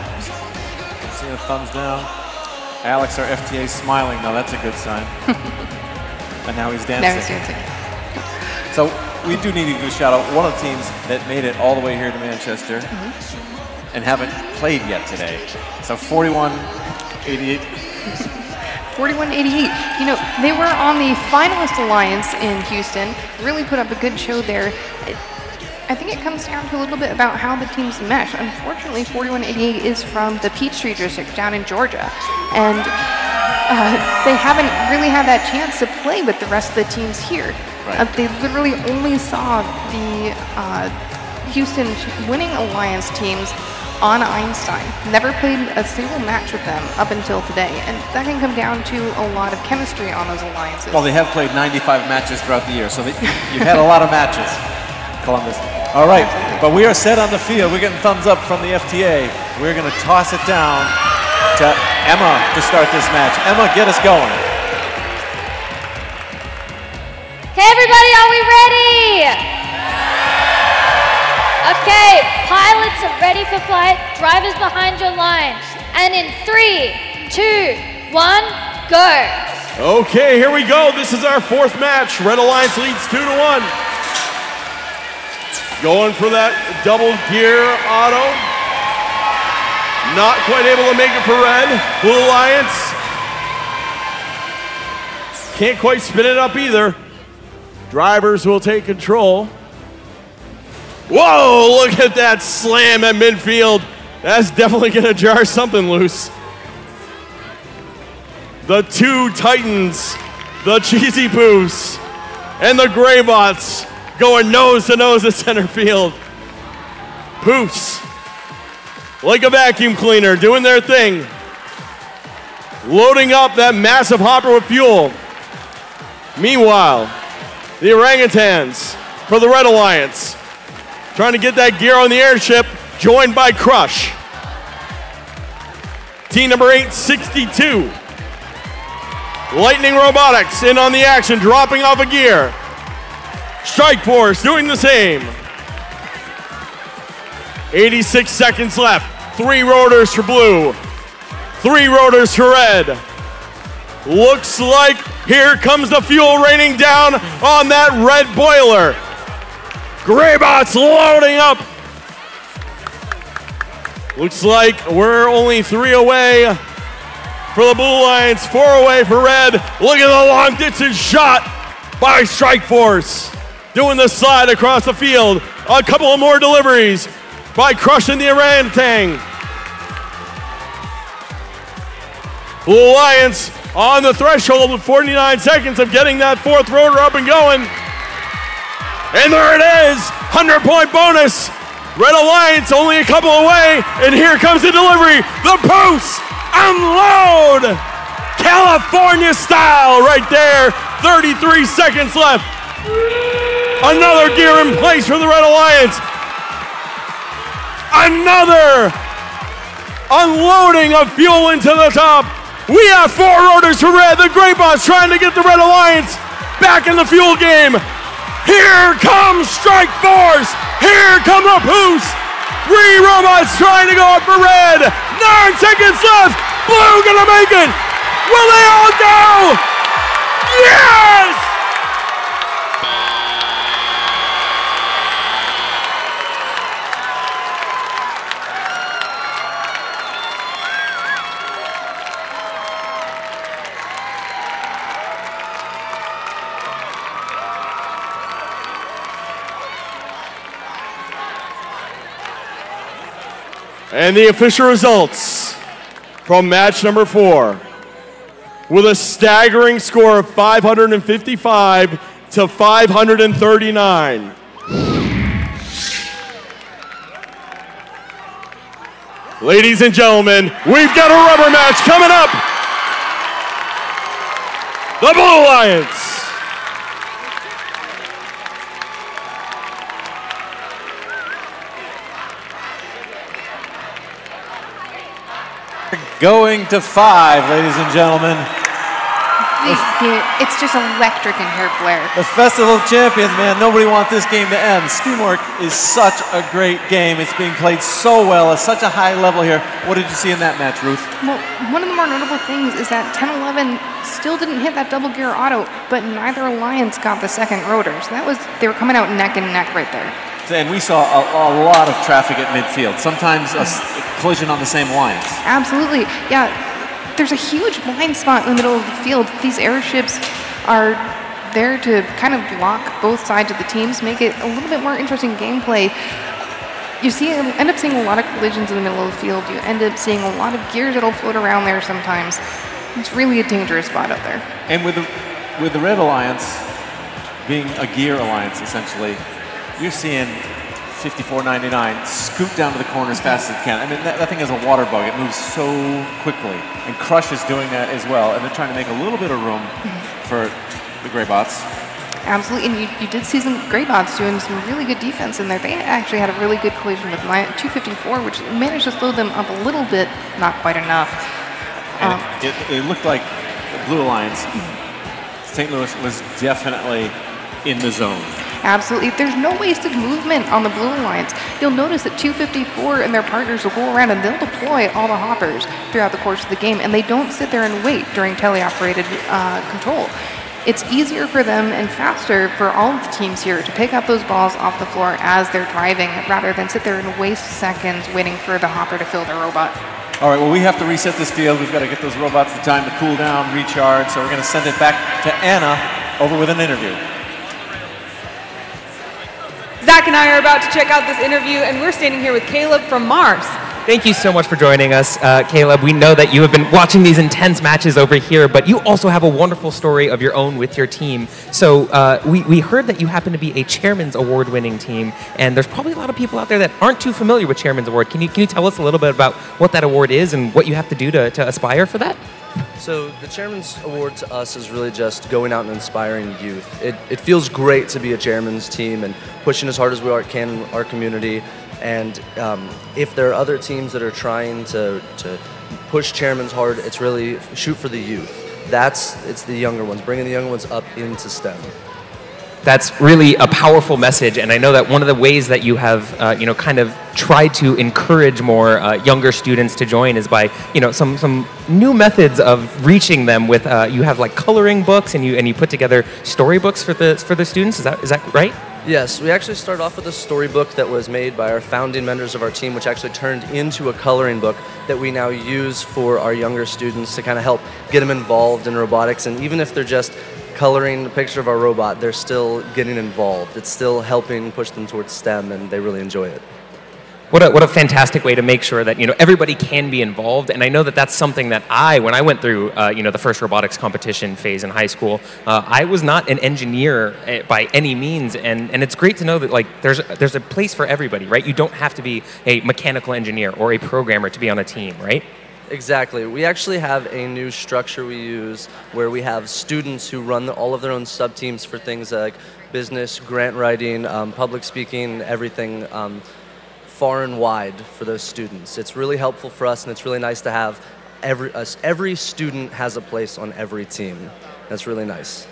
[SPEAKER 6] see the thumbs down. Alex, our FTA, is smiling. No, that's a good sign. And now he's dancing.
[SPEAKER 9] Now he's dancing.
[SPEAKER 6] So we do need to give a shout out. One of the teams that made it all the way here to Manchester and haven't played yet today. So 41-88.
[SPEAKER 9] 41-88. You know, they were on the finalist alliance in Houston, really put up a good show there. I think it comes down to a little bit about how the teams mesh. Unfortunately, 41-88 is from the Peachtree district down in Georgia, and they haven't really had that chance to play with the rest of the teams here.
[SPEAKER 6] Right.
[SPEAKER 9] They literally only saw the Houston winning alliance teams on Einstein. Never played a single match with them up until today, and that can come down to a lot of chemistry on those alliances.
[SPEAKER 6] Well, they have played 95 matches throughout the year, so you've had a lot of matches, Columbus. All right, but we are set on the field. We're getting thumbs up from the FTA. We're going to toss it down to Emma to start this match. Emma, get us going.
[SPEAKER 11] Okay, everybody, are we ready? Okay, pilots are ready for flight. Drivers behind your line. And in 3, 2, 1, go.
[SPEAKER 3] Okay, here we go. This is our fourth match. Red Alliance leads 2-1. Going for that double gear auto. Not quite able to make it for Red. Blue Alliance can't quite spin it up either. Drivers will take control. Whoa, look at that slam at midfield. That's definitely going to jar something loose. The two Titans, the Cheesy Poofs, and the Greybots going nose to nose at center field. Poofs, like a vacuum cleaner, doing their thing. Loading up that massive hopper with fuel. Meanwhile, the orangutans for the Red Alliance trying to get that gear on the airship, joined by Crush. Team number 862. Lightning Robotics in on the action, dropping off a gear. Strikeforce doing the same. 86 seconds left. 3 rotors for blue. 3 rotors for red. Looks like here comes the fuel raining down on that red boiler. Greybots loading up. Looks like we're only 3 away for the Blue Alliance, 4 away for red. Look at the long distance shot by Strikeforce. Doing the slide across the field. A couple of more deliveries by crushing the orangutan. Blue Alliance on the threshold with 49 seconds of getting that 4th rotor up and going. And there it is, 100-point bonus. Red Alliance only a couple away, and here comes the delivery. The Poofs unload! California style right there, 33 seconds left. Another gear in place for the Red Alliance. Another unloading of fuel into the top. We have 4 rotors for red. The Greybots trying to get the Red Alliance back in the fuel game. Here comes Strikeforce. Here come the Poofs. 3 robots trying to go up for red. 9 seconds left. Blue gonna make it. Will they all go? Yes! And the official results from match number 4. With a staggering score of 555 to 539. Ladies and gentlemen, we've got a rubber match coming up. The Blue Alliance.
[SPEAKER 6] Going to 5, ladies and gentlemen.
[SPEAKER 9] It's just electric in here, Blair.
[SPEAKER 6] The Festival of Champions, man, nobody wants this game to end. Steamwork is such a great game. It's being played so well at such a high level here. What did you see in that match, Ruth?
[SPEAKER 9] Well, one of the more notable things is that 10-11 still didn't hit that double gear auto, but neither alliance got the second rotor. So they were coming out neck and neck right there.
[SPEAKER 6] And we saw a lot of traffic at midfield, sometimes a collision on the same lines.
[SPEAKER 9] Absolutely, yeah. There's a huge blind spot in the middle of the field. These airships are there to kind of block both sides of the teams, make it a little bit more interesting gameplay. You end up seeing a lot of collisions in the middle of the field. You end up seeing a lot of gears that'll float around there sometimes. It's really a dangerous spot up there.
[SPEAKER 6] And with the Red Alliance being a gear alliance, essentially, you're seeing 54.99 scoot down to the corner as fast as it can. I mean, that thing is a water bug. It moves so quickly. And Crush is doing that as well. And they're trying to make a little bit of room for the Greybots.
[SPEAKER 9] Absolutely, and you did see some Greybots doing some really good defense in there. They actually had a really good collision with 254, which managed to slow them up a little bit, not quite enough.
[SPEAKER 6] And it looked like the Blue Alliance, St. Louis was definitely in the zone.
[SPEAKER 9] Absolutely. There's no wasted movement on the Blue Alliance. You'll notice that 254 and their partners will go around and they'll deploy all the hoppers throughout the course of the game, and they don't sit there and wait during teleoperated control. It's easier for them and faster for all of the teams here to pick up those balls off the floor as they're driving rather than sit there and waste seconds waiting for the hopper to fill their robot.
[SPEAKER 6] All right, well, we have to reset this field. We've got to get those robots the time to cool down, recharge, so we're going to send it back to Anna over with an interview.
[SPEAKER 1] Zach and I are about to check out this interview, and we're standing here with Caleb from Mars.
[SPEAKER 2] Thank you so much for joining us, Caleb. We know that you have been watching these intense matches over here, but you also have a wonderful story of your own with your team. So we heard that you happen to be a Chairman's Award-winning team, and there's probably a lot of people out there that aren't too familiar with Chairman's Award. Can you tell us a little bit about what that award is and what you have to do to aspire for that?
[SPEAKER 12] So the Chairman's Award to us is really just going out and inspiring youth. It feels great to be a chairman's team and pushing as hard as we can in our community. And if there are other teams that are trying to push chairmans hard, it's really shoot for the youth. It's the younger ones, bringing the younger ones up into STEM.
[SPEAKER 2] That's really a powerful message, and I know that one of the ways that you have, kind of tried to encourage more younger students to join is by, some new methods of reaching them with. You have like coloring books, and you put together storybooks for the students. Is that right?
[SPEAKER 12] Yes, we actually started off with a storybook that was made by our founding members of our team, which actually turned into a coloring book that we now use for our younger students to kind of help get them involved in robotics. And even if they're just coloring a picture of our robot, they're still getting involved. It's still helping push them towards STEM, and they really enjoy it.
[SPEAKER 2] What a fantastic way to make sure that everybody can be involved, and I know that that's something that when I went through the first robotics competition phase in high school, I was not an engineer by any means, and it's great to know that there's a place for everybody, right? You don't have to be a mechanical engineer or a programmer to be on a team, right?
[SPEAKER 12] Exactly. We actually have a new structure we use where we have students who run all of their own sub-teams for things like business, grant writing, public speaking, everything. Far and wide for those students. It's really helpful for us, and it's really nice to have every student has a place on every team. That's really nice.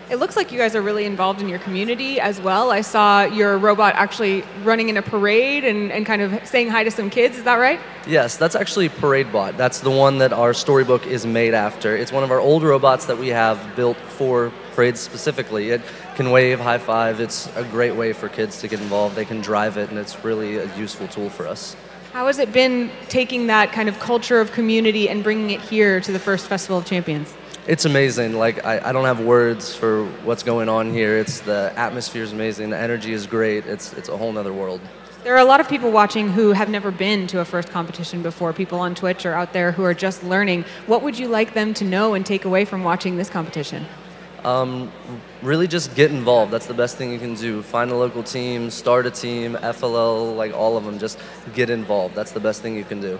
[SPEAKER 1] It looks like you guys are really involved in your community as well. I saw your robot actually running in a parade and kind of saying hi to some kids. Is that right?
[SPEAKER 12] Yes, that's actually Parade Bot. That's the one that our storybook is made after. It's one of our old robots that we have built for parades specifically. It can wave, high five. It's a great way for kids to get involved. They can drive it, and it's really a useful tool for us.
[SPEAKER 1] How has it been taking that kind of culture of community and bringing it here to the first Festival of Champions?
[SPEAKER 12] It's amazing. I don't have words for what's going on here. The atmosphere is amazing. The energy is great. It's a whole nother world.
[SPEAKER 1] There are a lot of people watching who have never been to a first competition before, people on Twitch or out there who are just learning. What would you like them to know and take away from watching this competition?
[SPEAKER 12] Really just get involved. That's the best thing you can do. Find a local team, start a team, FLL, like all of them. Just get involved. That's the best thing you can do.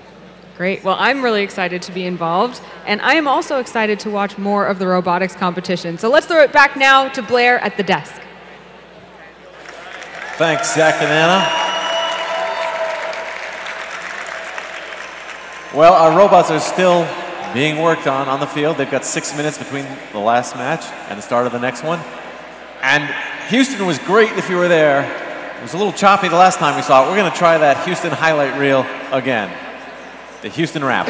[SPEAKER 1] Great. Well, I'm really excited to be involved, and I am also excited to watch more of the robotics competition. So let's throw it back now to Blair at the desk.
[SPEAKER 6] Thanks, Zach and Anna. Well, our robots are still being worked on the field. They've got 6 minutes between the last match and the start of the next one. And Houston was great if you were there. It was a little choppy the last time we saw it. We're going to try that Houston highlight reel again. The Houston Rap.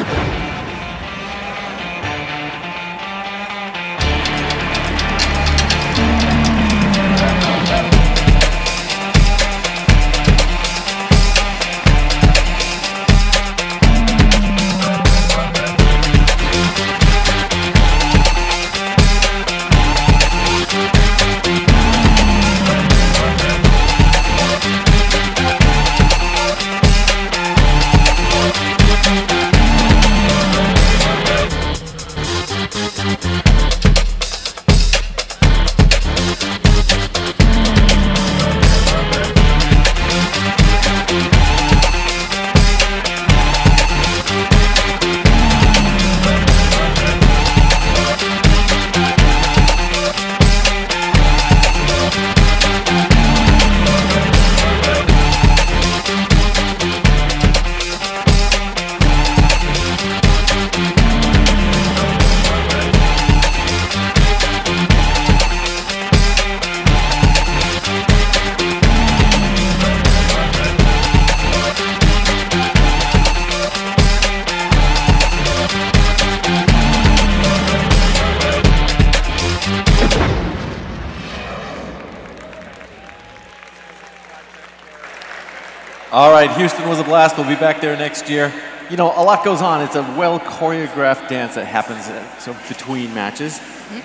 [SPEAKER 6] All right, Houston was a blast. We'll be back there next year. You know, a lot goes on. It's a well-choreographed dance that happens so between matches.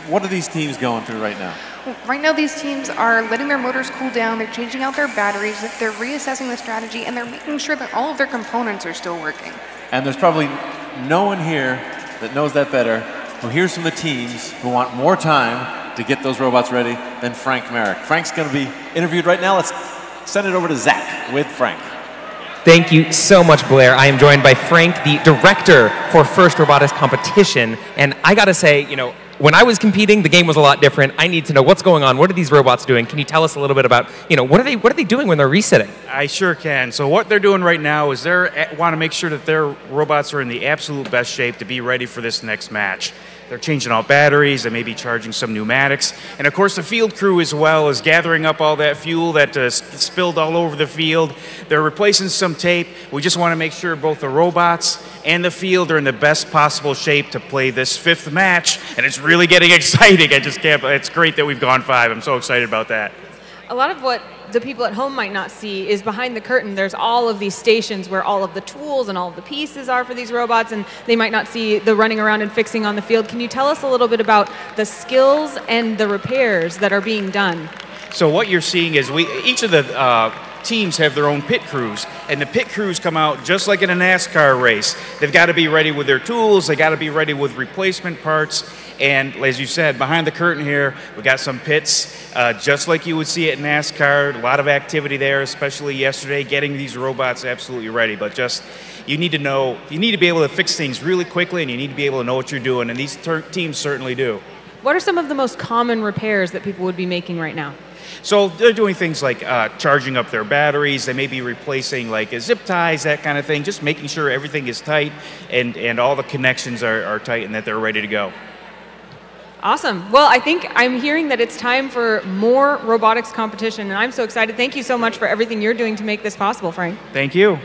[SPEAKER 6] What are these teams going through right now?
[SPEAKER 9] Well, right now, these teams are letting their motors cool down. They're changing out their batteries. They're reassessing the strategy, and they're making sure that all of their components are still working.
[SPEAKER 6] And there's probably no one here that knows that better, who hears from the teams who want more time to get those robots ready than Frank Merrick. Frank's going to be interviewed right now. Let's send it over to Zach with Frank.
[SPEAKER 2] Thank you so much, Blair. I am joined by Frank, the director for First Robotics Competition. And I got to say, you know, when I was competing, the game was a lot different. I need to know what's going on. What are these robots doing? Can you tell us a little bit about, you know, what are they doing when they're resetting?
[SPEAKER 16] I sure can. So what they're doing right now is they want to make sure that their robots are in the absolute best shape to be ready for this next match. They're changing out batteries, they may be charging some pneumatics, and of course the field crew as well is gathering up all that fuel that spilled all over the field. They're replacing some tape. We just want to make sure both the robots and the field are in the best possible shape to play this 5th match, and it's really getting exciting. I just can't, it's great that we've gone 5. I'm so excited about that.
[SPEAKER 1] A lot of what the people at home might not see is behind the curtain. There's all of these stations where all of the tools and all of the pieces are for these robots, and they might not see the running around and fixing on the field. Can you tell us a little bit about the skills and the repairs that are being done?
[SPEAKER 16] So what you're seeing is each of the teams have their own pit crews, and the pit crews come out just like in a NASCAR race. They've got to be ready with their tools, they got to be ready with replacement parts, and as you said, behind the curtain here, we got some pits, just like you would see it in NASCAR. A lot of activity there, especially yesterday, getting these robots absolutely ready. But just, you need to know, you need to be able to fix things really quickly, and you need to be able to know what you're doing, and these teams certainly do.
[SPEAKER 1] What are some of the most common repairs that people would be making right now?
[SPEAKER 16] So they're doing things like charging up their batteries. They may be replacing like zip ties, that kind of thing, just making sure everything is tight and all the connections are tight and that they're ready to go.
[SPEAKER 1] Awesome. Well, I think I'm hearing that it's time for more robotics competition, and I'm so excited. Thank you so much for everything you're doing to make this possible, Frank.
[SPEAKER 16] Thank you.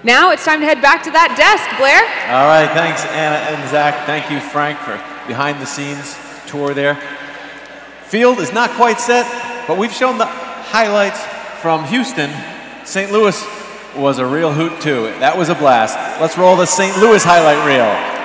[SPEAKER 1] Now it's time to head back to that desk, Blair.
[SPEAKER 6] All right, thanks, Anna and Zach. Thank you, Frank, for behind-the-scenes tour there. Field is not quite set, but we've shown the highlights from Houston. St. Louis was a real hoot, too. That was a blast. Let's roll the St. Louis highlight reel.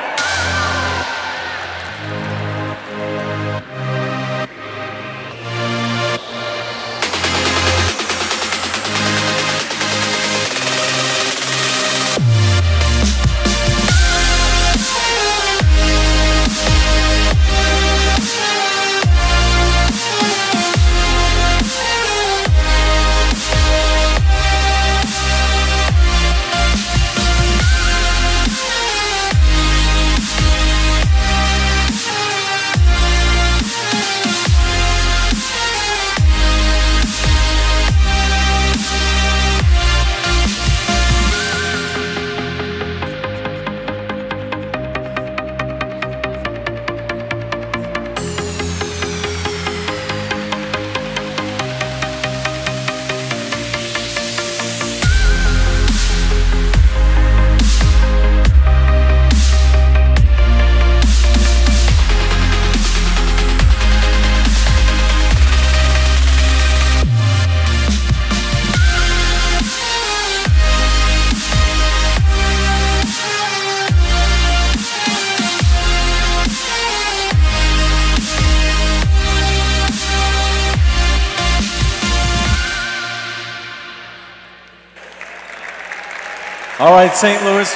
[SPEAKER 6] All right, St. Louis,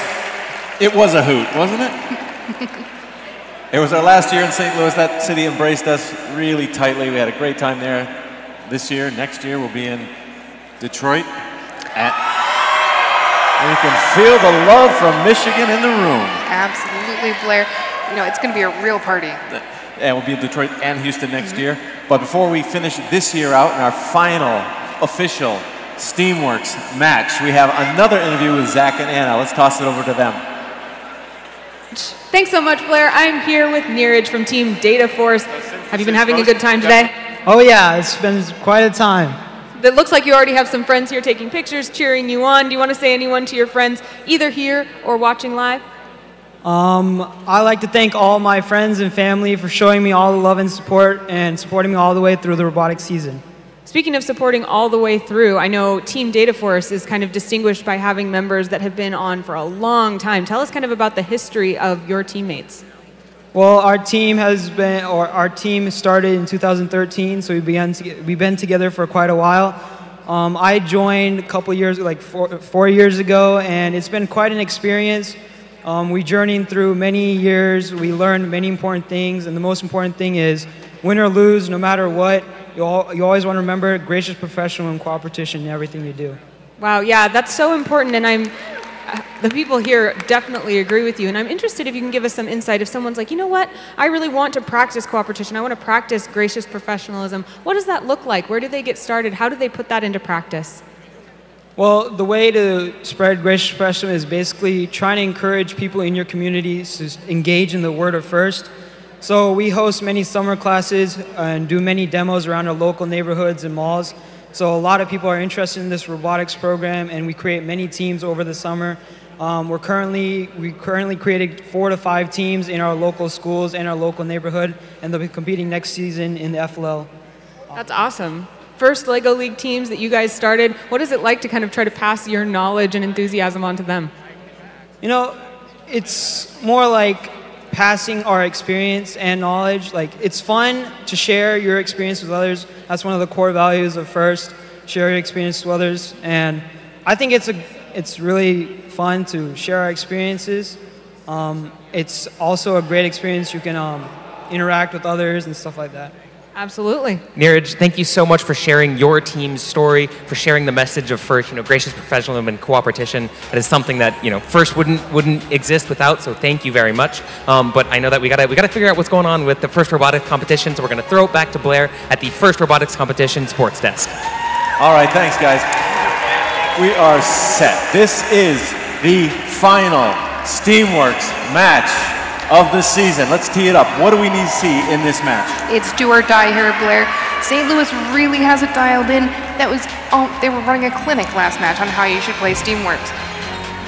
[SPEAKER 6] it was a hoot, wasn't it? It was our last year in St. Louis. That city embraced us really tightly. We had a great time there this year. Next year, we'll be in Detroit. And you can feel the love from Michigan in the room.
[SPEAKER 9] Absolutely, Blair. You know, it's going to be a real party.
[SPEAKER 6] And we'll be in Detroit and Houston next year. But before we finish this year out in our final official Steamworks match, we have another interview with Zach and Anna. Let's toss it over to them.
[SPEAKER 1] Thanks so much, Blair. I'm here with Neeraj from Team Data Force. Have you been having a good time today?
[SPEAKER 17] Oh yeah, it's been quite a time.
[SPEAKER 1] It looks like you already have some friends here taking pictures, cheering you on. Do you want to say anyone to your friends, either here or watching live?
[SPEAKER 17] I'd like to thank all my friends and family for showing me all the love and support and supporting me all the way through the robotics season.
[SPEAKER 1] Speaking of supporting all the way through, I know Team Data Force is kind of distinguished by having members that have been on for a long time. Tell us kind of about the history of your teammates.
[SPEAKER 17] Well, our team started in 2013, so we've been together for quite a while. I joined a couple years, like four years ago, and it's been quite an experience. We journeyed through many years. We learned many important things, and the most important thing is, win or lose, no matter what, you always want to remember gracious, professional, and cooperation in everything you do.
[SPEAKER 1] Wow, yeah, that's so important, and the people here definitely agree with you, and I'm interested if you can give us some insight. If someone's like, you know what, I really want to practice cooperation, I want to practice gracious professionalism, what does that look like? Where do they get started? How do they put that into practice?
[SPEAKER 17] Well, the way to spread gracious professionalism is basically trying to encourage people in your communities to engage in the word of first. So we host many summer classes and do many demos around our local neighborhoods and malls. So a lot of people are interested in this robotics program, and we create many teams over the summer. We currently created 4 to 5 teams in our local schools and our local neighborhood, and they'll be competing next season in the FLL.
[SPEAKER 1] That's awesome. First LEGO League teams that you guys started, what is it like to kind of try to pass your knowledge and enthusiasm on to them?
[SPEAKER 17] You know, it's more like passing our experience and knowledge. Like, it's fun to share your experience with others. That's one of the core values of FIRST, share your experience with others. And I think it's really fun to share our experiences. It's also a great experience. You can interact with others and stuff like that.
[SPEAKER 1] Absolutely.
[SPEAKER 2] Neeraj, thank you so much for sharing your team's story, for sharing the message of FIRST, gracious professionalism and cooperation. That is something that, FIRST wouldn't exist without, so thank you very much. But I know that we gotta figure out what's going on with the FIRST robotics competition, so we're gonna throw it back to Blair at the FIRST robotics competition sports desk.
[SPEAKER 6] All right, thanks guys. We are set. This is the final Steamworks match of the season. Let's tee it up. What do we need to see in this match?
[SPEAKER 9] It's do or die here, Blair. St. Louis really has it dialed in. They were running a clinic last match on how you should play Steamworks.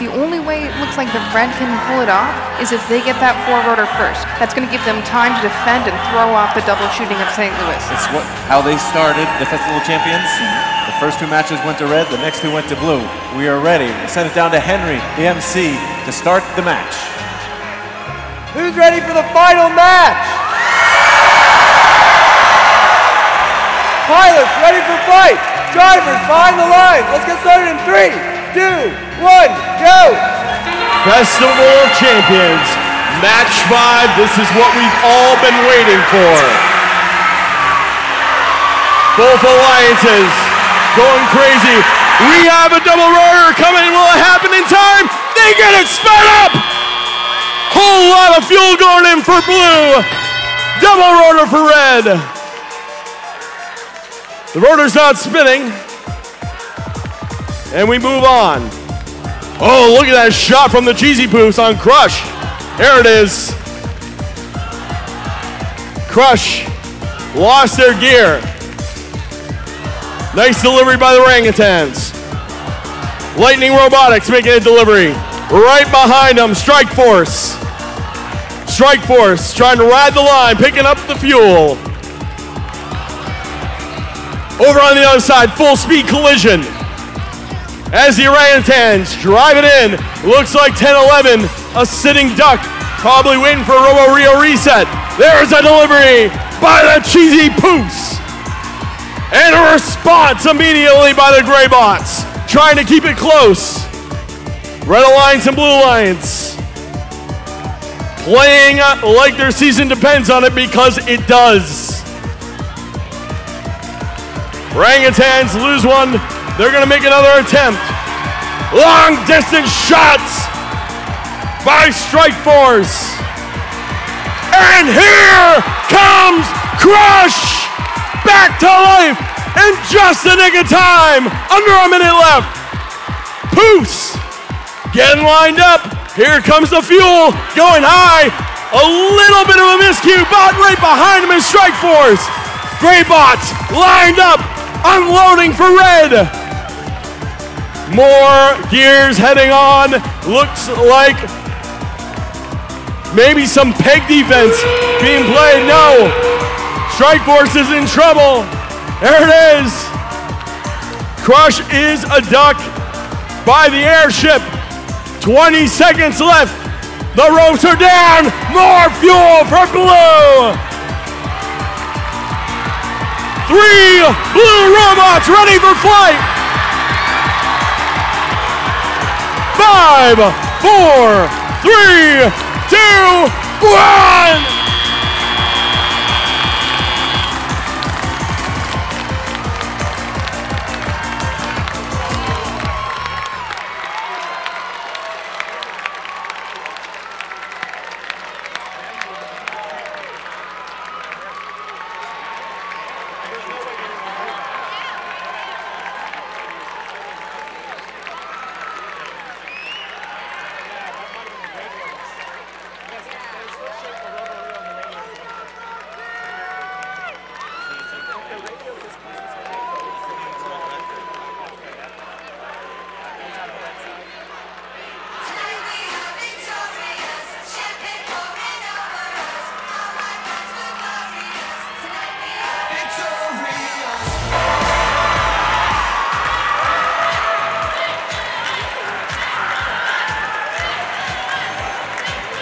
[SPEAKER 9] The only way it looks like the red can pull it off is if they get that 4-rotor first. That's going to give them time to defend and throw off the double shooting of St. Louis.
[SPEAKER 6] It's how they started the Festival Champions. The first 2 matches went to red, the next 2 went to blue. We are ready. We'll send it down to Henry, the MC, to start the match.
[SPEAKER 14] Who's ready for the final match? Pilots, ready for flight. Drivers, behind the lines. Let's get started in 3, 2, 1, go.
[SPEAKER 3] Festival of Champions, Match 5. This is what we've all been waiting for. Both alliances going crazy. We have a double rotor coming. Will it happen in time? They get it sped up. Whole lot of fuel going in for blue. Double rotor for red. The rotor's not spinning. And we move on. Oh, look at that shot from the Cheesy Poofs on Crush. There it is. Crush lost their gear. Nice delivery by the orangutans. Lightning Robotics making a delivery. Right behind them, Strike Force. Strike Force trying to ride the line, picking up the fuel. Over on the other side, full speed collision. As the orangutans drive it in, looks like 10-11, a sitting duck, probably waiting for a Robo Rio reset. There's a delivery by the Cheesy Poofs. And a response immediately by the Gray Bots, trying to keep it close. Red Alliance and Blue Alliance. Playing like their season depends on it, because it does. Orangutans lose one. They're going to make another attempt. Long distance shots by Strike Force. And here comes Crush back to life in just the nick of time. Under a minute left. Poofs getting lined up. Here comes the fuel going high. A little bit of a miscue. Bot right behind him is Strike Force. Greybot lined up, unloading for red. More gears heading on. Looks like maybe some peg defense being played. No. Strike Force is in trouble. There it is. Crush is a duck by the airship. 20 seconds left. The ropes are down. More fuel for Blue. 3 Blue robots ready for flight. 5, 4, 3, 2, 1.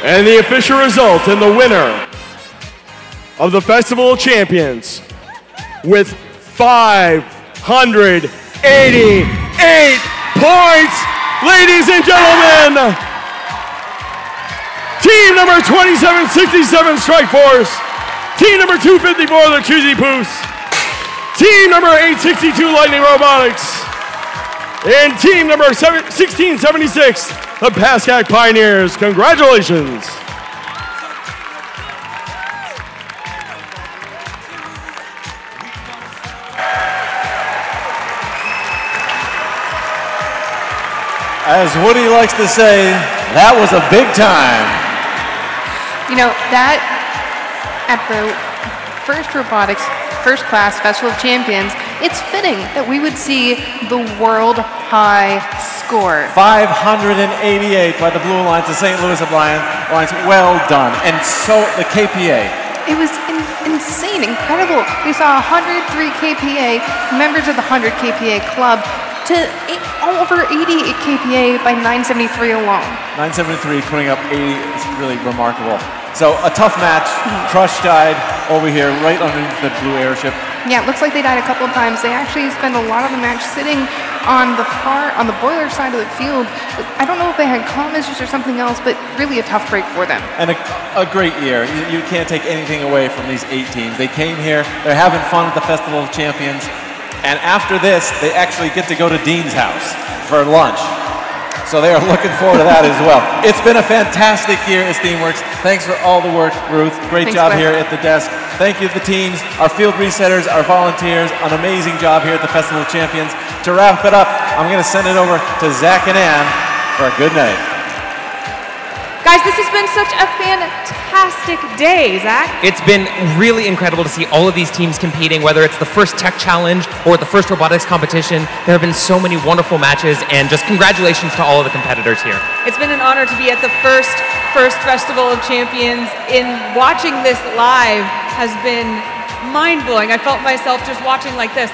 [SPEAKER 3] And the official result, and the winner of the Festival of Champions with 588 points, ladies and gentlemen, team number 2767 Strike Force, team number 254 the Choosy Poos, team number 862 Lightning Robotics, and team number 1676 the Pascack Pioneers. Congratulations.
[SPEAKER 6] As Woody likes to say, that was a big time.
[SPEAKER 9] You know, that at the first Robotics First Class Festival of Champions, it's fitting that we would see the world high score.
[SPEAKER 6] 588 by the Blue Alliance, the St. Louis Alliance. Well done. And so the KPA.
[SPEAKER 9] It was insane, incredible. We saw 103 KPA, members of the 100 KPA club, to over 88 KPA by 973 alone.
[SPEAKER 6] 973 putting up 80 is really remarkable. So a tough match. Crush died over here right underneath the blue airship.
[SPEAKER 9] Yeah, it looks like they died a couple of times. They actually spent a lot of the match sitting on the boiler side of the field. I don't know if they had comm issues or something else, but really a tough break for them.
[SPEAKER 6] And a great year. You can't take anything away from these 8 teams. They came here, they're having fun at the Festival of Champions, and after this, they actually get to go to Dean's house for lunch. So they are looking forward to that as well. It's been a fantastic year at Steamworks. Thanks for all the work, Ruth. Great job here at the desk. Thank you to the teams, our field resetters, our volunteers. An amazing job here at the Festival of Champions. To wrap it up, I'm going to send it over to Zach and Ann for a good night.
[SPEAKER 1] Guys, this has been such a fantastic day, Zach.
[SPEAKER 2] It's been really incredible to see all of these teams competing, whether it's the first tech challenge or the first robotics competition. There have been so many wonderful matches, and just congratulations to all of the competitors here.
[SPEAKER 1] It's been an honor to be at the first Festival of Champions. In watching this live has been mind-blowing. I felt myself just watching like this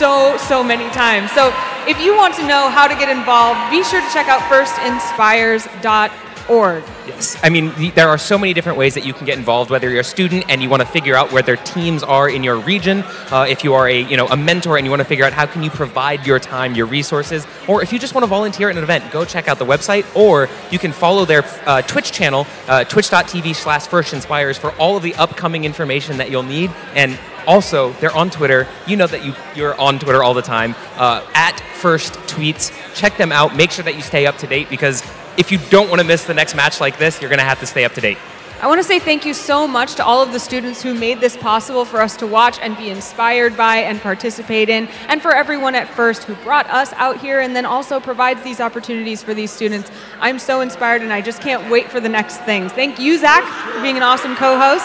[SPEAKER 1] so many times. So if you want to know how to get involved, be sure to check out firstinspires.org.
[SPEAKER 2] Yes, I mean, there are so many different ways that you can get involved, whether you're a student and you want to figure out where their teams are in your region, if you are a mentor and you want to figure out how can you provide your time, your resources, or if you just want to volunteer at an event, go check out the website, or you can follow their Twitch channel, twitch.tv/firstinspires for all of the upcoming information that you'll need. And also, they're on Twitter. You know that you're on Twitter all the time, at First Tweets. Check them out. Make sure that you stay up to date, because if you don't want to miss the next match like this, you're going to have to stay up to date.
[SPEAKER 1] I want to say thank you so much to all of the students who made this possible for us to watch and be inspired by and participate in, and for everyone at First who brought us out here and then also provides these opportunities for these students. I'm so inspired, and I just can't wait for the next things. Thank you, Zach, for being an awesome co-host.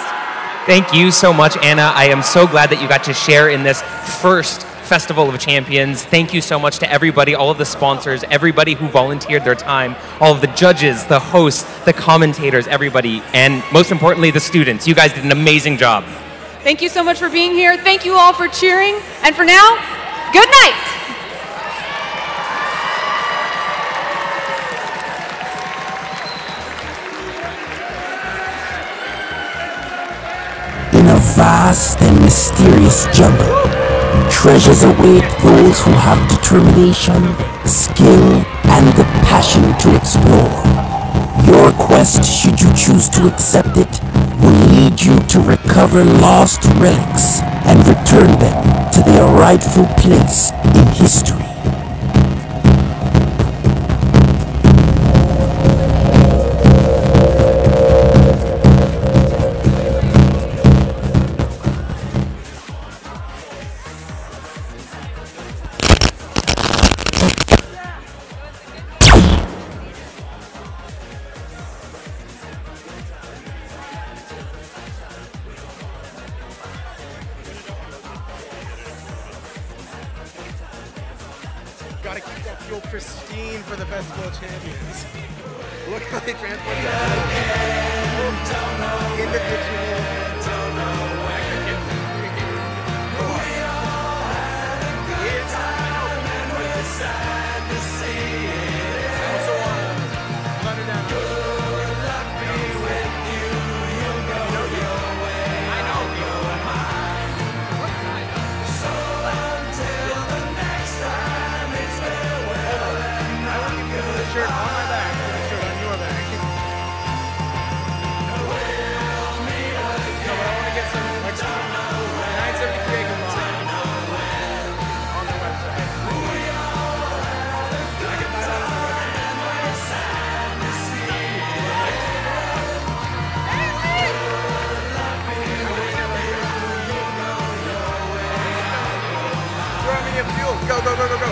[SPEAKER 2] Thank you so much, Anna. I am so glad that you got to share in this first Festival of Champions. Thank you so much to everybody, all of the sponsors, everybody who volunteered their time, all of the judges, the hosts, the commentators, everybody, and most importantly, the students. You guys did an amazing job.
[SPEAKER 1] Thank you so much for being here. Thank you all for cheering. And for now, good night.
[SPEAKER 18] In a vast and mysterious jungle, treasures await those who have determination, skill, and the passion to explore. Your quest, should you choose to accept it, will lead you to recover lost relics and return them to their rightful place in history.
[SPEAKER 19] Gotta keep that fuel pristine for the Festival of Champions. Look how they transport that individual. Shirt on my back, put a shirt on your back. No, but I want to get some, like, 973 acre line on the website. I can buy that on the website. Throw me a fuel. Go, go, go, go, go.